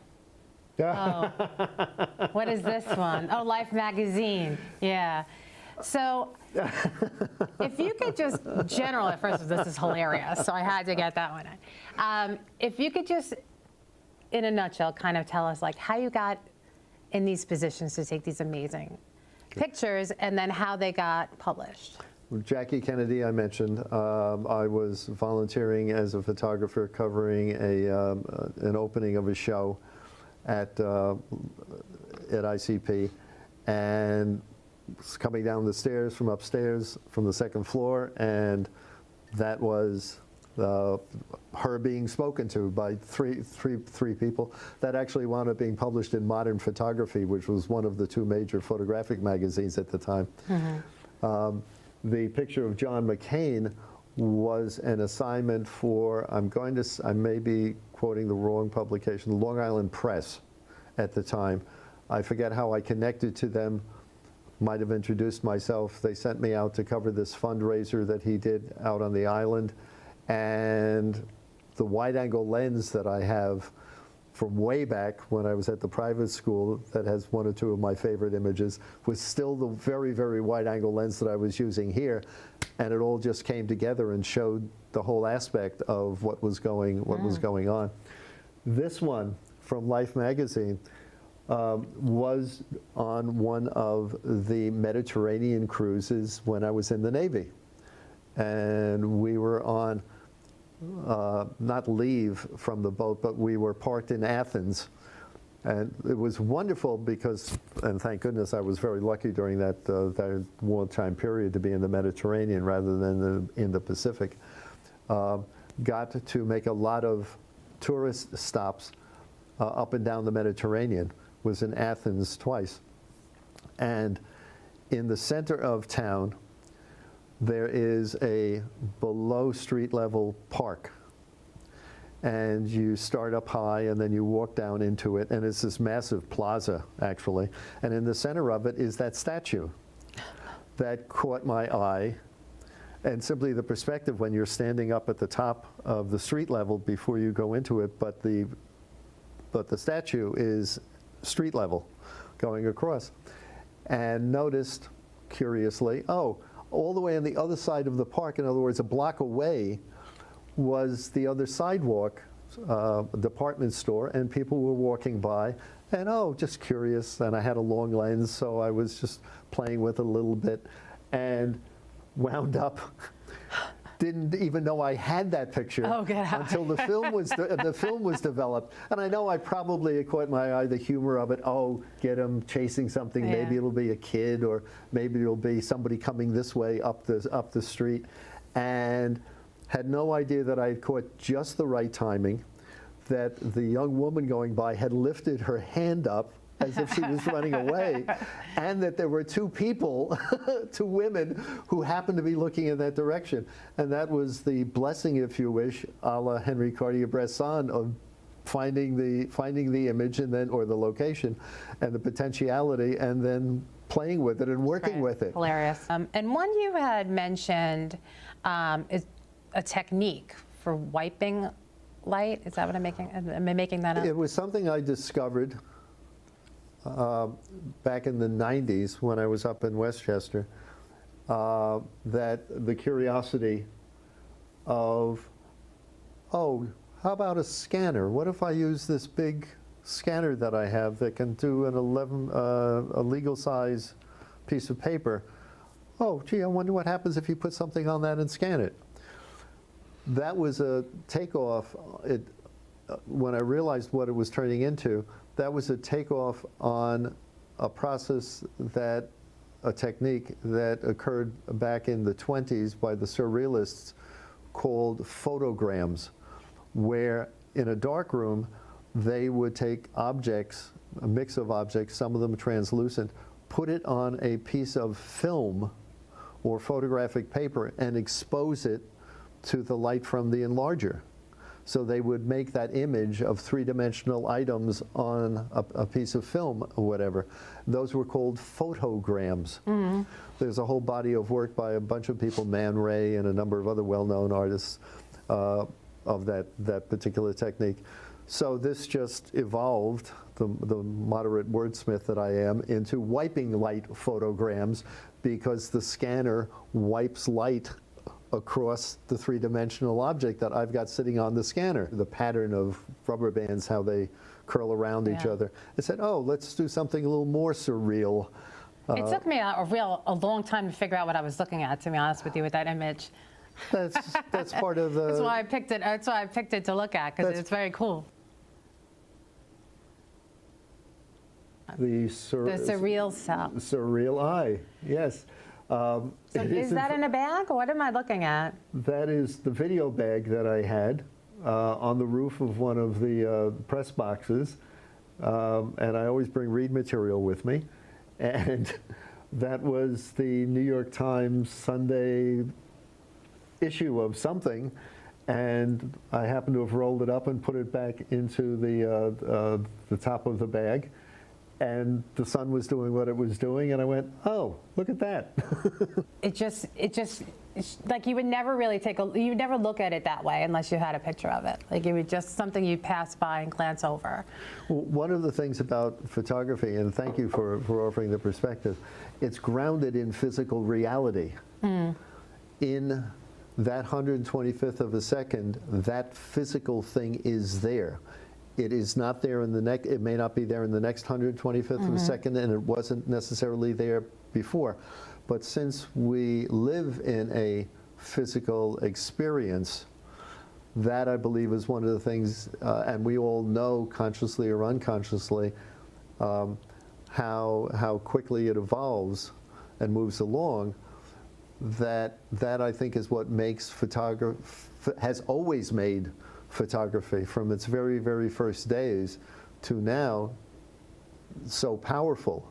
Oh, what is this one? Oh, Life magazine, yeah. So if you could just, generally, first, this is hilarious, so I had to get that one in. If you could just, in a nutshell, kind of tell us like how you got in these positions to take these amazing pictures, and then how they got published. Jackie Kennedy, I mentioned. I was volunteering as a photographer covering an opening of a show at ICP, and was coming down the stairs from upstairs from the second floor, and that was her being spoken to by three people. That actually wound up being published in Modern Photography, which was one of the two major photographic magazines at the time. The picture of John McCain was an assignment for, I may be quoting the wrong publication, the Long Island Press at the time. I forget how I connected to them, might have introduced myself. They sent me out to cover this fundraiser that he did out on the island. And the wide-angle lens that I have from way back when I was at the private school that has one or two of my favorite images was still the very, very wide-angle lens that I was using here. And it all just came together and showed the whole aspect of what was going on. This one from Life magazine was on one of the Mediterranean cruises when I was in the Navy. And we were on, not leave from the boat, but we were parked in Athens. And it was wonderful because, and thank goodness I was very lucky during that wartime period to be in the Mediterranean rather than in the Pacific. Got to make a lot of tourist stops up and down the Mediterranean. Was in Athens twice. And in the center of town, there is a below street level park. And you start up high and then you walk down into it, and it's this massive plaza, actually. And in the center of it is that statue that caught my eye. and simply the perspective when you're standing up at the top of the street level before you go into it, but the statue is street level going across. And noticed, curiously, oh, all the way on the other side of the park, in other words, a block away, was the other sidewalk, department store, and people were walking by, and oh, just curious, and I had a long lens, so I was just playing with it a little bit, and wound up, didn't even know I had that picture until the film was developed. And I know I probably, it caught my eye, the humor of it. Oh, get him chasing something. Yeah. Maybe it'll be a kid, or maybe it'll be somebody coming this way up the street. And had no idea that I had caught just the right timing, that the young woman going by had lifted her hand up as if she was running away, and that there were two people, two women, who happened to be looking in that direction. And that was the blessing, if you wish, a la Henri Cartier-Bresson, of finding the image and then, or the location, and the potentiality, and then playing with it and working with it. Hilarious. And one you had mentioned is a technique for wiping light. Is that what I'm making? Am I making that up? It was something I discovered back in the 90s when I was up in Westchester, that the curiosity of, oh, how about a scanner? What if I use this big scanner that I have that can do a legal size piece of paper? Oh, gee, I wonder what happens if you put something on that and scan it. That was a takeoff. When I realized what it was turning into, that was a takeoff on a process that, a technique that occurred back in the 20s by the surrealists called photograms, where in a dark room they would take objects, a mix of objects, some of them translucent, put it on a piece of film or photographic paper and expose it to the light from the enlarger. So they would make that image of three-dimensional items on a piece of film or whatever. Those were called photograms. Mm-hmm. There's a whole body of work by a bunch of people, Man Ray and a number of other well-known artists of that particular technique. So this just evolved, the moderate wordsmith that I am, into wiping light photograms, because the scanner wipes light across the three-dimensional object that I've got sitting on the scanner. The pattern of rubber bands, how they curl around each other. I said, oh, let's do something a little more surreal. It took me a long time to figure out what I was looking at, to be honest with you, with that image. That's part of the... That's why I picked it. That's why I picked it to look at, because it's very cool. The surreal self. Surreal eye, yes. So is that in a bag? What am I looking at? That is the video bag that I had on the roof of one of the press boxes. And I always bring read material with me. And that was the New York Times Sunday issue of something. And I happened to have rolled it up and put it back into the top of the bag. And the sun was doing what it was doing, and I went, oh, look at that. It just, like you would never really you would never look at it that way unless you had a picture of it. Like it was just something you pass by and glance over. Well, one of the things about photography, and thank you for offering the perspective, it's grounded in physical reality. Mm. In that 125th of a second, that physical thing is there. It is not there in the next, it may not be there in the next 125th of a second, and it wasn't necessarily there before. But since we live in a physical experience, that I believe is one of the things, and we all know consciously or unconsciously, how quickly it evolves and moves along. That I think is what makes photography, has always made photography from its very, very first days to now so powerful,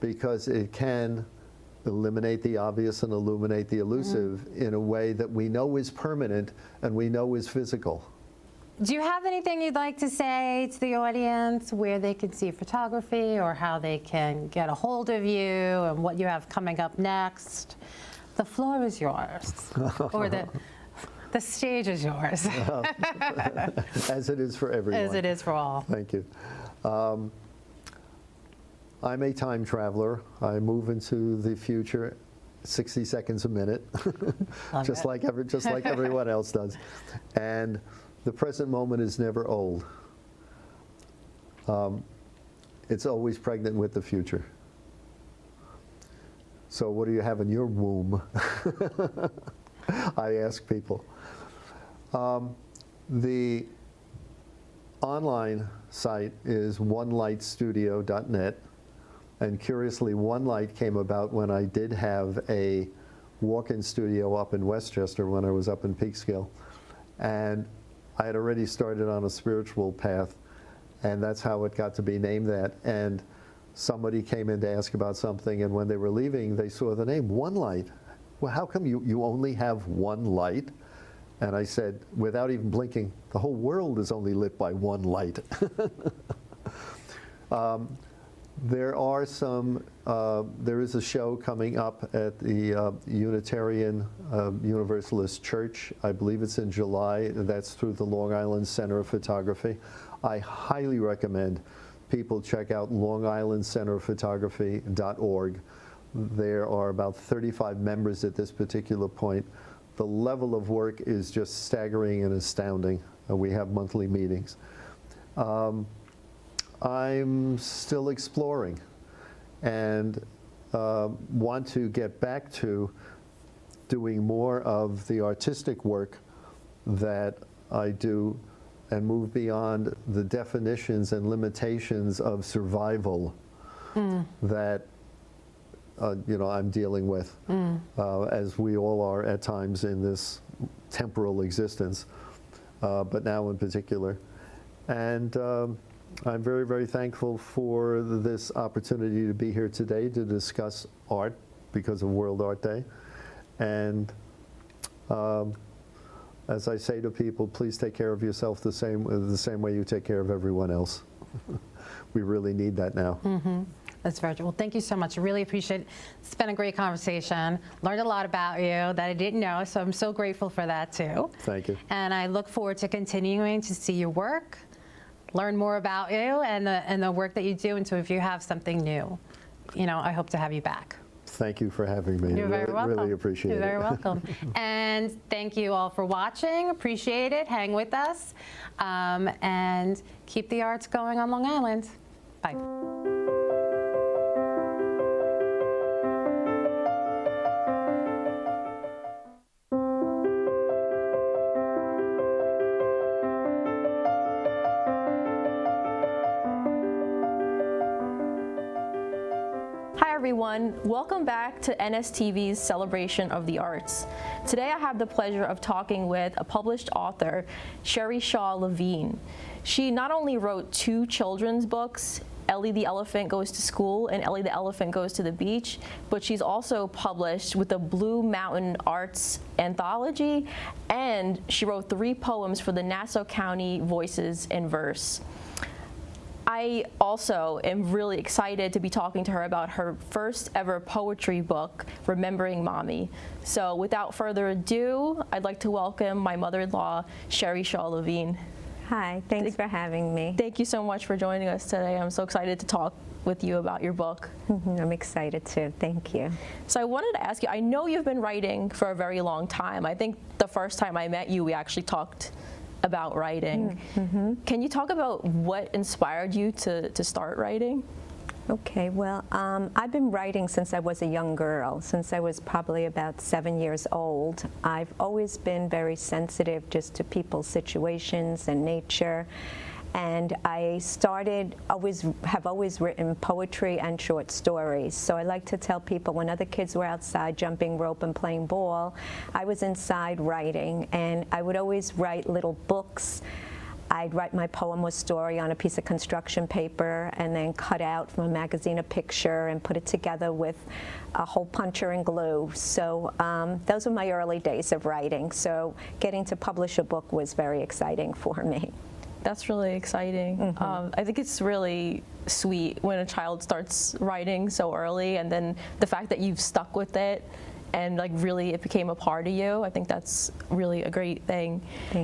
because it can eliminate the obvious and illuminate the elusive in a way that we know is permanent and we know is physical. Do you have anything you'd like to say to the audience, where they can see photography or how they can get a hold of you and what you have coming up next? the floor is yours, or the stage is yours. As it is for everyone. As it is for all. Thank you. I'm a time traveler. I move into the future 60 seconds a minute, just like everyone else does. And the present moment is never old. It's always pregnant with the future. So what do you have in your womb? I ask people. The online site is onelightstudio.net. And curiously, One Light came about when I did have a walk-in studio up in Westchester when I was up in Peekskill. And I had already started on a spiritual path, and that's how it got to be named that. And somebody came in to ask about something, and when they were leaving, they saw the name, One Light. Well, how come you only have one light? And I said, without even blinking, the whole world is only lit by one light. There is a show coming up at the Unitarian Universalist Church. I believe it's in July. That's through the Long Island Center of Photography. I highly recommend people check out longislandcenterofphotography.org. There are about 35 members at this particular point. The level of work is just staggering and astounding. We have monthly meetings. I'm still exploring and want to get back to doing more of the artistic work that I do and move beyond the definitions and limitations of survival that I'm dealing with, as we all are at times in this temporal existence, but now in particular. And I'm very, very thankful for this opportunity to be here today to discuss art because of World Art Day. And as I say to people, please take care of yourself the same way you take care of everyone else. We really need that now. That's very true. Well, thank you so much. I really appreciate it. It's been a great conversation. Learned a lot about you that I didn't know, so I'm so grateful for that too. Thank you. And I look forward to continuing to see your work, learn more about you and the work that you do. And so if you have something new, I hope to have you back. Thank you for having me. You're very welcome. Really appreciate it. You're very welcome. And thank you all for watching. Appreciate it. Hang with us. And keep the arts going on Long Island. Bye. Everyone, welcome back to NSTV's Celebration of the Arts. Today I have the pleasure of talking with a published author, Sherry Shaw Levine. She not only wrote 2 children's books, Ellie the Elephant Goes to School and Ellie the Elephant Goes to the Beach, but she's also published with the Blue Mountain Arts Anthology, and she wrote 3 poems for the Nassau County Voices in Verse. I also am really excited to be talking to her about her first ever poetry book, Remembering Mommy. So without further ado, I'd like to welcome my mother-in-law, Sherry Shaw Levine. Hi, thanks for having me. Thank you so much for joining us today. I'm so excited to talk with you about your book. I'm excited too, thank you. So I wanted to ask you, I know you've been writing for a very long time. I think the first time I met you, we actually talked about writing. Can you talk about what inspired you to start writing? Okay, well, I've been writing since I was a young girl, since I was probably about 7 years old. I've always been very sensitive just to people's situations and nature. And I have always written poetry and short stories. So I like to tell people when other kids were outside jumping rope and playing ball, I was inside writing, and I would always write little books. I'd write my poem or story on a piece of construction paper and then cut out from a magazine a picture and put it together with a hole puncher and glue. So those were my early days of writing. So getting to publish a book was very exciting for me. That's really exciting. I think it's really sweet when a child starts writing so early, and then the fact that you've stuck with it and like really it became a part of you. I think that's really a great thing.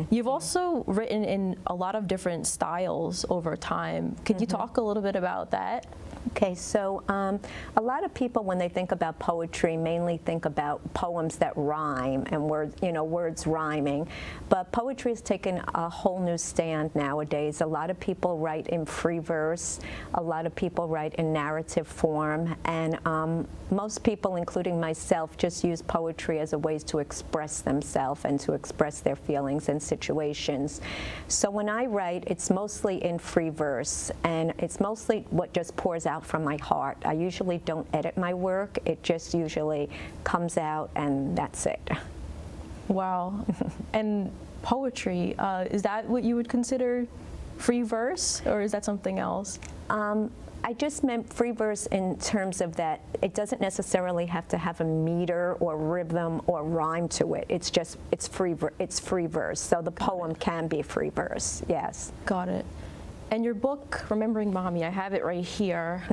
You've also written in a lot of different styles over time. Could you talk a little bit about that? Okay, so a lot of people, when they think about poetry, mainly think about poems that rhyme and words rhyming. But poetry has taken a whole new stand nowadays. A lot of people write in free verse. A lot of people write in narrative form. And most people, including myself, just use poetry as a way to express themselves and to express their feelings and situations. So when I write, it's mostly in free verse, and it's mostly what just pours out from my heart. I usually don't edit my work. It just usually comes out, and that's it. Wow. And poetry, is that what you would consider free verse, or is that something else? I just meant free verse in terms of that it doesn't necessarily have to have a meter or rhythm or rhyme to it. It's just, it's free verse. So the poem can be free verse, yes. Got it. And your book, Remembering Mommy, I have it right here.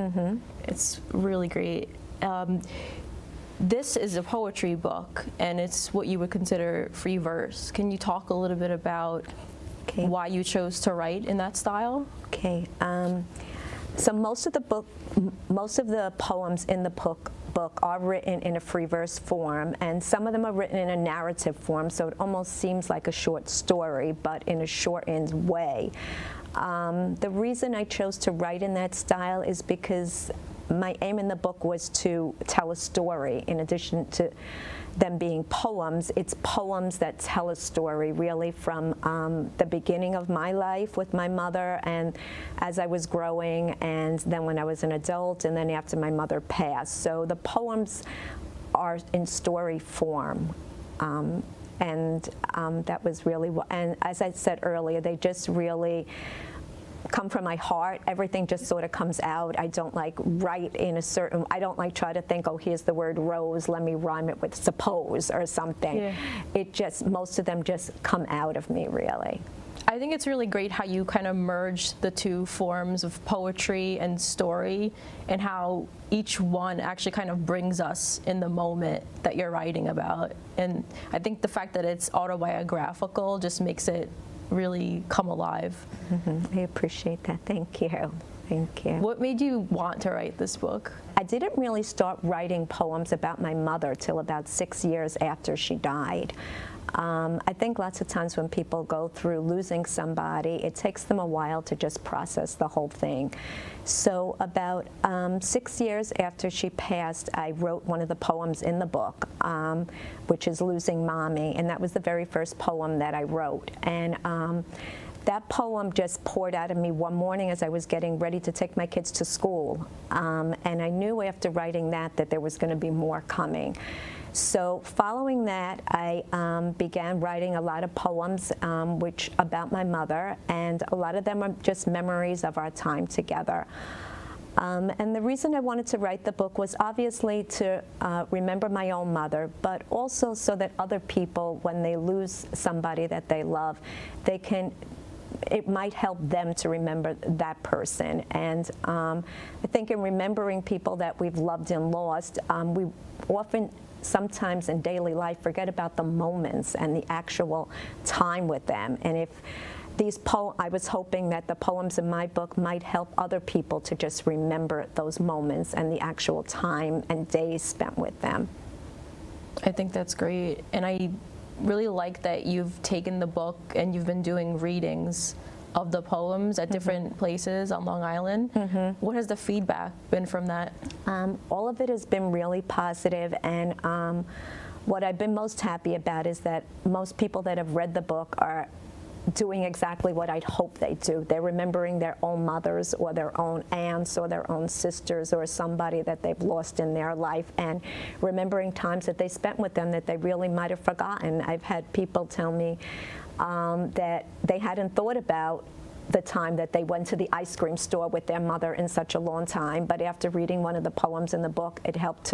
It's really great. This is a poetry book, and it's what you would consider free verse. Can you talk a little bit about why you chose to write in that style? Okay. So most of the poems in the book are written in a free verse form, and some of them are written in a narrative form, so it almost seems like a short story, but in a shortened way. The reason I chose to write in that style is because my aim in the book was to tell a story. In addition to them being poems, it's poems that tell a story really from the beginning of my life with my mother, and as I was growing, and then when I was an adult, and then after my mother passed. So the poems are in story form. That was really what, and as I said earlier, they just really come from my heart. Everything just sort of comes out. I don't like write in a certain, I don't like try to think, oh, here's the word rose, let me rhyme it with suppose or something. Yeah. It just, most of them just come out of me, really. I think it's really great how you kind of merge the two forms of poetry and story, and how each one actually kind of brings us in the moment that you're writing about. And I think the fact that it's autobiographical just makes it really come alive. I appreciate that. Thank you. Thank you. What made you want to write this book? I didn't really start writing poems about my mother till about 6 years after she died. I think lots of times when people go through losing somebody, it takes them a while to just process the whole thing. So about 6 years after she passed, I wrote one of the poems in the book, which is Losing Mommy, and that was the very first poem that I wrote. And that poem just poured out of me one morning as I was getting ready to take my kids to school. And I knew after writing that there was going to be more coming. So following that, I began writing a lot of poems which about my mother, and a lot of them are just memories of our time together. And the reason I wanted to write the book was obviously to remember my own mother, but also so that other people, when they lose somebody that they love, it might help them to remember that person. And I think in remembering people that we've loved and lost, we often sometimes in daily life forget about the moments and the actual time with them. And if these I was hoping that the poems in my book might help other people to just remember those moments and the actual time and days spent with them. I think that's great. And I really like that you've taken the book and you've been doing readings of the poems at different places on Long Island. What has the feedback been from that? All of it has been really positive, and what I've been most happy about is that most people that have read the book are doing exactly what I'd hope they do. They're remembering their own mothers or their own aunts or their own sisters or somebody that they've lost in their life, and remembering times that they spent with them that they really might have forgotten. I've had people tell me that they hadn't thought about the time that they went to the ice cream store with their mother in such a long time, but after reading one of the poems in the book, it helped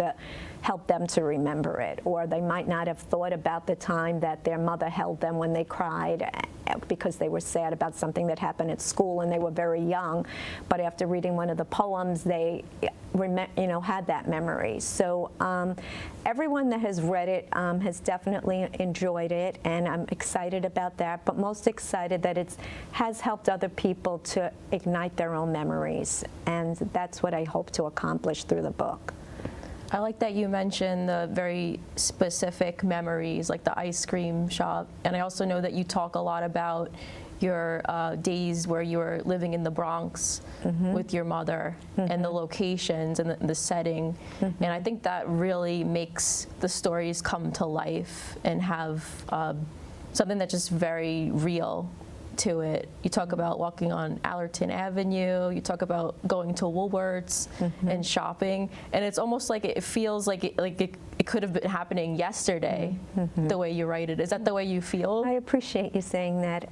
them to remember it. Or they might not have thought about the time that their mother held them when they cried because they were sad about something that happened at school and they were very young, but after reading one of the poems, had that memory. So everyone that has read it has definitely enjoyed it, and I'm excited about that, but most excited that it has helped other people to ignite their own memories, and that's what I hope to accomplish through the book. I like that you mentioned the very specific memories, like the ice cream shop, and I also know that you talk a lot about your days where you were living in the Bronx with your mother, and the locations and the setting. And I think that really makes the stories come to life and have something that's just very real to it. You talk about walking on Allerton Avenue, you talk about going to Woolworths and shopping, and it's almost like it feels like it could have been happening yesterday, the way you write it. Is that the way you feel? I appreciate you saying that.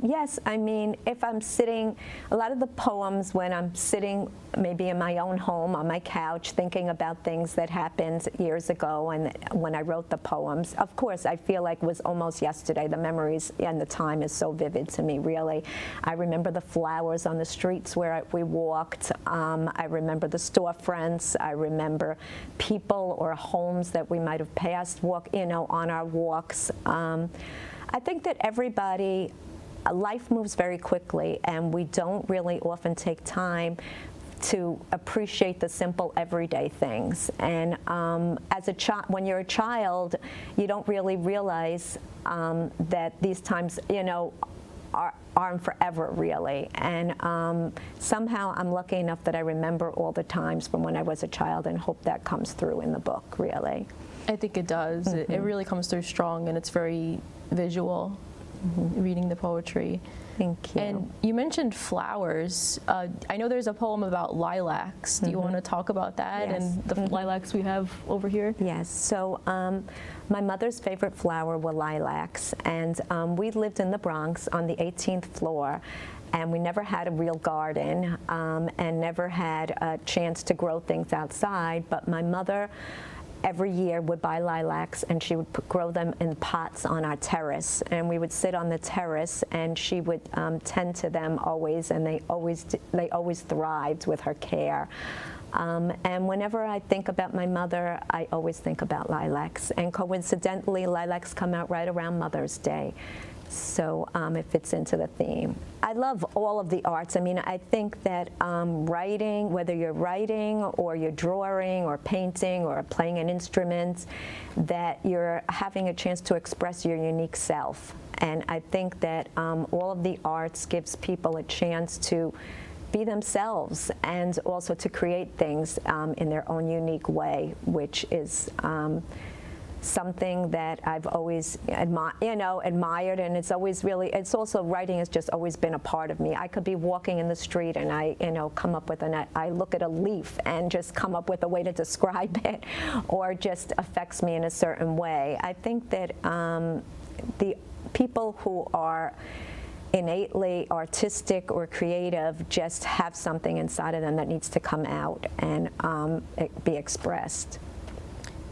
Yes, I mean, if I'm sitting, a lot of the poems when I'm sitting maybe in my own home on my couch thinking about things that happened years ago and when I wrote the poems, of course I feel like it was almost yesterday. The memories and the time is so vivid to me, really. I remember the flowers on the streets where we walked. I remember the storefronts. I remember people or homes that we might have passed on our walks. I think that everybody, life moves very quickly, and we don't really often take time to appreciate the simple everyday things. And as a child, when you're a child, you don't really realize that these times, aren't forever, really. And somehow I'm lucky enough that I remember all the times from when I was a child, and hope that comes through in the book, really. I think it does. It really comes through strong, and it's very visual, reading the poetry. Thank you. And you mentioned flowers. I know there's a poem about lilacs. Do you want to talk about that and the lilacs we have over here? Yes. So my mother's favorite flower were lilacs, and we lived in the Bronx on the 18th floor, and we never had a real garden and never had a chance to grow things outside, but my mother every year would buy lilacs, and she would grow them in pots on our terrace, and we would sit on the terrace, and she would tend to them always, and they always thrived with her care. And whenever I think about my mother, I always think about lilacs, and coincidentally, lilacs come out right around Mother's Day. So it fits into the theme. I love all of the arts. I mean, I think that writing, whether you're writing or you're drawing or painting or playing an instrument, that you're having a chance to express your unique self. And I think that all of the arts gives people a chance to be themselves and also to create things in their own unique way, which is something that I've always admired, and it's always really, it's also, writing has just always been a part of me. I could be walking in the street and I come up with I look at a leaf and just come up with a way to describe it, or just affects me in a certain way. I think that the people who are innately artistic or creative just have something inside of them that needs to come out and be expressed.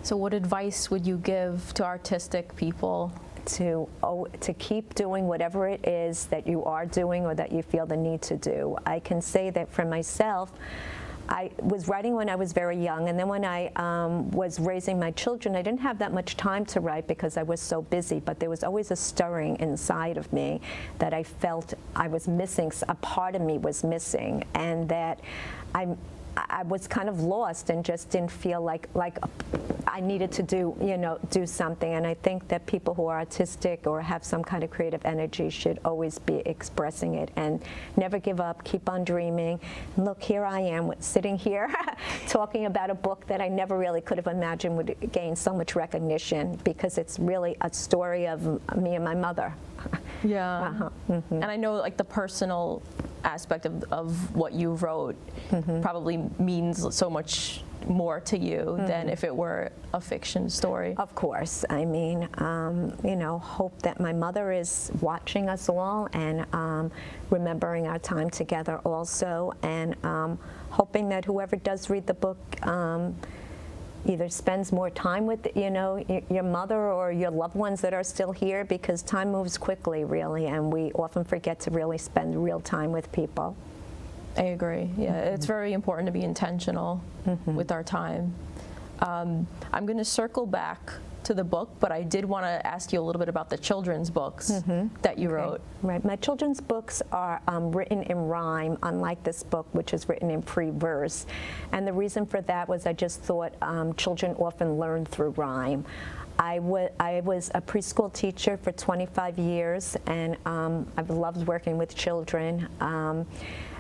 So what advice would you give to artistic people? To keep doing whatever it is that you are doing or that you feel the need to do. I can say that for myself, I was writing when I was very young, and then when I was raising my children, I didn't have that much time to write because I was so busy, but there was always a stirring inside of me that I felt I was missing, a part of me was missing, and that I was kind of lost and just didn't feel like I needed to do something. And I think that people who are artistic or have some kind of creative energy should always be expressing it and never give up, keep on dreaming. And look, here I am sitting here talking about a book that I never really could have imagined would gain so much recognition, because it's really a story of me and my mother. Yeah. And I know like the personal aspect of what you wrote probably means so much more to you than if it were a fiction story. Of course. I mean, hope that my mother is watching us all and remembering our time together also, and hoping that whoever does read the book either spends more time with your mother or your loved ones that are still here, because time moves quickly, really, and we often forget to really spend real time with people. I agree. Yeah, it's very important to be intentional with our time. I'm going to circle back to the book, but I did want to ask you a little bit about the children's books that you wrote. Right. My children's books are written in rhyme, unlike this book, which is written in free verse. And the reason for that was I just thought children often learn through rhyme. I was a preschool teacher for 25 years, and I've loved working with children.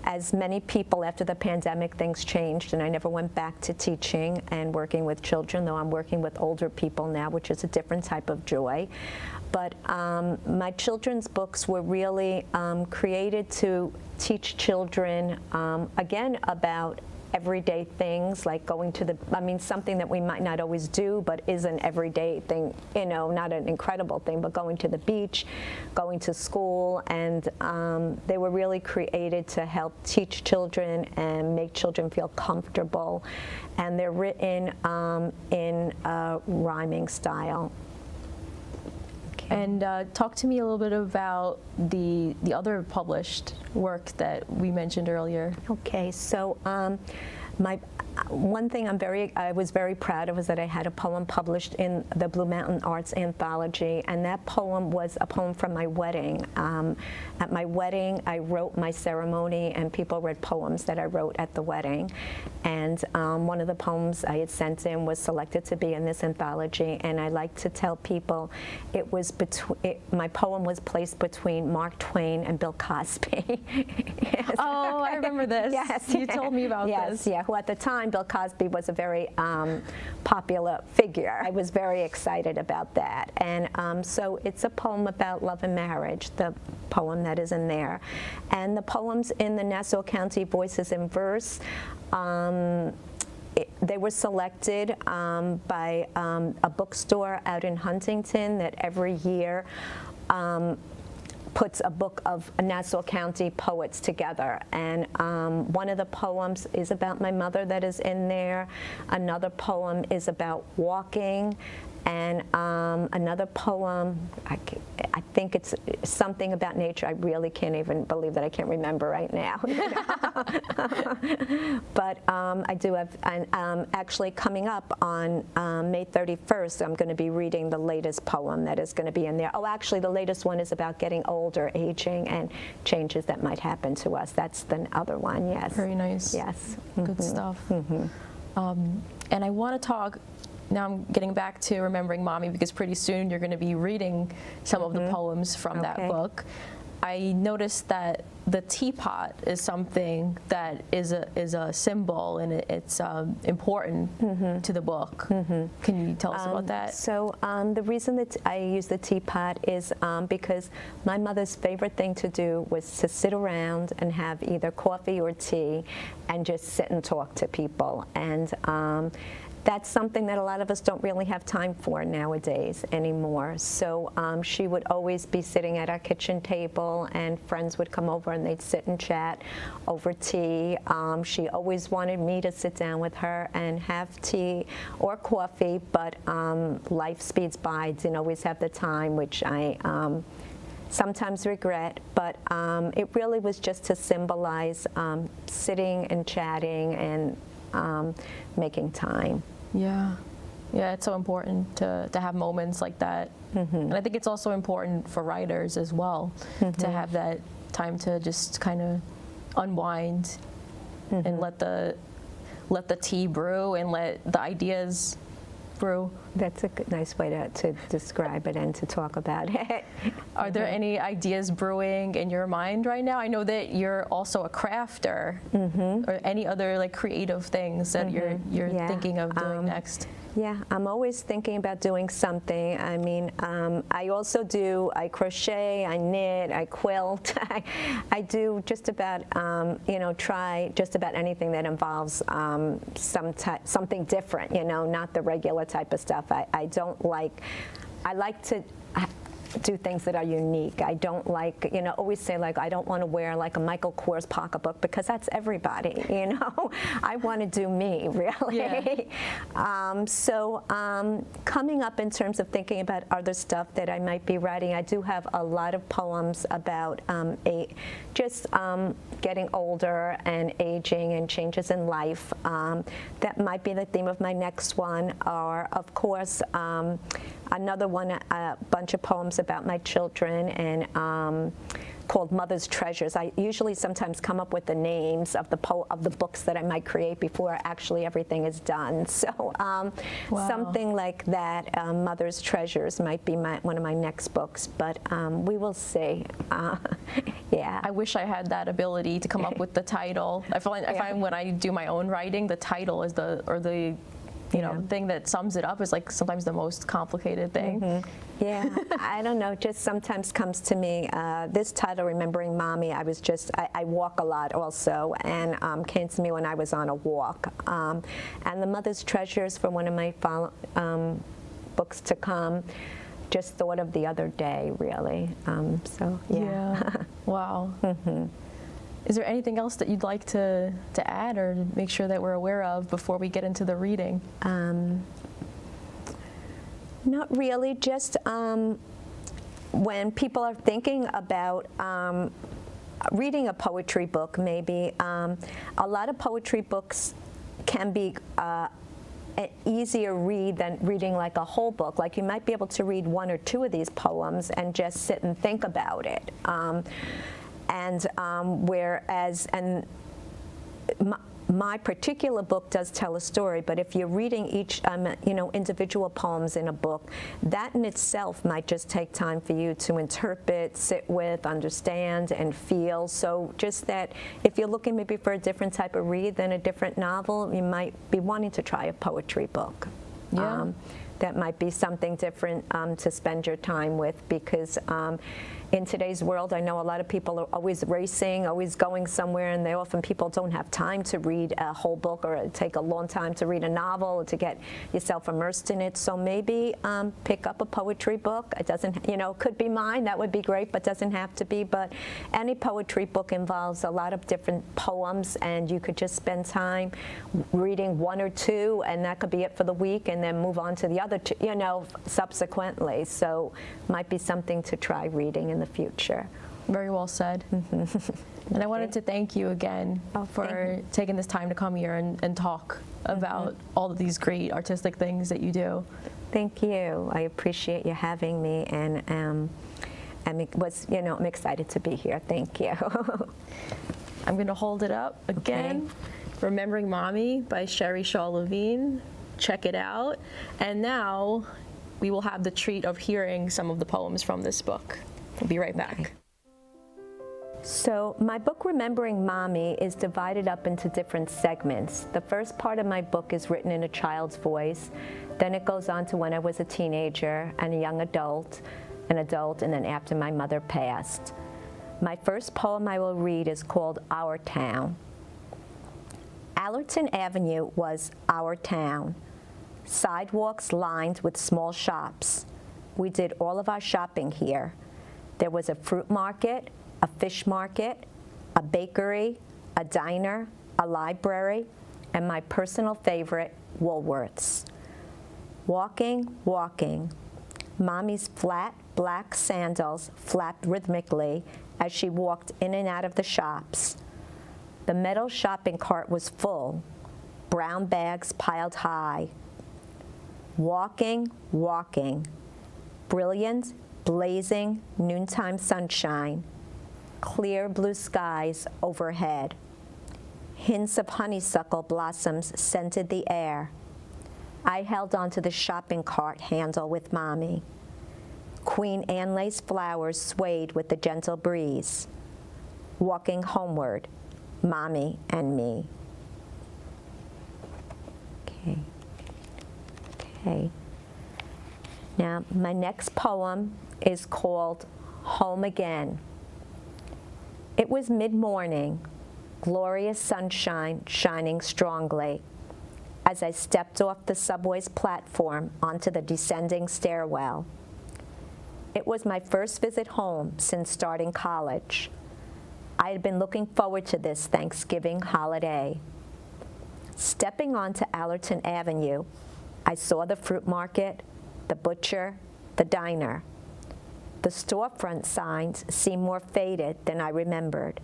As many people, after the pandemic, things changed, and I never went back to teaching and working with children, though I'm working with older people now, which is a different type of joy. But my children's books were really created to teach children, again, about everyday things, like going to the, something that we might not always do, but is an everyday thing, not an incredible thing, but going to the beach, going to school, and they were really created to help teach children and make children feel comfortable, and they're written in a rhyming style. And talk to me a little bit about the other published work that we mentioned earlier. Okay, so one thing I was very proud of was that I had a poem published in the Blue Mountain Arts Anthology, and that poem was a poem from my wedding. At my wedding, I wrote my ceremony, and people read poems that I wrote at the wedding. And one of the poems I had sent in was selected to be in this anthology, and I like to tell people it was my poem was placed between Mark Twain and Bill Cosby. Yes. Oh, I remember this. Yes, you told me about this. Yeah, who at the time, Bill Cosby was a very popular figure. I was very excited about that. And so it's a poem about love and marriage, the poem that is in there. And the poems in the Nassau County Voices in Verse, they were selected by a bookstore out in Huntington that every year puts a book of Nassau County poets together. And one of the poems is about my mother that is in there. Another poem is about walking. And another poem, I think it's something about nature. I really can't even believe that I can't remember right now. But I do have, and actually coming up on May 31st, I'm going to be reading the latest poem that is going to be in there. Oh, actually, the latest one is about getting older, aging, and changes that might happen to us. That's the other one, yes. Very nice. Yes. Good stuff. And I want to talk. Now I'm getting back to Remembering Mommy, because pretty soon you're going to be reading some of the poems from that book. I noticed that the teapot is something that is a symbol, and it's important to the book. Can you tell us about that? So the reason that I use the teapot is because my mother's favorite thing to do was to sit around and have either coffee or tea and just sit and talk to people. And that's something that a lot of us don't really have time for nowadays anymore. So she would always be sitting at our kitchen table, and friends would come over and they'd sit and chat over tea. She always wanted me to sit down with her and have tea or coffee, but life speeds by. Didn't always have the time, which I sometimes regret, but it really was just to symbolize sitting and chatting and making time. Yeah, it's so important to have moments like that. And I think it's also important for writers as well to have that time to just kind of unwind and let the tea brew and let the ideas brew. That's a nice way to describe it and to talk about it. Are there any ideas brewing in your mind right now? I know that you're also a crafter, or any other like creative things that you're thinking of doing next. Yeah, I'm always thinking about doing something. I mean, I crochet, I knit, I quilt. I do just about, try just about anything that involves something different, not the regular type of stuff. I like to do things that are unique. I don't like, always say like, I don't want to wear like a Michael Kors pocketbook because that's everybody, I want to do me, really. Yeah. Coming up in terms of thinking about other stuff that I might be writing, I do have a lot of poems about getting older and aging and changes in life. That might be the theme of my next one, or of course, another one, a bunch of poems about my children, and called Mother's Treasures. I usually sometimes come up with the names of the books that I might create before actually everything is done. So something like that, Mother's Treasures, might be one of my next books, but we will see. Yeah. I wish I had that ability to come up with the title. I find when I do my own writing, the title is the thing that sums it up is like sometimes the most complicated thing. Mm-hmm. Yeah, I don't know, just sometimes comes to me, this title, Remembering Mommy, I walk a lot also, and came to me when I was on a walk. And the Mother's Treasures, for one of my books to come, just thought of the other day, really. So, yeah. Wow. Mm-hmm. Is there anything else that you'd like to add or make sure that we're aware of before we get into the reading? Not really, just when people are thinking about reading a poetry book, maybe, a lot of poetry books can be an easier read than reading like a whole book. Like you might be able to read one or two of these poems and just sit and think about it. My particular book does tell a story, but if you're reading each, individual poems in a book, that in itself might just take time for you to interpret, sit with, understand, and feel. So just that if you're looking maybe for a different type of read than a different novel, you might be wanting to try a poetry book. Yeah. That might be something different to spend your time with, because in today's world, I know a lot of people are always racing, always going somewhere, and people don't have time to read a whole book, or take a long time to read a novel, or to get yourself immersed in it. So maybe pick up a poetry book. It doesn't, could be mine, that would be great, but doesn't have to be. But any poetry book involves a lot of different poems, and you could just spend time reading one or two, and that could be it for the week, and then move on to the other two, subsequently. So might be something to try reading in the future. Very well said. And I wanted to thank you again for taking this time to come here and talk about all of these great artistic things that you do. Thank you. I appreciate you having me, and I'm excited to be here. Thank you. I'm going to hold it up again. Okay. Remembering Mommy by Sherry Shaw Levine. Check it out. And now we will have the treat of hearing some of the poems from this book. We'll be right back. So my book, Remembering Mommy, is divided up into different segments. The first part of my book is written in a child's voice. Then it goes on to when I was a teenager and a young adult, and then after my mother passed. My first poem I will read is called Our Town. Allerton Avenue was our town. Sidewalks lined with small shops. We did all of our shopping here. There was a fruit market, a fish market, a bakery, a diner, a library, and my personal favorite, Woolworths. Walking, walking. Mommy's flat black sandals flapped rhythmically as she walked in and out of the shops. The metal shopping cart was full, brown bags piled high. Walking, walking. Brilliant, blazing noontime sunshine. Clear blue skies overhead. Hints of honeysuckle blossoms scented the air. I held onto the shopping cart handle with Mommy. Queen Anne lace flowers swayed with the gentle breeze. Walking homeward, Mommy and me. Okay. Now, my next poem is called Home Again. It was mid-morning, glorious sunshine shining strongly, as I stepped off the subway's platform onto the descending stairwell. It was my first visit home since starting college. I had been looking forward to this Thanksgiving holiday. Stepping onto Allerton Avenue, I saw the fruit market, the butcher, the diner. The storefront signs seemed more faded than I remembered.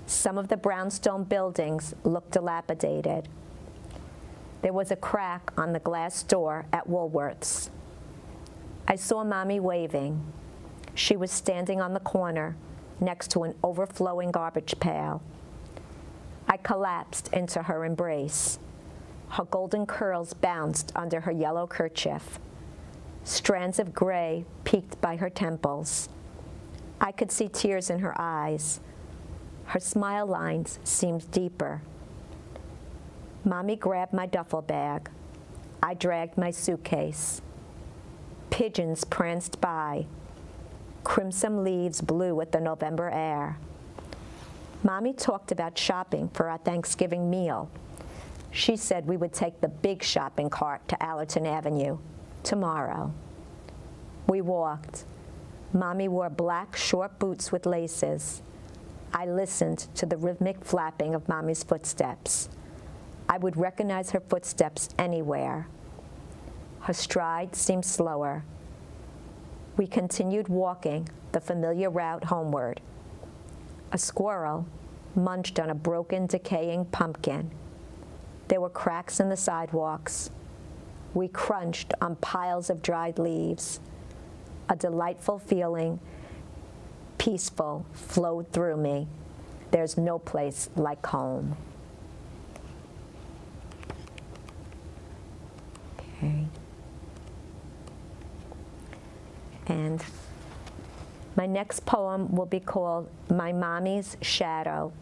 Some of the brownstone buildings looked dilapidated. There was a crack on the glass door at Woolworth's. I saw Mommy waving. She was standing on the corner next to an overflowing garbage pail. I collapsed into her embrace. Her golden curls bounced under her yellow kerchief. Strands of gray peeked by her temples. I could see tears in her eyes. Her smile lines seemed deeper. Mommy grabbed my duffel bag. I dragged my suitcase. Pigeons pranced by. Crimson leaves blew with the November air. Mommy talked about shopping for our Thanksgiving meal. She said we would take the big shopping cart to Allerton Avenue tomorrow. We walked. Mommy wore black short boots with laces. I listened to the rhythmic flapping of Mommy's footsteps. I would recognize her footsteps anywhere. Her stride seemed slower. We continued walking the familiar route homeward. A squirrel munched on a broken, decaying pumpkin. There were cracks in the sidewalks. We crunched on piles of dried leaves. A delightful feeling, peaceful, flowed through me. There's no place like home. Okay. And my next poem will be called My Mommy's Shadow.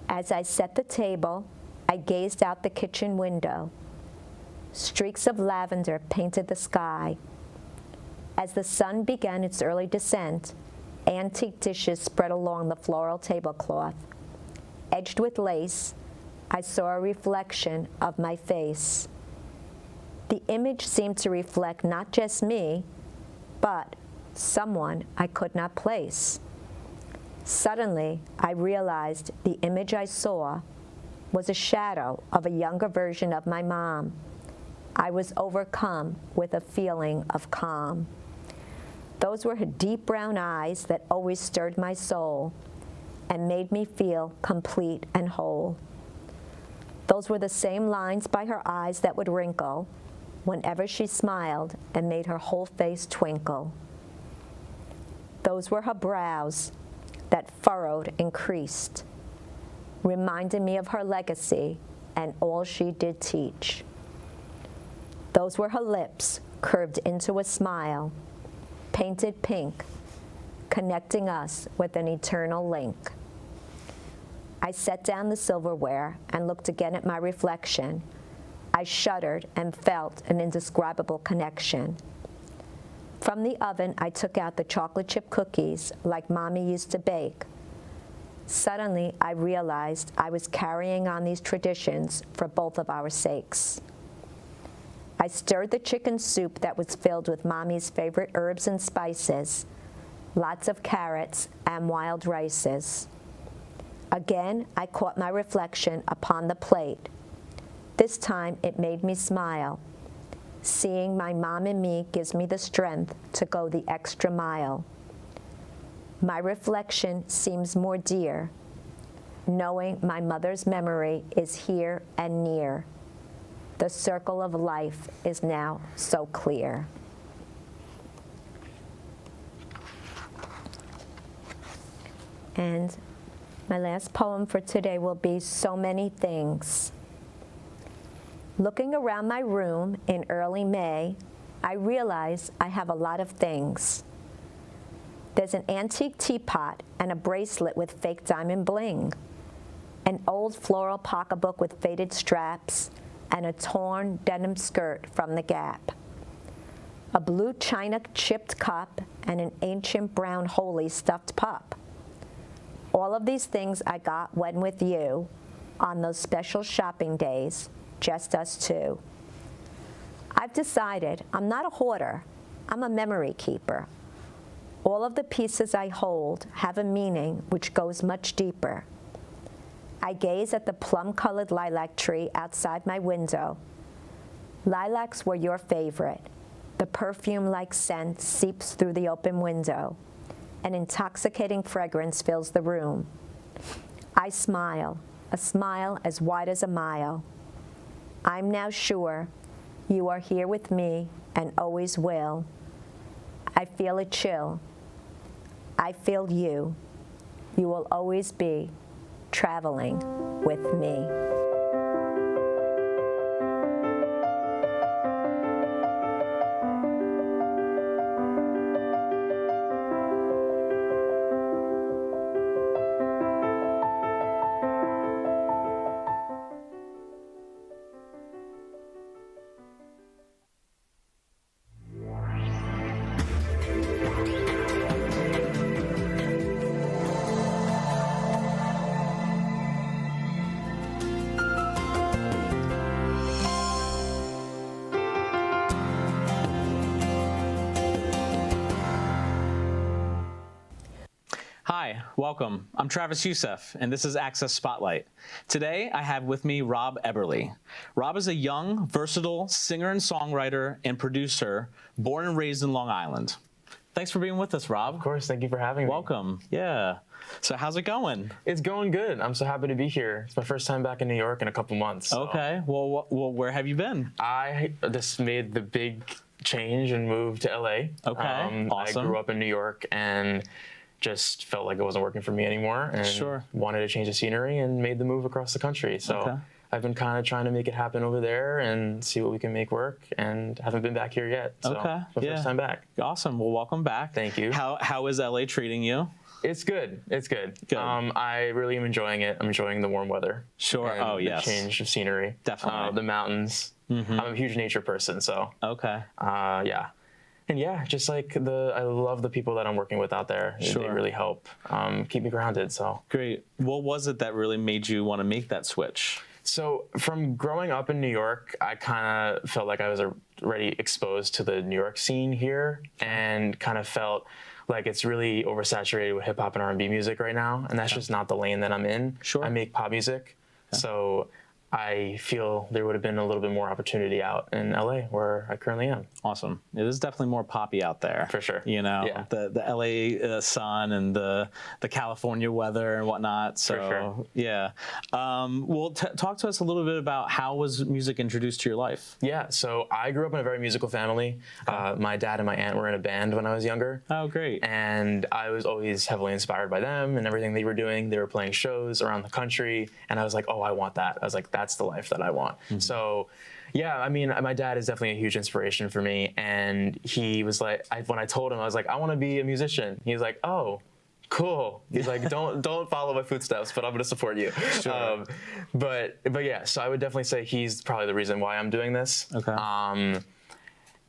As I set the table, I gazed out the kitchen window. Streaks of lavender painted the sky. As the sun began its early descent, antique dishes spread along the floral tablecloth. Edged with lace, I saw a reflection of my face. The image seemed to reflect not just me, but someone I could not place. Suddenly, I realized the image I saw was a shadow of a younger version of my mom. I was overcome with a feeling of calm. Those were her deep brown eyes that always stirred my soul and made me feel complete and whole. Those were the same lines by her eyes that would wrinkle whenever she smiled and made her whole face twinkle. Those were her brows that furrowed and creased, reminding me of her legacy and all she did teach. Those were her lips curved into a smile, painted pink, connecting us with an eternal link. I set down the silverware and looked again at my reflection. I shuddered and felt an indescribable connection. From the oven, I took out the chocolate chip cookies like Mommy used to bake. Suddenly, I realized I was carrying on these traditions for both of our sakes. I stirred the chicken soup that was filled with Mommy's favorite herbs and spices, lots of carrots and wild rices. Again, I caught my reflection upon the plate. This time, it made me smile. Seeing my mom in me gives me the strength to go the extra mile. My reflection seems more dear, knowing my mother's memory is here and near. The circle of life is now so clear. And my last poem for today will be So Many Things. Looking around my room in early May, I realize I have a lot of things. There's an antique teapot and a bracelet with fake diamond bling, an old floral pocketbook with faded straps, and a torn denim skirt from the Gap, a blue china chipped cup, and an ancient brown holy stuffed pup. All of these things I got when with you on those special shopping days, just us two. I've decided I'm not a hoarder, I'm a memory keeper. All of the pieces I hold have a meaning which goes much deeper. I gaze at the plum-colored lilac tree outside my window. Lilacs were your favorite. The perfume-like scent seeps through the open window. An intoxicating fragrance fills the room. I smile, a smile as wide as a mile. I'm now sure you are here with me and always will. I feel a chill. I feel you. You will always be traveling with me. Hi, welcome. I'm Travis Youssef, and this is Access Spotlight. Today, I have with me Rob Eberly. Rob is a young, versatile singer and songwriter and producer born and raised in Long Island. Thanks for being with us, Rob. Of course, thank you for having me. Welcome. Yeah. So how's it going? It's going good. I'm so happy to be here. It's my first time back in New York in a couple months. So. Okay. Well, where have you been? I just made the big change and moved to LA. Okay. Awesome. I grew up in New York and just felt like it wasn't working for me anymore and wanted to change the scenery and made the move across the country. So I've been kind of trying to make it happen over there and see what we can make work, and haven't been back here yet. So it's my first time back. Awesome. Well, welcome back. Thank you. How is LA treating you? It's good. It's good. Good. I really am enjoying it. I'm enjoying the warm weather. Sure. And oh, yes. The change of scenery. Definitely. The mountains. Mm-hmm. I'm a huge nature person, so. Okay. Yeah. And yeah, just like I love the people that I'm working with out there. Sure. They really help keep me grounded, so. Great. What was it that really made you want to make that switch? So from growing up in New York, I kind of felt like I was already exposed to the New York scene here, and kind of felt like it's really oversaturated with hip hop and R&B music right now, and that's just not the lane that I'm in. Sure. I make pop music, so I feel there would have been a little bit more opportunity out in LA where I currently am. Awesome. It is definitely more poppy out there. For sure. You know, Yeah. the LA sun and the California weather and whatnot. So, For sure. yeah. Well, talk to us a little bit about how was music introduced to your life? Yeah, so I grew up in a very musical family. My dad and my aunt were in a band when I was younger. Oh, great. And I was always heavily inspired by them and everything they were doing. They were playing shows around the country, and I was like, oh, I want that. I was like, that's the life that I want. Mm-hmm. So yeah, I mean, my dad is definitely a huge inspiration for me. And he was like, when I told him, I was like, I want to be a musician. He's like, oh, cool. He's like, don't follow my footsteps, but I'm going to support you. Sure. But yeah, so I would definitely say he's probably the reason why I'm doing this. Okay.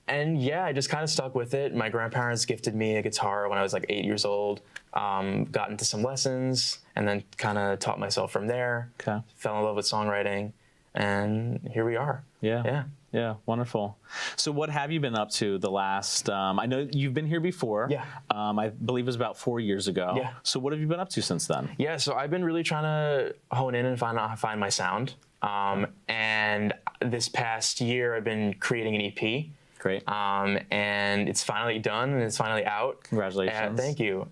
And yeah, I just kind of stuck with it. My grandparents gifted me a guitar when I was like 8 years old. Got into some lessons and then kind of taught myself from there. Okay. Fell in love with songwriting, and here we are. Yeah. Yeah. Yeah, wonderful. So what have you been up to the last, I know you've been here before. Yeah. I believe it was about 4 years ago. Yeah. So what have you been up to since then? Yeah, so I've been really trying to hone in and find my sound. And this past year, I've been creating an EP. Great. And it's finally done and it's finally out. Congratulations. Thank you.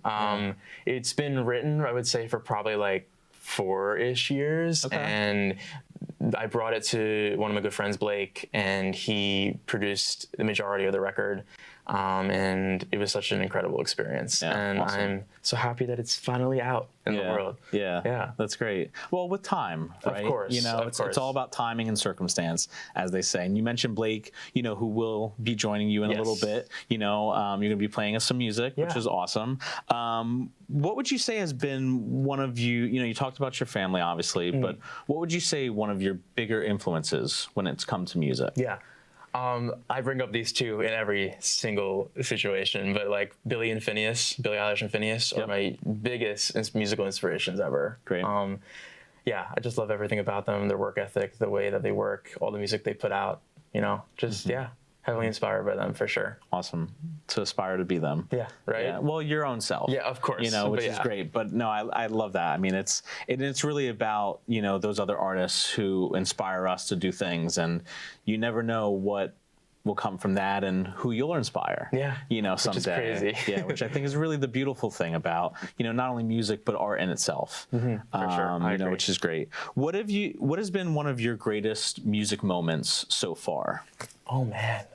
It's been written, I would say, for probably like 4-ish years. Okay. And I brought it to one of my good friends, Blake, and he produced the majority of the record. And it was such an incredible experience. Yeah, and awesome. I'm so happy that it's finally out in the world. Yeah, Yeah. that's great. Well, with time, right? Of course, You know, of it's course. all about timing and circumstance, as they say. And you mentioned Blake, you know, who will be joining you in a little Yes. bit. You know, you're going to be playing us some music, which Yeah. is awesome. What would you say has been one of you know, you talked about your family, obviously, but what would you say one of your bigger influences when it's come to music? Yeah. I bring up these two in every single situation, but like Billie Eilish and Phineas are my biggest musical inspirations ever. Great. Yeah, I just love everything about them, their work ethic, the way that they work, all the music they put out, you know, just, yeah. heavily inspired by them for sure. Awesome. To aspire to be them. Yeah, right? Yeah. Well, your own self. Yeah, of course. You know, which But is yeah. great. But no, I love that. I mean, it's really about, you know, those other artists who inspire us to do things, and you never know what will come from that and who you'll inspire. Yeah. You know, Which is someday. crazy. Yeah, which I think is really the beautiful thing about, you know, not only music but art in itself. For sure. I You know, agree. which is great. What has been one of your greatest music moments so far? Oh man.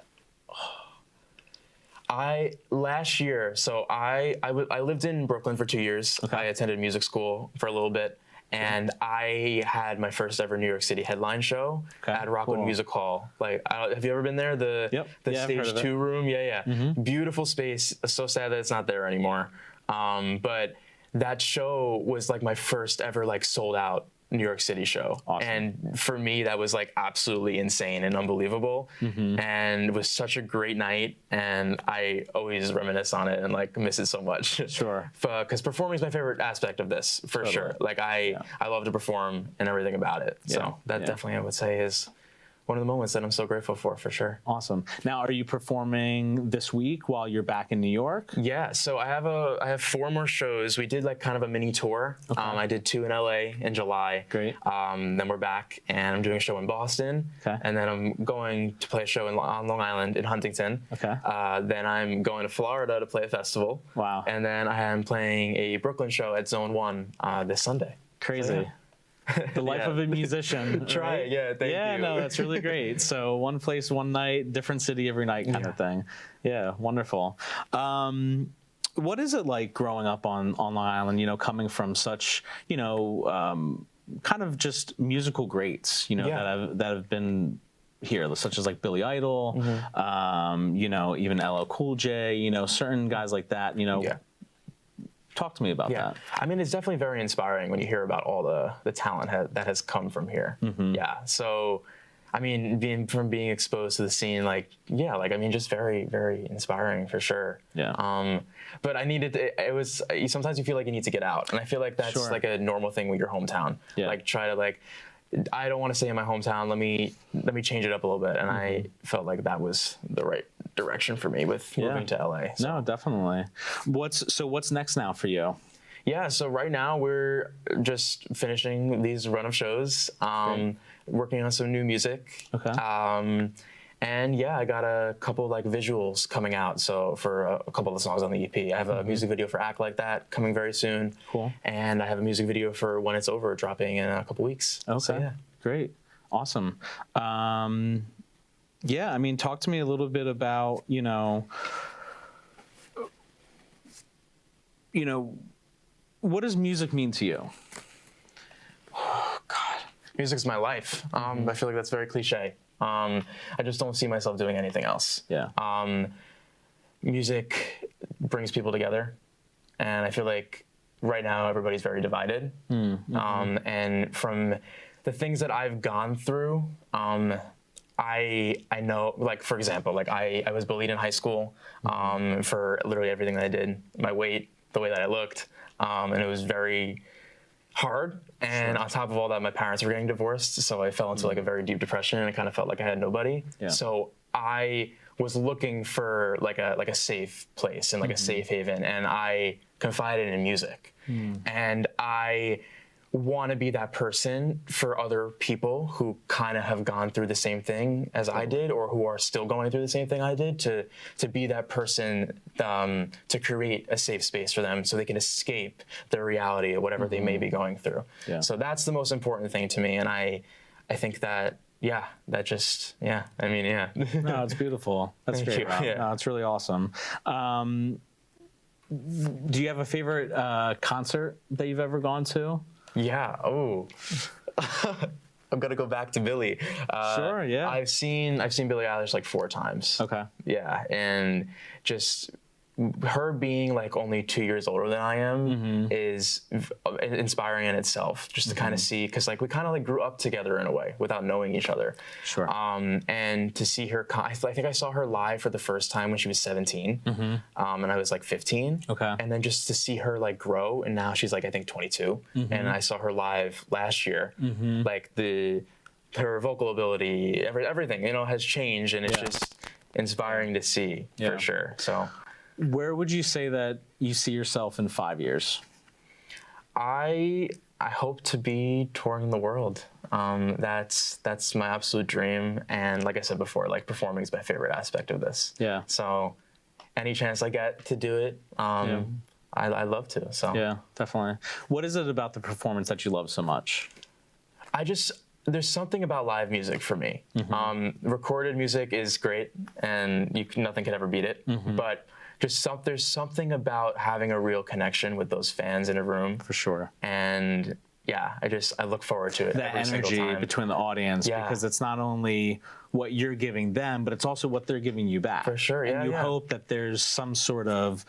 Last year, so I lived in Brooklyn for 2 years. I attended music school for a little bit, and I had my first ever New York City headline show at Rockwood Cool. Music Hall. Like, have you ever been there? The Yeah, I've heard stage of it. 2 room. Yeah. Beautiful space. So sad that it's not there anymore. But that show was like my first ever like sold out New York City show. And for me, that was like absolutely insane and unbelievable. And it was such a great night. And I always reminisce on it and like miss it so much. Sure. Because performing is my favorite aspect of this, for sure. Like I love to perform and everything about it. So that definitely I would say is one of the moments that I'm so grateful for sure. Awesome. Now, are you performing this week while you're back in New York? Yeah, so I have 4 more shows. We did like kind of a mini tour. I did 2 in LA in July. Great. Then we're back, and I'm doing a show in Boston. Okay. And then I'm going to play a show on Long Island in Huntington. Okay. Then I'm going to Florida to play a festival. Wow. And then I am playing a Brooklyn show at Zone 1 this Sunday. Crazy. So, yeah. The life Yeah. of a musician. Try right? it, yeah, thank Yeah, you. no, that's really great. So one place, one night, different city every night kind of thing. Yeah, wonderful. What is it like growing up on Long Island, you know, coming from such, you know, kind of just musical greats, you know, that have been here, such as like Billy Idol, you know, even LL Cool J, you know, certain guys like that, you know. Talk to me about that. I mean, it's definitely very inspiring when you hear about all the talent that has come from here. Yeah. So, I mean, being exposed to the scene, like, I mean, just very, very inspiring for sure. Yeah. But I needed it was sometimes you feel like you need to get out, and I feel like that's like a normal thing with your hometown. Yeah. Like try to like. I don't want to stay in my hometown. Let me change it up a little bit, and I felt like that was the right direction for me with moving to LA. No, definitely. What's next now for you? Yeah, so right now we're just finishing these run of shows, working on some new music. Okay. And yeah, I got a couple like visuals coming out. So for a couple of the songs on the EP, I have a music video for Act Like That coming very soon. Cool. And I have a music video for When It's Over dropping in a couple weeks. Okay. So, yeah. Great. Awesome. Yeah, I mean, talk to me a little bit about, you know, what does music mean to you? Oh, God. Music's my life. I feel like that's very cliche. I just don't see myself doing anything else. Yeah. Music brings people together, and I feel like right now everybody's very divided. And from the things that I've gone through, I know, like, for example, like I was bullied in high school for literally everything that I did, my weight, the way that I looked, and it was very hard. And on top of all that, my parents were getting divorced, so I fell into like a very deep depression, and I kind of felt like I had nobody. Yeah. So I was looking for like a safe place and like a safe haven, and I confided in music. And I want to be that person for other people who kind of have gone through the same thing as I did, or who are still going through the same thing I did, to be that person, to create a safe space for them so they can escape their reality of whatever they may be going through. Yeah. So that's the most important thing to me, and I think that I mean, yeah. No, it's beautiful. That's Thank great, you. Rob. Yeah. No, it's really awesome. Do you have a favorite concert that you've ever gone to? Yeah. Oh, I'm gonna go back to Billie. Sure. Yeah. I've seen Billie Eilish like 4 times. Okay. Yeah, and just her being like only 2 years older than I am is inspiring in itself. Just to kind of see, because like we kind of like grew up together in a way without knowing each other. Sure. And to see her, I think I saw her live for the first time when she was 17, and I was like 15. Okay. And then just to see her like grow, and now she's like I think 22, and I saw her live last year. Like her vocal ability, everything has changed, and it's just inspiring to see for sure. So, where would you say that you see yourself in 5 years? I hope to be touring the world. That's my absolute dream. And like I said before, like performing is my favorite aspect of this. Yeah. So any chance I get to do it, I love to. So yeah, definitely. What is it about the performance that you love so much? There's something about live music for me. Recorded music is great, and nothing can ever beat it. But there's something about having a real connection with those fans in a room. For sure. And yeah, I look forward to it. That every single energy time. between the audience, Yeah. because it's not only what you're giving them, but it's also what they're giving you back. For sure, And you yeah. hope that there's some sort of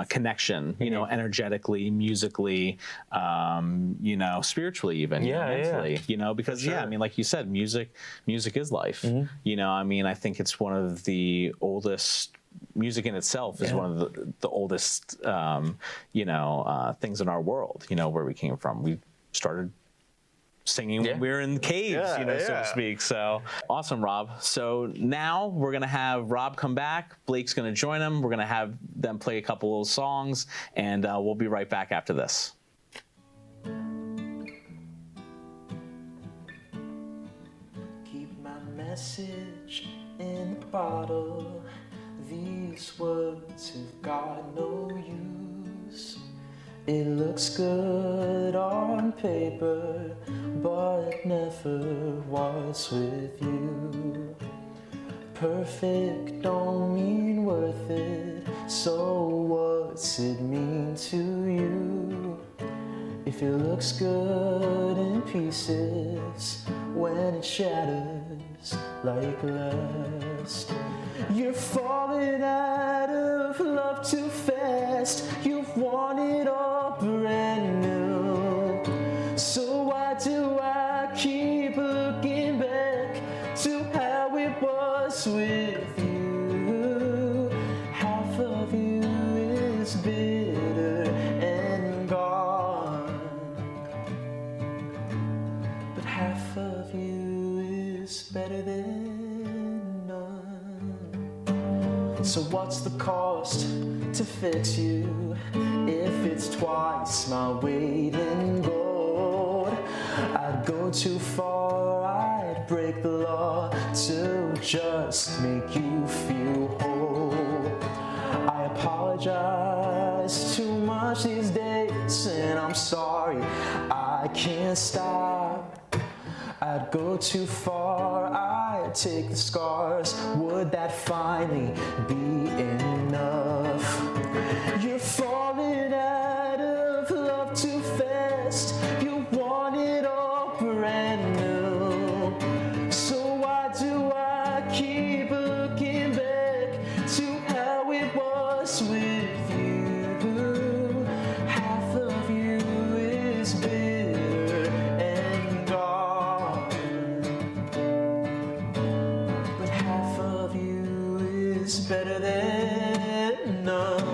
connection, you know, energetically, musically, you know, spiritually even, you know, mentally, you know, because I mean, like you said, music is life. You know, I mean, I think it's one of the oldest. Music in itself is one of the oldest, you know, things in our world. You know, where we came from. We started singing when we were in caves, you know, so to speak. So awesome, Rob. So now we're gonna have Rob come back. Blake's gonna join him. We're gonna have them play a couple of songs, and we'll be right back after this. Keep my message in the bottle. These words have got no use. It looks good on paper, but never was with you. Perfect don't mean worth it, so what's it mean to you? If it looks good in pieces, when it shatters like lust. You're falling out of love too fast. You want it all brand new. So why do I keep looking back to how it was with you? Half of you is bitter and gone, but half of you is better than none. So what's the cost to fix you if it's twice my weight in gold? I'd go too far, I'd break the law to just make you feel whole. I apologize too much these days, and I'm sorry I can't stop. I'd go too far, I'd take the scars. Would that finally be enough? You're falling out of love too fast. You want it all brand new. So why do I keep looking back to how it was with you? Half of you is bitter and gone, but half of you is better than none.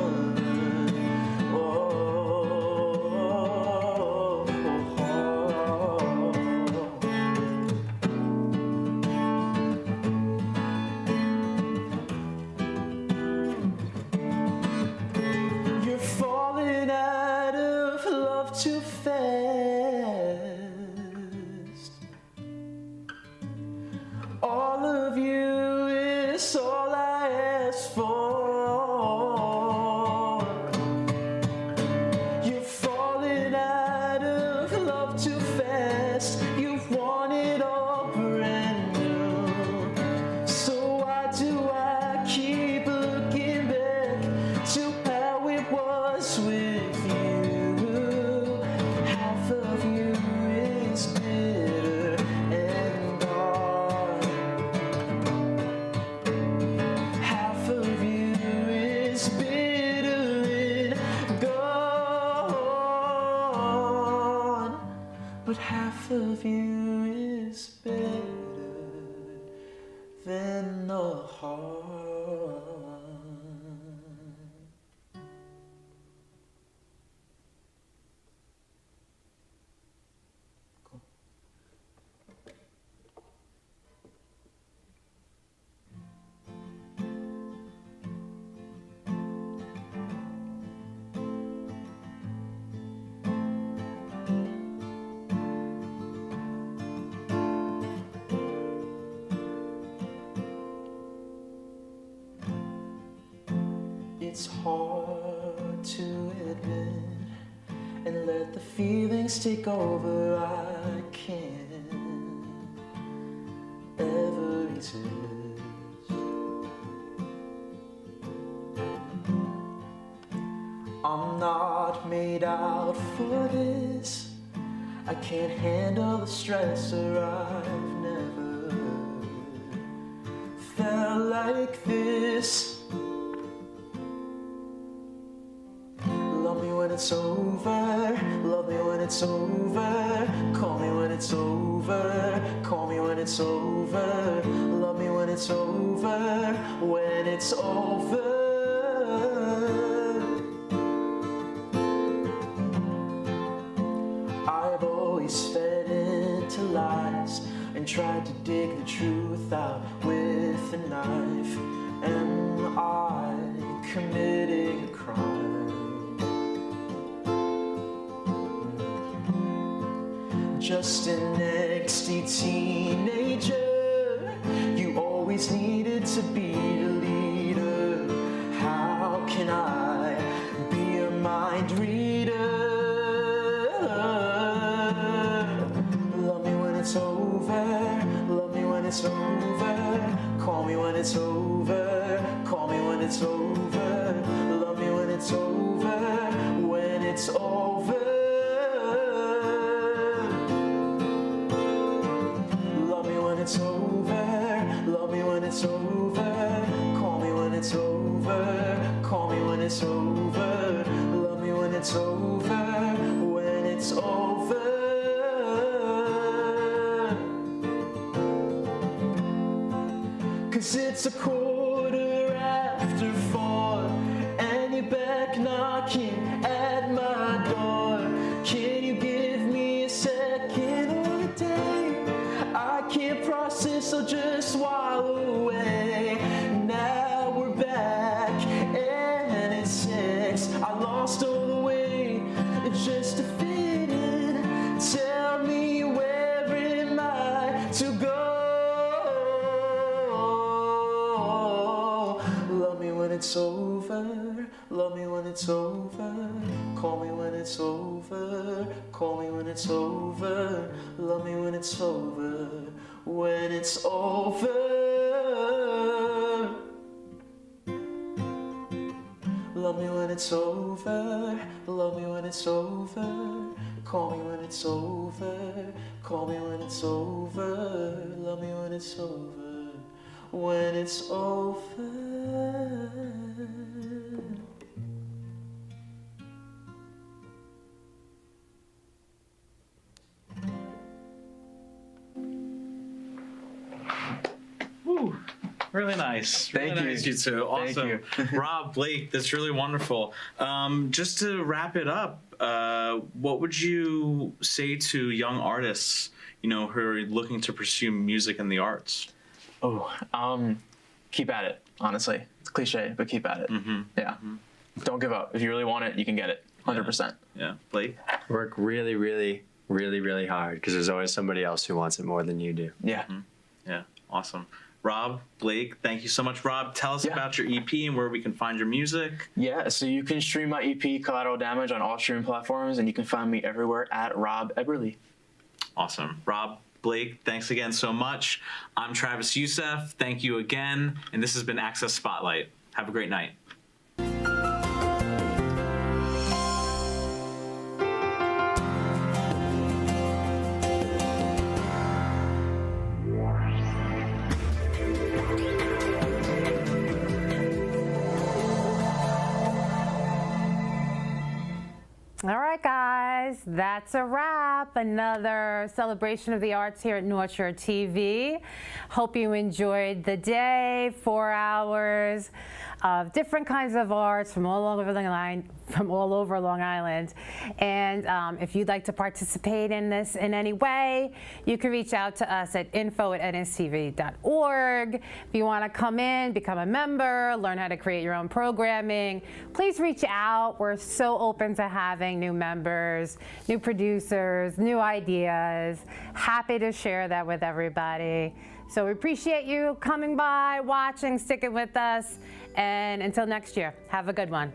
You're falling out of love too fast. All of you is all I ask for. You're falling out of love too fast. You want it all brand new. So why do I keep looking back to how it was with you? Half of you is bitter and gone. Half of you is bitter and gone, but half of you is better than the heart. it's hard to admit, and let the feelings take over. I can't ever resist. I'm not made out for this. I can't handle the stress, or I've never felt like this. Love me when it's over, love me when it's over. Call me when it's over, call me when it's over. Love me when it's over, when it's over. I've always fed into lies and tried to dig the truth out with a knife. Am I committing a crime? Just an angsty teenager. You always needed to be the leader. How can I be a mind reader? Love me when it's over, love me when it's over. Call me when it's over, call me when it's over. Love me when it's over, when it's over. Love me when it's over, love me when it's over. Call me when it's over, call me when it's over. Love me when it's over, when it's over. 'Cause it's 4:15 and you're back knocking at my door. Can you give me a second or a day? I can't process, so just wallow away. Now we're back and it's 6. I lost all the way just to fit in. Tell me, where am I to go? Love me when it's over, love me when it's over. Call me when it's over, call me when it's over. Love me when it's over, when it's over. Love me when it's over, love me when it's over. Call me when it's over, call me when it's over. Love me when it's over, when it's over. Woo. Really nice. Really Thank you. nice, you two. Awesome. Thank you. Rob, Blake, that's really wonderful. Just to wrap it up, what would you say to young artists, who are looking to pursue music and the arts? Keep at it, honestly. It's cliche, but keep at it. Yeah. Don't give up. If you really want it, you can get it. 100%. Yeah. Blake? Work really, really, really, really hard, because there's always somebody else who wants it more than you do. Yeah. Yeah. Awesome. Rob, Blake, thank you so much. Rob, tell us about your EP and where we can find your music. Yeah, so you can stream my EP, Collateral Damage, on all streaming platforms, and you can find me everywhere at Rob Eberly. Awesome. Rob, Blake, thanks again so much. I'm Travis Youssef. Thank you again. And this has been Access Spotlight. Have a great night. All right, guys, that's a wrap. Another celebration of the arts here at North Shore TV. Hope you enjoyed the day, 4 hours of different kinds of arts from all over Long Island. And if you'd like to participate in this in any way, you can reach out to us at info@nstv.org. If you want to come in, become a member, learn how to create your own programming, please reach out. We're so open to having new members, new producers, new ideas. Happy to share that with everybody. So we appreciate you coming by, watching, sticking with us. And until next year, have a good one.